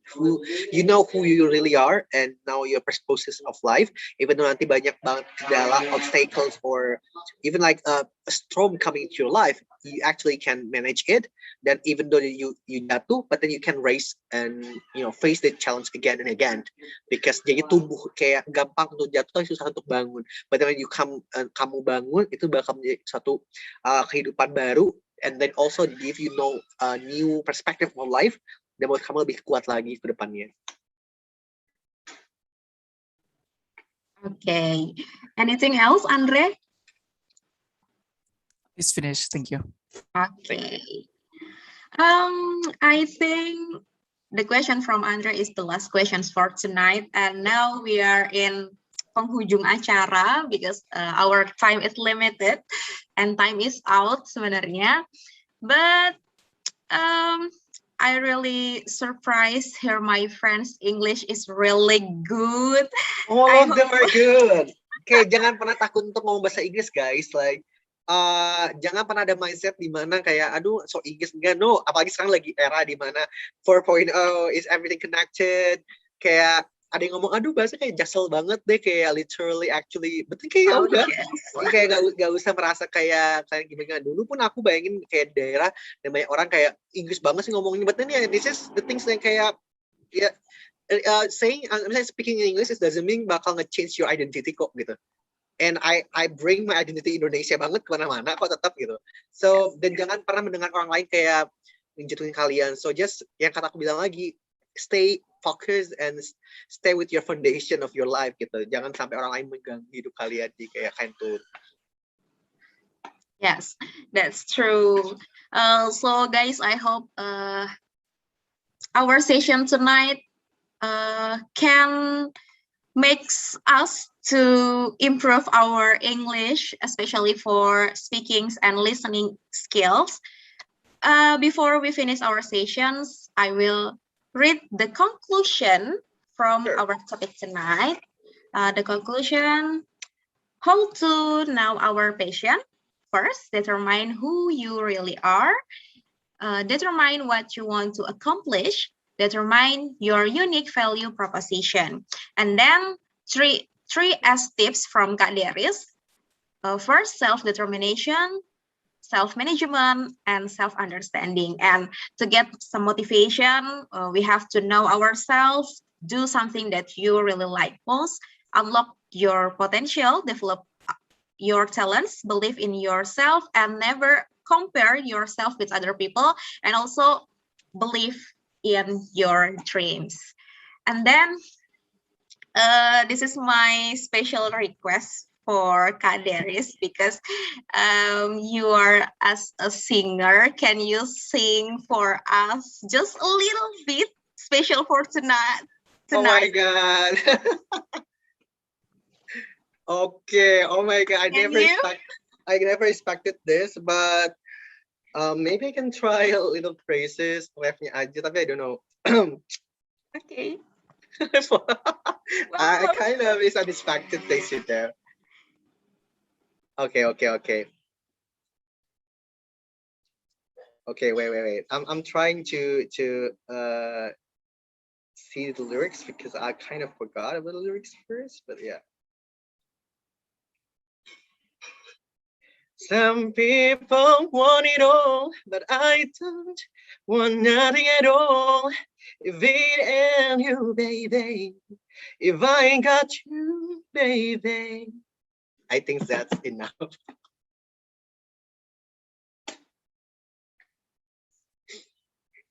B: know who you really are, and now your purposes of life, even though nanti banyak banget kendala, obstacles, or even like a storm coming into your life, you actually can manage it. Then even though you jatuh, but then you can raise and face the challenge again and again, because jadi tumbuh kayak gampang untuk jatuh tapi susah untuk bangun. But when you kamu bangun, itu bakal menjadi satu kehidupan baru, and then also give a new perspective of life, dan buat kamu lebih kuat lagi ke depannya.
A: Okay. Anything else, Andre?
J: It's finished. Thank you.
A: Okay. I think the question from Andre is the last questions for tonight, and now we are in penghujung acara because our time is limited and time is out sebenarnya. But I really surprised here my friends' English is really good.
B: All of them are good. Okay, jangan pernah takut untuk ngomong bahasa Inggris, guys. Like jangan pernah ada mindset di mana kayak aduh so Inggris enggak. No, apalagi sekarang lagi era di mana 4.0 is everything connected. Kayak ada yang ngomong aduh bahasa kayak jaksel banget deh, kayak literally actually, betul kayak udah kayak gak usah merasa kayak gimana. Dulu pun aku bayangin kayak daerah dan banyak orang kayak Inggris banget sih ngomongnya, but then this is the things yang kayak saying misalnya speaking in English it doesn't mean bakal nge-change your identity kok gitu. And I bring my identity Indonesia banget kemana-mana kok tetap gitu. So dan jangan pernah mendengar orang lain kayak menjatuhin kalian. So just yang kata aku bilang lagi, stay focused and stay with your foundation of your life gitu. Jangan sampai orang lain mengganggu hidup kalian di kayak tuh.
A: Yes, that's true. So guys, I hope our session tonight can makes us to improve our English, especially for speaking and listening skills. Before we finish our sessions, I will read the conclusion from our topic tonight. The conclusion, how to know our passion. First, determine who you really are. Determine what you want to accomplish. Determine your unique value proposition. And then three as tips from Kak Deris. First, self-determination, self-management, and self-understanding. And to get some motivation, we have to know ourselves, do something that you really like most, unlock your potential, develop your talents, believe in yourself, and never compare yourself with other people, and also believe in your dreams. And then this is my special request for Kak Deris, because you are as a singer. Can you sing for us just a little bit, special for tonight?
B: Oh my God. Okay. Oh my God. I never expected this, but maybe I can try a little phrases. Aja, tapi I don't know.
A: Okay.
B: I kind of is unexpected things in there. Okay. Okay, wait. I'm trying to see the lyrics because I kind of forgot about the lyrics first, but yeah. Some people want it all, but I don't want nothing at all. If it ain't you, baby, if I ain't got you, baby. I think that's enough.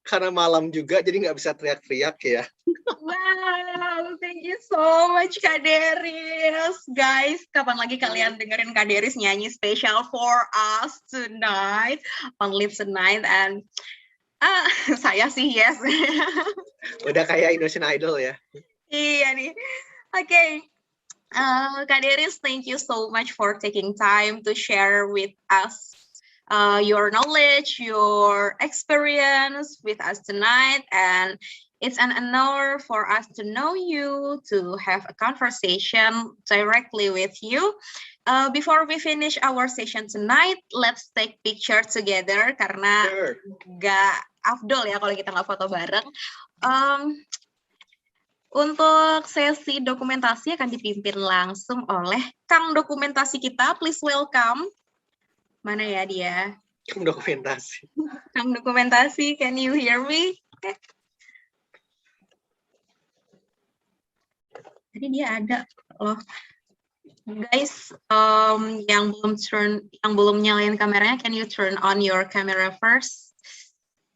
B: Karena malam juga, jadi nggak bisa teriak-teriak ya.
A: Wow, thank you so much Kak Deris. Guys, kapan lagi kalian dengerin Kak Deris nyanyi special for us tonight, on Live Tonight, and saya sih yes.
B: Udah kayak Indonesian Idol ya.
A: Iya nih. Oke. Kak Deris, thank you so much for taking time to share with us your knowledge, your experience with us tonight, and it's an honor for us to know you, to have a conversation directly with you. Before we finish our session tonight, let's take picture together karena gak afdol ya kalau kita nggak foto bareng. Untuk sesi dokumentasi akan dipimpin langsung oleh Kang Dokumentasi kita. Please welcome. Mana ya dia?
B: Kang Dokumentasi.
A: Kang Dokumentasi, can you hear me? Okay. Tadi dia ada loh. Guys, yang belum nyalain kameranya, can you turn on your camera first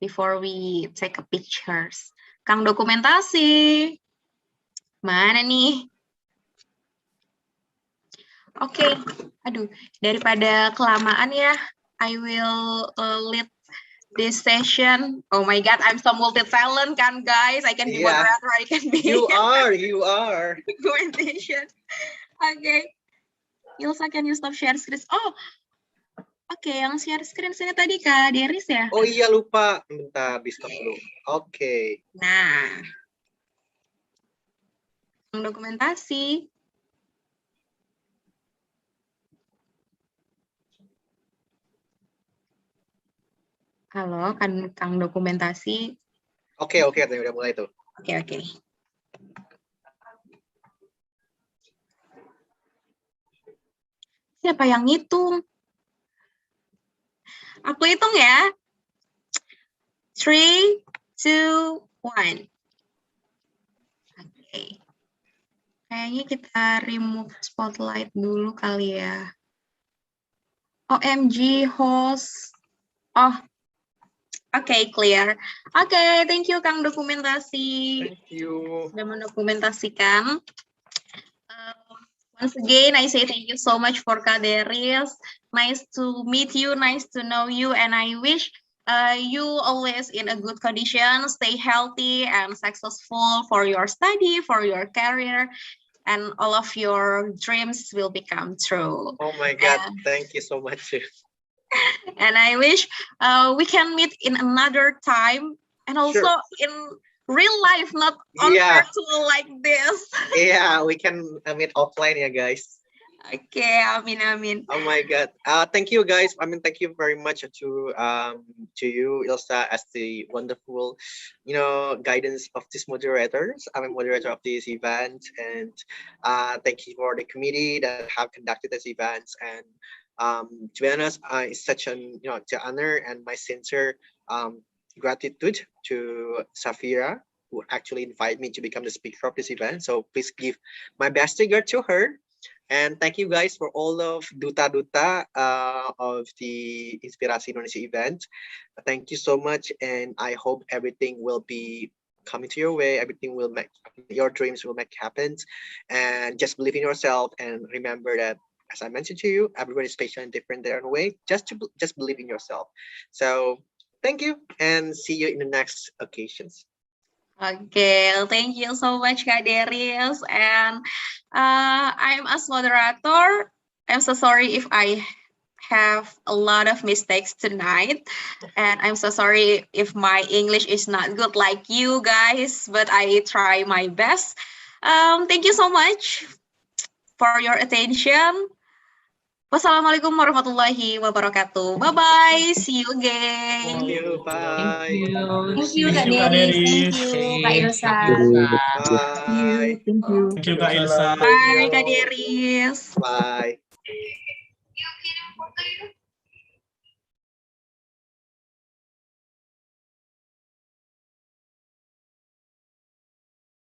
A: before we take a pictures? Kang Dokumentasi. Mana nih? Oke, aduh, daripada kelamaan ya, I will lead this session. Oh my God, I'm so multi-talent kan guys. I can be moderator, I can be.
B: You are.
A: Documentation. Okay. Ilsa, can you stop share screen? Oh, oke, yang share screen sini tadi Kak Deris ya?
B: Oh iya lupa, bentar di stop dulu. Oke.
A: Nah, dokumentasi. Halo, kan Kang Dokumentasi.
B: Oke, udah mulai tuh.
A: Oke. Siapa yang ngitung? Aku hitung ya. 3, 2, 1. Oke. Kayaknya kita remove spotlight dulu kali ya. OMG host. Oh. Oke, clear. Oke, thank you Kang Dokumentasi.
B: Thank you.
A: Sudah mendokumentasikan. Once again, I say thank you so much for Kak Deris. Nice to meet you, nice to know you, and I wish you always in a good condition, stay healthy and successful for your study, for your career, and all of your dreams will become true.
B: Oh my God, thank you so much.
A: And I wish we can meet in another time, and also in real life, not on virtual like this.
B: Yeah, we can meet offline ya guys.
A: Okay, amin.
B: Oh my God. Thank you guys. I mean, thank you very much to you, Ilsa, as the wonderful, guidance of these moderators. I'm a moderator of this event, and thank you for the committee that have conducted this event. And to be honest, it's such an honor and my sincere gratitude to Safira, who actually invited me to become the speaker of this event. So please give my best regard to her. And thank you guys for all of Duta-Duta of the Inspirasi Indonesia event. Thank you so much, and I hope everything will be coming to your way. Everything will your dreams will make happen. And just believe in yourself, and remember that, as I mentioned to you, everybody is special and different their own way. Just believe in yourself. So thank you, and see you in the next occasions.
A: Okay, thank you so much Kak Deris, and I'm as moderator. I'm so sorry if I have a lot of mistakes tonight, and I'm so sorry if my English is not good like you guys, but I try my best. Thank you so much for your attention. Wassalamualaikum warahmatullahi wabarakatuh. Bye-bye. See you again.
B: Thank you. Bye.
A: Thank you, Kak
M: Thank you, Kak
A: Deris. Thank
M: Deris.
A: you, Kak Ilsa.
B: Bye.
G: Thank you.
M: Thank you, Kak Ilsa.
A: Bye, Kak Deris.
B: Bye.